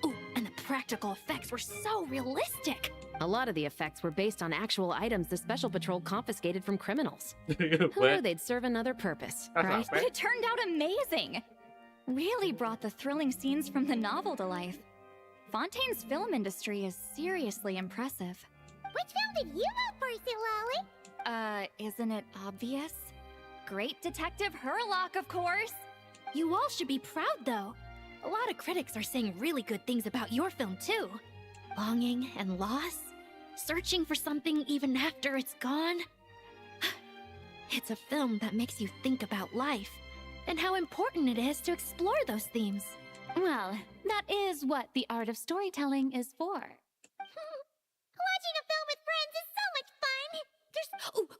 Ooh, and the practical effects were so realistic. A lot of the effects were based on actual items the Special Patrol confiscated from criminals. Who knew they'd serve another purpose, right? But it turned out amazing! Really brought the thrilling scenes from the novel to life. Fontaine's film industry is seriously impressive. Which film did you vote for, Silali? Isn't it obvious? Great Detective Herlock, of course! You all should be proud, though. A lot of critics are saying really good things about your film, too. Longing and loss, searching for something even after it's gone. It's a film that makes you think about life and how important it is to explore those themes. Well, that is what the art of storytelling is for. Watching a film with friends is so much fun!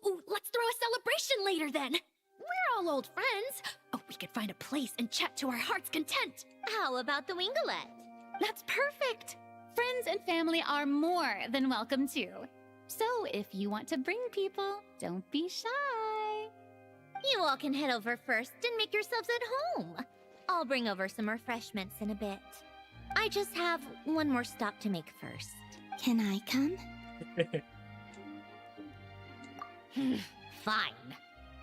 Ooh, let's throw a celebration later then. We're all old friends. Oh, we could find a place and chat to our heart's content. How about the Wingalette? That's perfect! Friends and family are more than welcome too. So if you want to bring people, don't be shy. You all can head over first and make yourselves at home. I'll bring over some refreshments in a bit. I just have one more stop to make first. Can I come? Fine.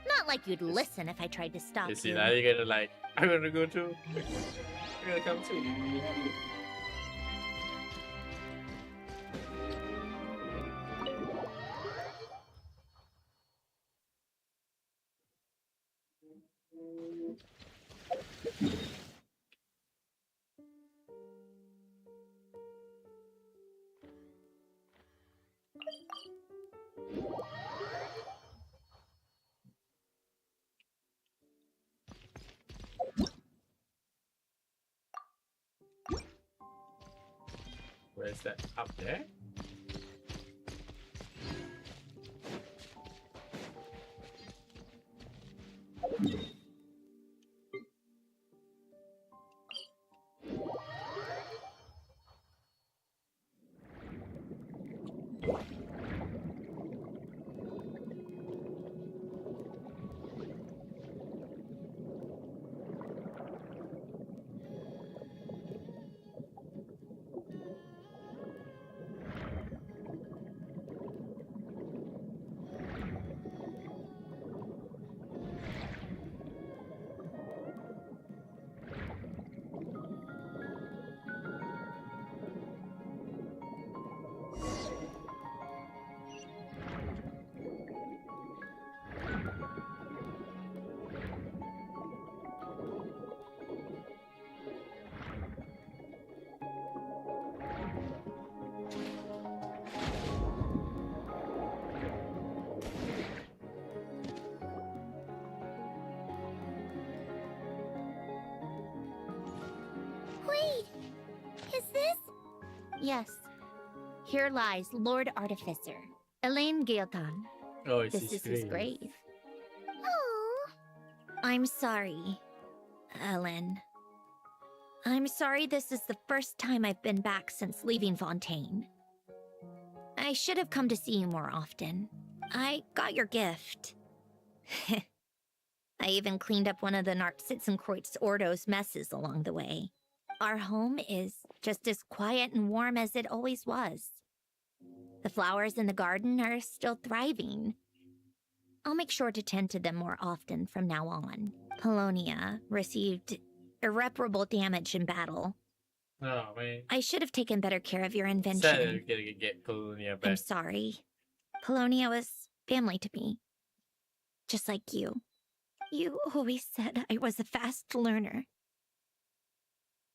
Not like you'd listen if I tried to stop You see, you. now you're gonna like, I'm gonna go too. You're gonna come too. Where's that? Up there? Wait! Is this? Yes. Here lies Lord Artificer, Elaine Gaeltan. Oh, it's This his is his grave. grave. Oh. I'm sorry, Ellen. I'm sorry this is the first time I've been back since leaving Fontaine. I should have come to see you more often. I got your gift. I even cleaned up one of the Nartsitzenkreuz Ordo's messes along the way. Our home is just as quiet and warm as it always was. The flowers in the garden are still thriving. I'll make sure to tend to them more often from now on. Polonia received irreparable damage in battle. Oh man. I should have taken better care of your Sad that invention. you're gonna get Polonia I'm back. sorry. Polonia was family to me. Just like you. You always said I was a fast learner.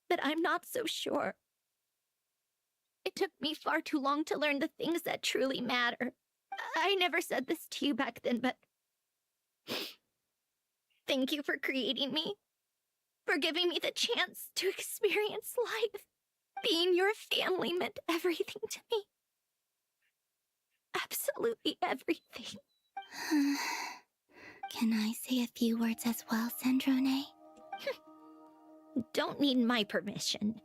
But I'm not so sure. It took me far too long to learn the things that truly matter. I never said this to you back then, but thank you for creating me. For giving me the chance to experience life. Being your family meant everything to me. Absolutely everything. Can I say a few words as well, Sandrone? Don't need my permission.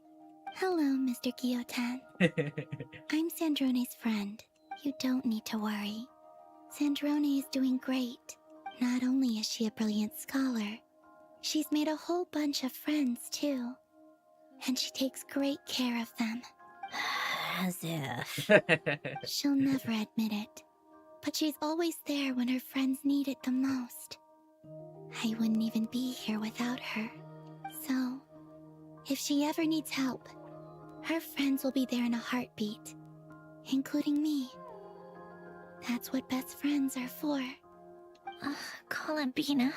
Hello, Mr. Guillotin. I'm Sandrone's friend. You don't need to worry. Sandrone is doing great. Not only is she a brilliant scholar, she's made a whole bunch of friends, too. And she takes great care of them. As if. She'll never admit it, but she's always there when her friends need it the most. I wouldn't even be here without her. So, if she ever needs help, her friends will be there in a heartbeat, including me. That's what best friends are for. Columbina.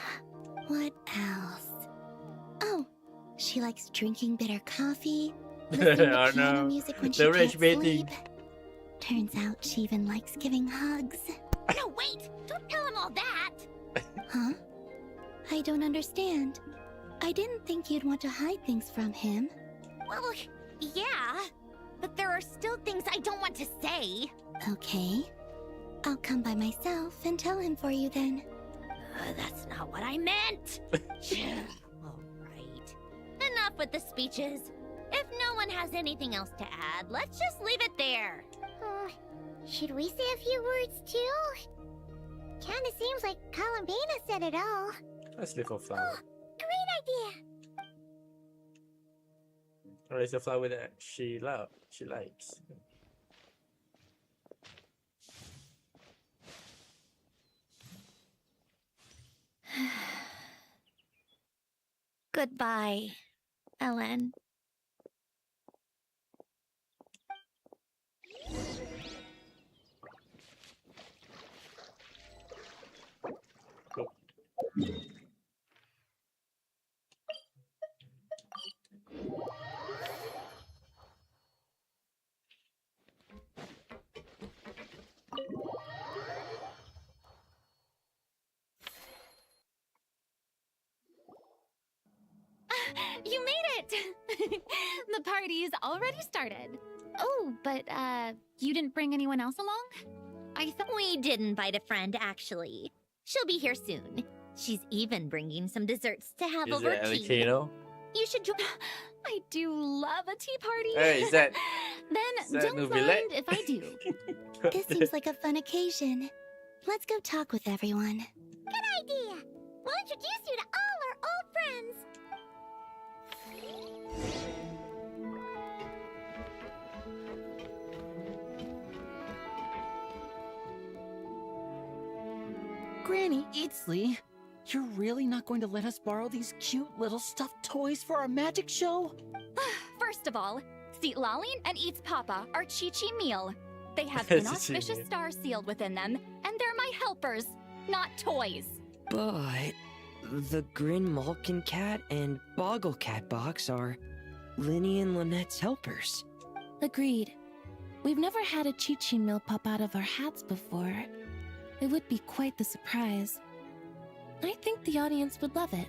What else? Oh, she likes drinking bitter coffee, listening to Oh piano no. music when she The can't rage baiting. sleep. Turns out she even likes giving hugs. No, wait! Don't tell him all that! Huh? I don't understand. I didn't think you'd want to hide things from him. Well, yeah. But there are still things I don't want to say. Okay. I'll come by myself and tell him for you then. That's not what I meant! All right. Enough with the speeches. If no one has anything else to add, let's just leave it there. Should we say a few words too? Kinda seems like Columbina said it all. Nice little flower. Great idea! Or it's a flower that she likes. Goodbye, Ellen. You made it! The party's already started. Oh, but, you didn't bring anyone else along? I thought we did invite a friend, actually. She'll be here soon. She's even bringing some desserts to have over tea. Kano? You should join. I do love a tea party. Hey, is that... Then don't mind if I do. This seems like a fun occasion. Let's go talk with everyone. Good idea. We'll introduce you to all our old friends. Granny Eatsley, you're really not going to let us borrow these cute little stuffed toys for our magic show? First of all, Seat Laline and Eats Papa are Chi-Chi meal. They have inauspicious stars sealed within them, and they're my helpers, not toys. But the Grin Malkin Cat and Boggle Cat box are Linny and Lynette's helpers. Agreed. We've never had a Chi-Chi meal pop out of our hats before. It would be quite the surprise. I think the audience would love it.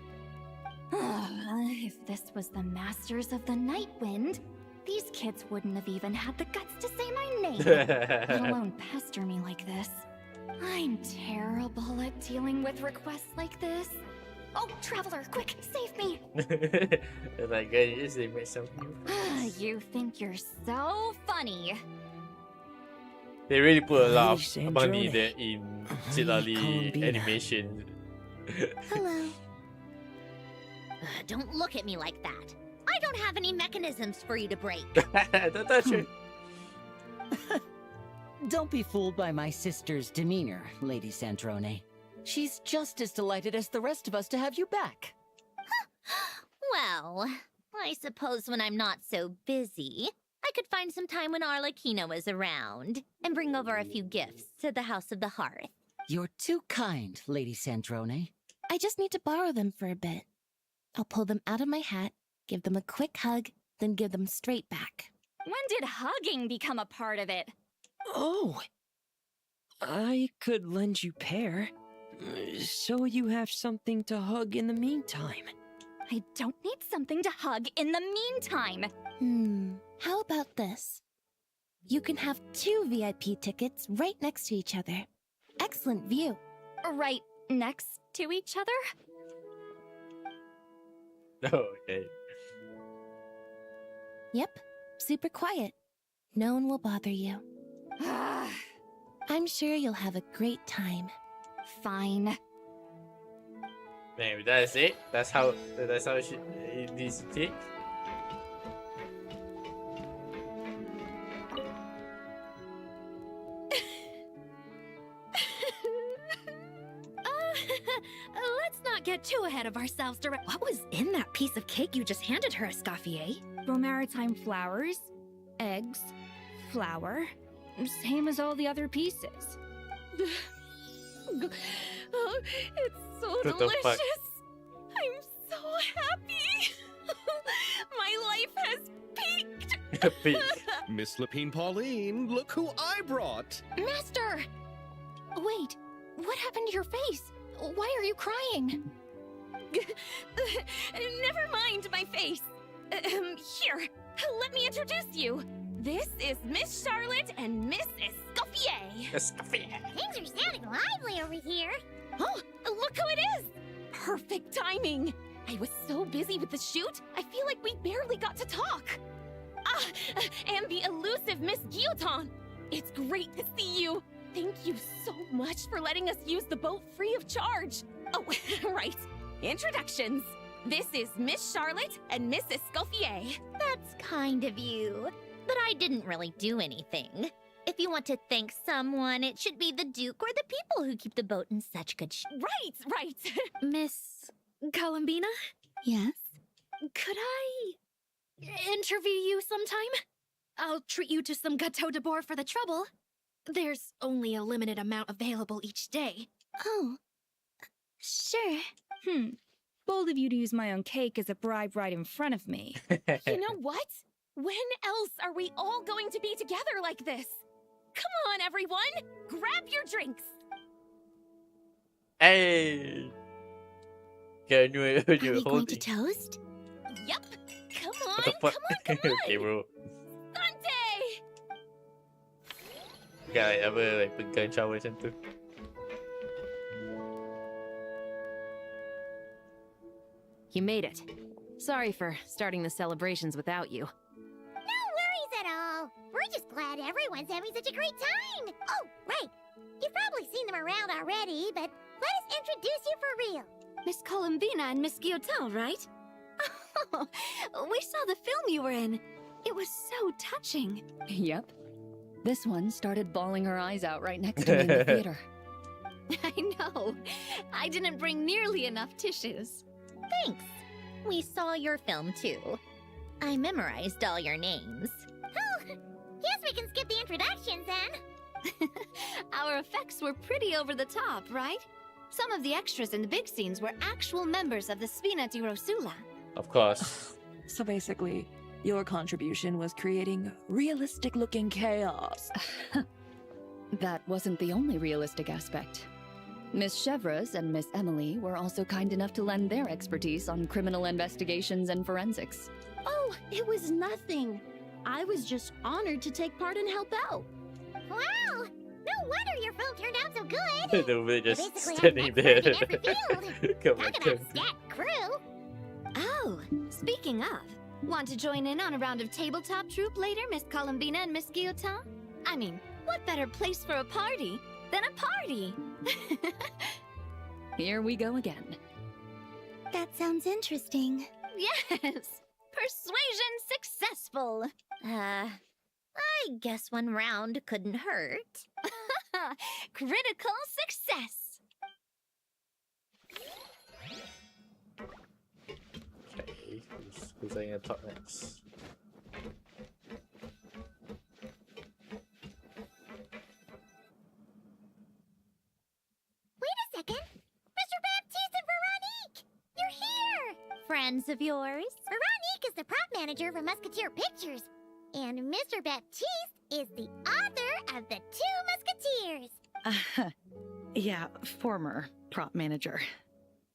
If this was the Masters of the Night Wind, these kids wouldn't have even had the guts to say my name, let alone pester me like this. I'm terrible at dealing with requests like this. Oh, Traveler, quick, save me! Like, guys, they made something. You think you're so funny. They really put a lot of money there in Chilali animation. Hello. Don't look at me like that. I don't have any mechanisms for you to break. Don't touch her. Don't be fooled by my sister's demeanor, Lady Sandrone. She's just as delighted as the rest of us to have you back. Well, I suppose when I'm not so busy, I could find some time when Arlecchino is around and bring over a few gifts to the House of the Hearth. You're too kind, Lady Sandrone. I just need to borrow them for a bit. I'll pull them out of my hat, give them a quick hug, then give them straight back. When did hugging become a part of it? Oh, I could lend you pair, so you have something to hug in the meantime. I don't need something to hug in the meantime. How about this? You can have 2 VIP tickets right next to each other. Excellent view. Right next to each other? Okay. Yep, super quiet. No one will bother you. I'm sure you'll have a great time. Fine. Maybe that's it. That's how she it needs to take. Let's not get too ahead of ourselves. What was in that piece of cake you just handed her, Escoffier? Maritime flowers, eggs, flour, same as all the other pieces. Oh, it's so What the delicious. fuck? I'm so happy. My life has peaked. Miss Lapine Pauline, look who I brought! Master! Wait, what happened to your face? Why are you crying? Never mind my face. Here, let me introduce you. This is Miss Charlotte and Miss Escoffier. Escoffier. Things are sounding lively over here. Oh, look who it is! Perfect timing. I was so busy with the shoot, I feel like we barely got to talk. And the elusive Miss Guillotin. It's great to see you. Thank you so much for letting us use the boat free of charge. Oh, right. Introductions. This is Miss Charlotte and Miss Escoffier. That's kind of you. But I didn't really do anything. If you want to thank someone, it should be the Duke or the people who keep the boat in such good Right. Miss Columbina? Yes? Could I interview you sometime? I'll treat you to some gâteau de bord for the trouble. There's only a limited amount available each day. Oh, sure. Bold of you to use my own cake as a bribe right in front of me. You know what? When else are we all going to be together like this? Come on, everyone! Grab your drinks! Hey! Can you Are we going to toast? Yup! Come What the on, fuck? come on! Okay, bro. Dante! Guy ever like pegang cawan macam tu? You made it. Sorry for starting the celebrations without you. No worries at all. We're just glad everyone's having such a great time. Oh, right. You've probably seen them around already, but let us introduce you for real. Miss Columbina and Miss Guillotin, right? Oh, we saw the film you were in. It was so touching. Yep. This one started bawling her eyes out right next to me in the theater. I know. I didn't bring nearly enough tissues. Thanks. We saw your film too. I memorized all your names. Oh, guess we can skip the introductions then. Our effects were pretty over the top, right? Some of the extras in the big scenes were actual members of the Spina di Rosula. Of course. So basically, your contribution was creating realistic-looking chaos. That wasn't the only realistic aspect. Miss Chevres and Miss Emily were also kind enough to lend their expertise on criminal investigations and forensics. Oh, it was nothing. I was just honored to take part and help out. Wow! No wonder your film turned out so good. They're just Basically standing there. in every field. Come on, Talk come. about stat crew. Oh, speaking of, want to join in on a round of tabletop troupe later, Miss Columbina and Miss Guillotin? I mean, what better place for a party than a party? Here we go again. That sounds interesting. Yes! Persuasion successful! I guess one round couldn't hurt. Critical success! Okay, who's going to talk next? Wait a second. Mr. Baptiste and Veronique! You're here! Friends of yours? Veronique is the prop manager for Musketeer Pictures. And Mr. Baptiste is the author of The Two Musketeers. Yeah, former prop manager.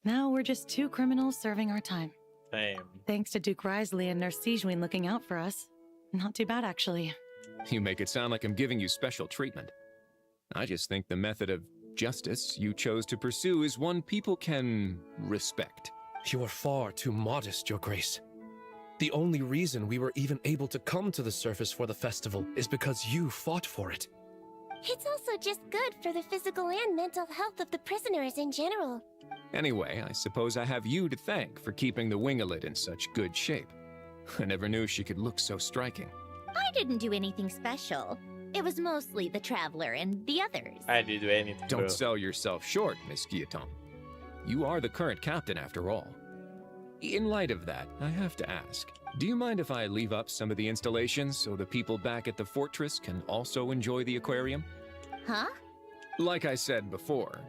Now we're just two criminals serving our time. Damn. Thanks to Duke Risley and Nurse Sigewin looking out for us. Not too bad, actually. You make it sound like I'm giving you special treatment. I just think the method of justice you chose to pursue is one people can respect. You are far too modest, Your Grace. The only reason we were even able to come to the surface for the festival is because you fought for it. It's also just good for the physical and mental health of the prisoners in general. Anyway, I suppose I have you to thank for keeping the Wingalet in such good shape. I never knew she could look so striking. I didn't do anything special. It was mostly the Traveler and the others. I didn't do anything. Don't sell yourself short, Miss Guillotin. You are the current captain after all. In light of that, I have to ask, do you mind if I leave up some of the installations so the people back at the fortress can also enjoy the aquarium? Huh? Like I said before,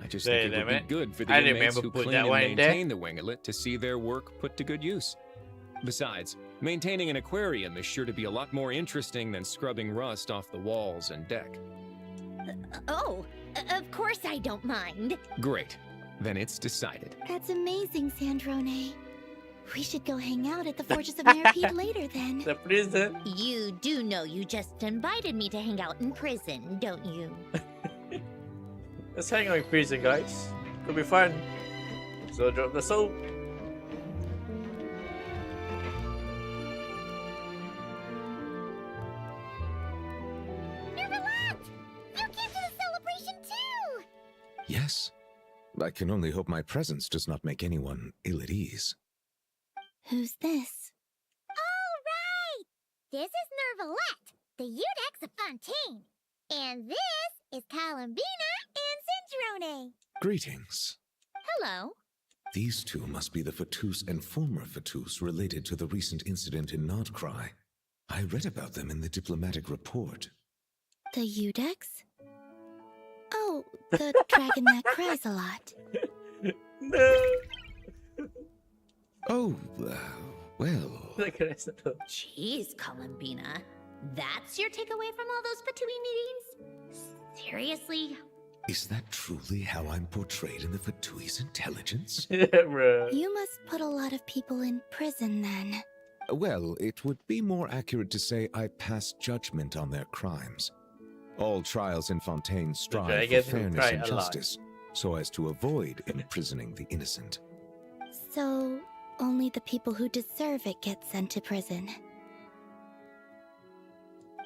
I just think it would be good for the I inmates remember who putting clean that and one in there. maintain the Wingalet to see their work put to good use. Besides, maintaining an aquarium is sure to be a lot more interesting than scrubbing rust off the walls and deck. Of course I don't mind. Great. Then it's decided. That's amazing, Sandrone. We should go hang out at the Fortress of Maripede later then. The prison? You do know you just invited me to hang out in prison, don't you? Let's hang out in prison, guys. Could be fun. So drop the soap. Nervalat! You came to the celebration too! Yes, I can only hope my presence does not make anyone ill at ease. Who's this? All right! This is Nervalette, the Udex of Fontaine. And this is Columbina and Cendrone. Greetings. Hello. These two must be the Fatus and former Fatus related to the recent incident in Nodcry. I read about them in the diplomatic report. The Udex? Oh, the dragon that cries a lot. No. Oh, well. Jeez, Columbina. That's your takeaway from all those Fatui meetings? Seriously? Is that truly how I'm portrayed in the Fatui's intelligence? Yeah, bro. You must put a lot of people in prison then. Well, it would be more accurate to say I pass judgment on their crimes. All trials in Fontaine strive for fairness and justice, so as to avoid imprisoning the innocent. So, only the people who deserve it get sent to prison.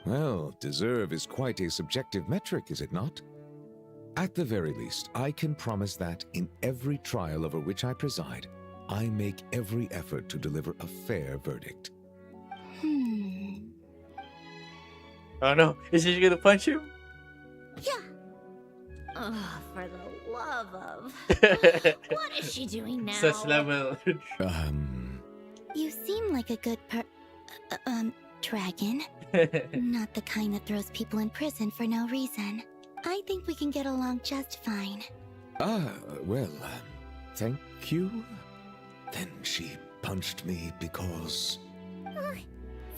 Well, deserve is quite a subjective metric, is it not? At the very least, I can promise that in every trial over which I preside, I make every effort to deliver a fair verdict. Oh no, is she gonna punch him? Yeah. Oh, for the love of... What is she doing now? Such level. You seem like a good dragon. Not the kind that throws people in prison for no reason. I think we can get along just fine. Well, thank you. Then she punched me because... Oh,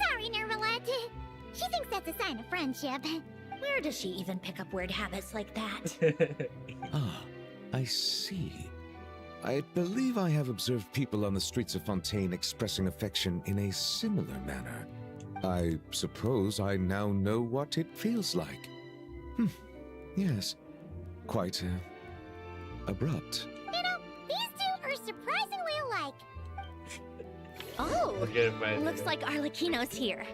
sorry, Nervalette. She thinks that's a sign of friendship. Where does she even pick up weird habits like that? I see. I believe I have observed people on the streets of Fontaine expressing affection in a similar manner. I suppose I now know what it feels like. Yes. Quite, abrupt. You know, these two are surprisingly alike. Oh, Okay, looks like Arlecchino's here.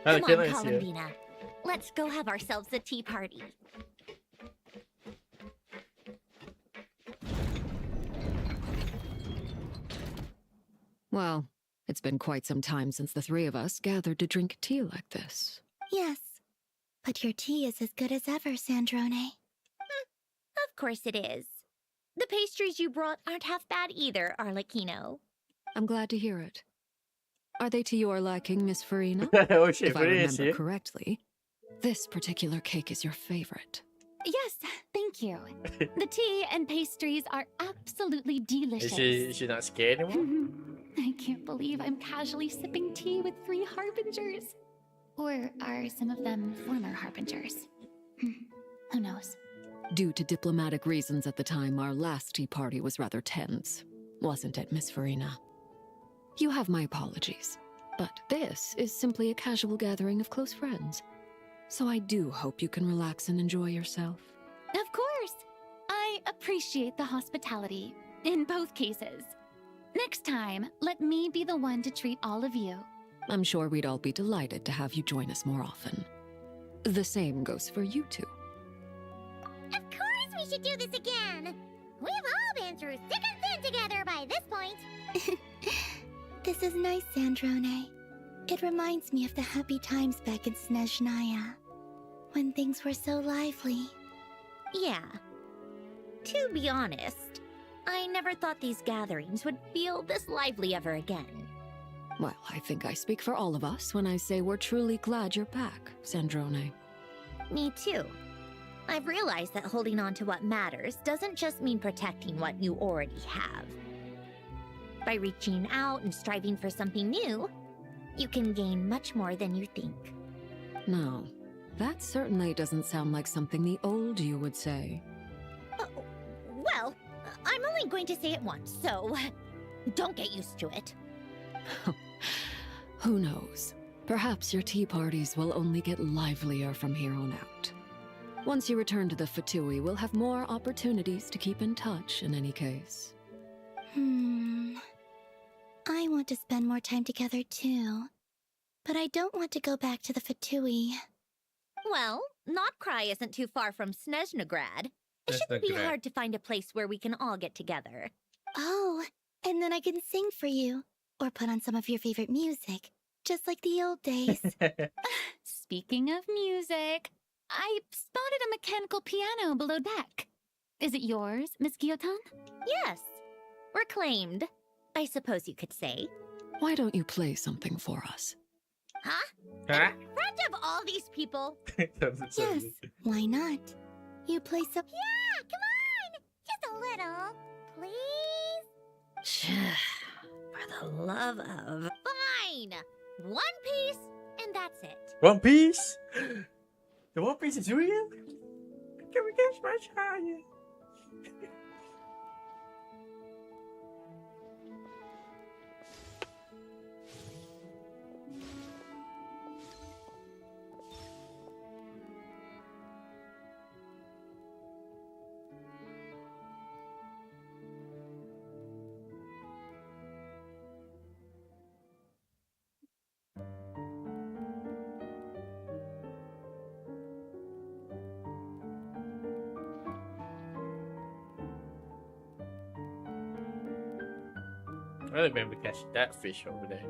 Arlecchino Come on, is here. Columbina. Let's go have ourselves a tea party. Well, it's been quite some time since the three of us gathered to drink tea like this. Yes. But your tea is as good as ever, Cendrone. Of course it is. The pastries you brought aren't half bad either, Arlecchino. I'm glad to hear it. Are they to your liking, Miss Farina? Oh, shit, If I Farina is remember here. correctly, this particular cake is your favorite. Yes, thank you. The tea and pastries are absolutely delicious. Is she not scared anymore? I can't believe I'm casually sipping tea with 3 harbingers. Or are some of them former harbingers? Who knows? Due to diplomatic reasons at the time, our last tea party was rather tense. Wasn't it, Miss Farina? You have my apologies, but this is simply a casual gathering of close friends. So I do hope you can relax and enjoy yourself. Of course! I appreciate the hospitality, in both cases. Next time, let me be the one to treat all of you. I'm sure we'd all be delighted to have you join us more often. The same goes for you two. Of course we should do this again. We've all been through thick and thin together by this point. This is nice, Cendrone. It reminds me of the happy times back in Snezhnaya, when things were so lively. Yeah. To be honest, I never thought these gatherings would feel this lively ever again. Well, I think I speak for all of us when I say we're truly glad you're back, Cendrone. Me too. I've realized that holding on to what matters doesn't just mean protecting what you already have. By reaching out and striving for something new, you can gain much more than you think. No, that certainly doesn't sound like something the old you would say. Well, I'm only going to say it once, so don't get used to it. Who knows? Perhaps your tea parties will only get livelier from here on out. Once you return to the Fatui, we'll have more opportunities to keep in touch in any case. I want to spend more time together too. But I don't want to go back to the Fatui. Well, Notcry isn't too far from Snezhnegrad. It shouldn't be hard to find a place where we can all get together. Oh, and then I can sing for you. Or put on some of your favorite music. Just like the old days. Speaking of music, I spotted a mechanical piano below deck. Is it yours, Miss Guillotin? Yes. Reclaimed, I suppose you could say. Why don't you play something for us? Huh? Huh? In front of all these people? Yes, why not? You play some... Yeah, come on! Just a little, please? For the love of... Fine! One piece, and that's it. One Piece? The One Piece is real? Can we get much higher? I remember catching that fish over there.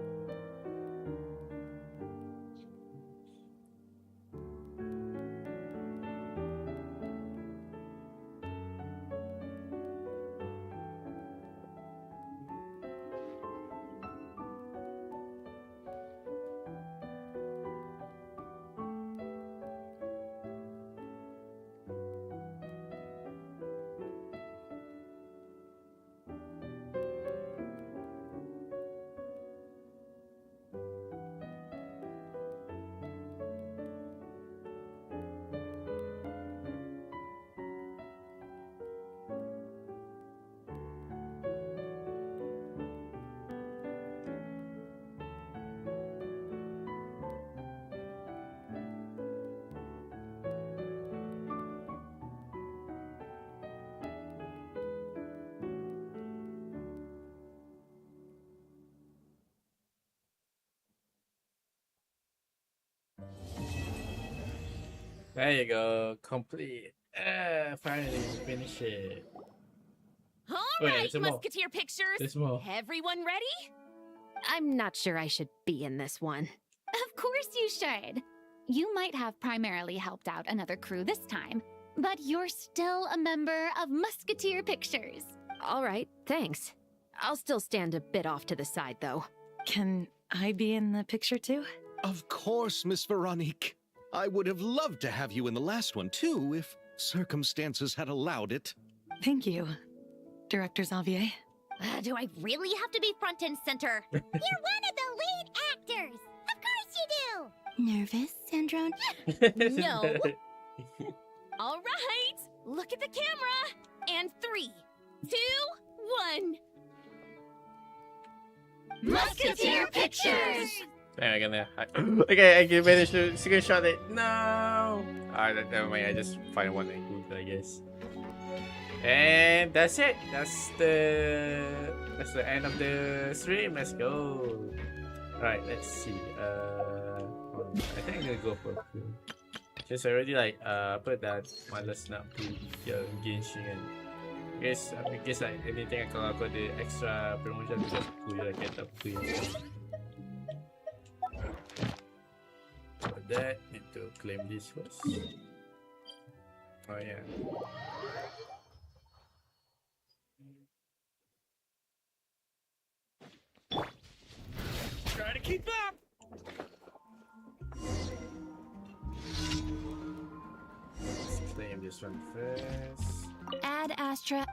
There you go, complete. Finally finish it. All Wait, right, there's more. Musketeer Pictures. There's more. Everyone ready? I'm not sure I should be in this one. Of course you should. You might have primarily helped out another crew this time, but you're still a member of Musketeer Pictures. All right, thanks. I'll still stand a bit off to the side, though. Can I be in the picture too? Of course, Miss Veronique. I would have loved to have you in the last one, too, if circumstances had allowed it. Thank you, Director Xavier. Do I really have to be front and center? You're one of the lead actors! Of course you do! Nervous, Sandrone? No. All right, look at the camera. And 3, 2, 1. Musketeer Pictures! There, okay, I can manage to screenshot it. No! Alright, never mind. I just find one and Google, I guess. And that's it. That's the end of the stream. Let's go. Alright, let's see. I think I'm gonna go for just already like put that malas nak beli yang Genshin kan. Guys, I guess like anything kalau aku ada extra promotion just aku je like tak free. For that, need to claim this first. Oh yeah. Try to keep up! Let's claim this one first. Add Astra.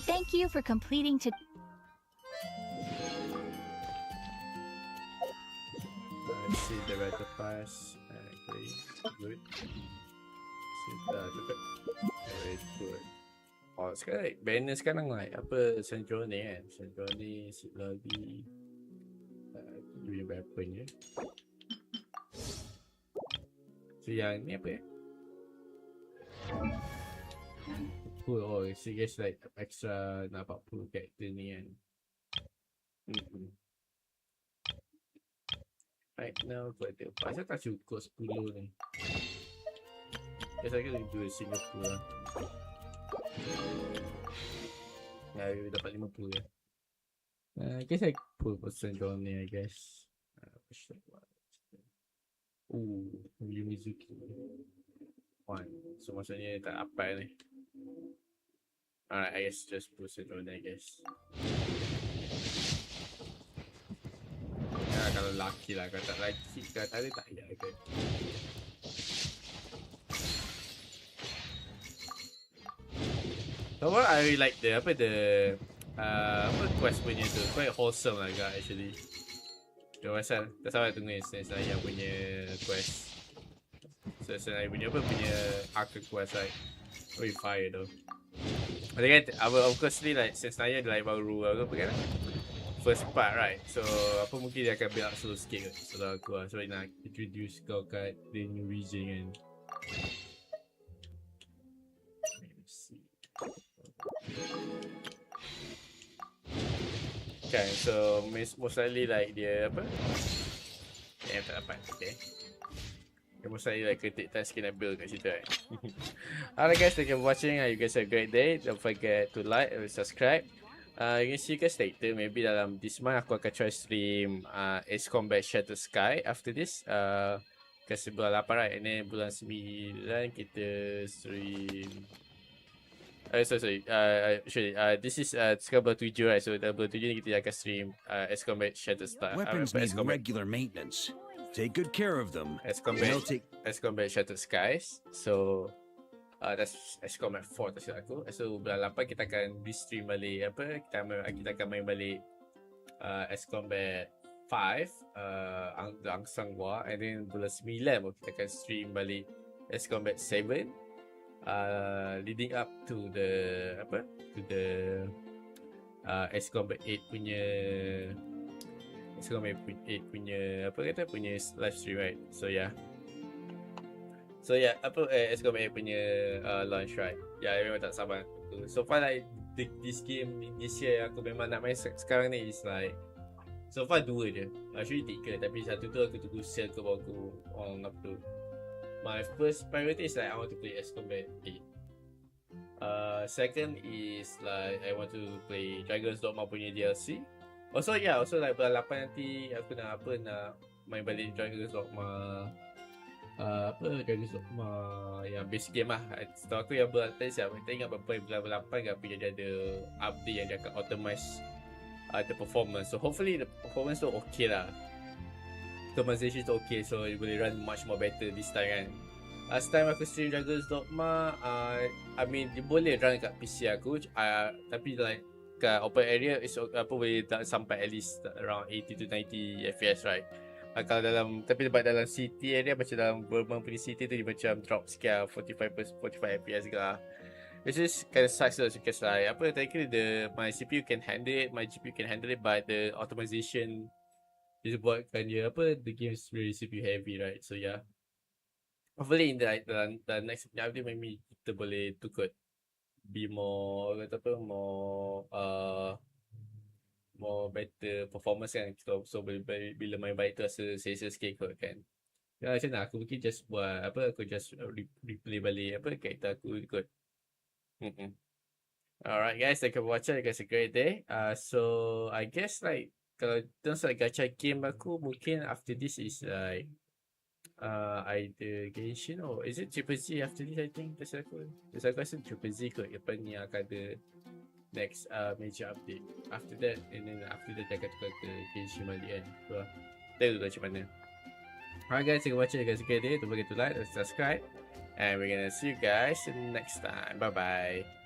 Thank you for completing to. Let's see the red pass. Okay, good. See the very good. Oh, sekarang banner sekarang like apa Central ni kan? Central ni lagi punya weapon je. So yang ni apa ya? Oh, so guys like extra nak 40 character ni kan. Right now pada pasal tak cukup 10 ni. Guess I can do Singapore lah. Dapat 50 ya. I guess I put percent on ni, I guess. Yumizuki 1. So maksudnya tak apa ni. Alright, I guess just percent on, I guess. Ya, kalau laki lah, kalau tak laki, kalau tak ada tak payah ke. So what I really like the quest punya tu, quite wholesome lah agak actually. Tak sabar tunggu saya punya quest. So saya punya arc quest like very fire though. I think of course like since Naya like baru kan first part right, so mungkin dia akan build up slow sikit kot. So aku sebab nak introduce kau kat the new region kan. Okay, so most likely like dia tak dapat. Okay, dia most likely like kritik task skin build kat situ right. Alright guys, thank you for watching. You guys have a great day. Don't forget to like and subscribe. You can see you guys later. Maybe dalam this month aku akan try stream Ace Combat Shattered Sky after this. Kasi bulan 8 right, and then bulan 9 kita stream sorry. This is sekarang bulan 7 right, so dalam bulan 7 ni kita akan stream Ace Combat Shattered Sky. Weapons need regular maintenance. Take good care of them. Ace Combat Shattered Skies. So that's Ace Combat 4 tak silap aku. So bulan 8 kita akan restream balik kita akan main balik Ace Combat 5 Angsang Gua, and then bulan 9 kita akan stream balik Ace Combat 7 leading up to the Ace Combat 8 punya punya live stream right. So yeah, Ace Combat 8 punya launch right. Memang tak sabar. So far like this game this year aku memang nak main sekarang ni is like so far 2 je. Actually 3, tapi satu tu aku tunggu sale ke baru aku on upload. My first priority is like I want to play Ace Combat 8. Second is like I want to play Dragon's Dogma punya DLC. Also like bulan 8 nanti aku nak main balik Dragon's Dogma Dragon's Dogma yang basic game lah. Setahu aku yang bulan tadi siapa tak ingat berapa bulan 8 kan, dia ada update yang dia akan optimize the performance. So hopefully the performance tu okay lah, optimization tu okay, so it boleh run much more better this time kan. Last time aku stream Dragon's Dogma I mean dia boleh run kat PC aku tapi like kat open area is boleh sampai at least around 80 to 90 FPS right. Kalau tapi dalam city area macam dalam Burma punya city tu dia macam drop sikit 45 FPS ke lah. Which is kind of sucks though, because like technically my CPU can handle it, my GPU can handle it, but the optimization is buatkan dia the game is very CPU heavy right. So yeah, hopefully in the next update maybe kita boleh tukar be more more better performance kan. So bila main baik tu rasa selesa sikit kot kan. Macam mana aku mungkin just buat aku just replay balik karakter aku kot. Alright guys, thank you for watching. You guys have a great day. So I guess like kalau terms like gacha game aku mungkin after this is like either Genshin or is it Triple Z after this I think. That's aku rasa Triple Z kot lepas ni akan ada next major update. After that akan tukar ke Genshin balik kan. So tahu tu macam mana. Alright guys, thank you for watching. You guys have a great day. Don't forget to like and subscribe, and we're gonna see you guys next time. Bye bye.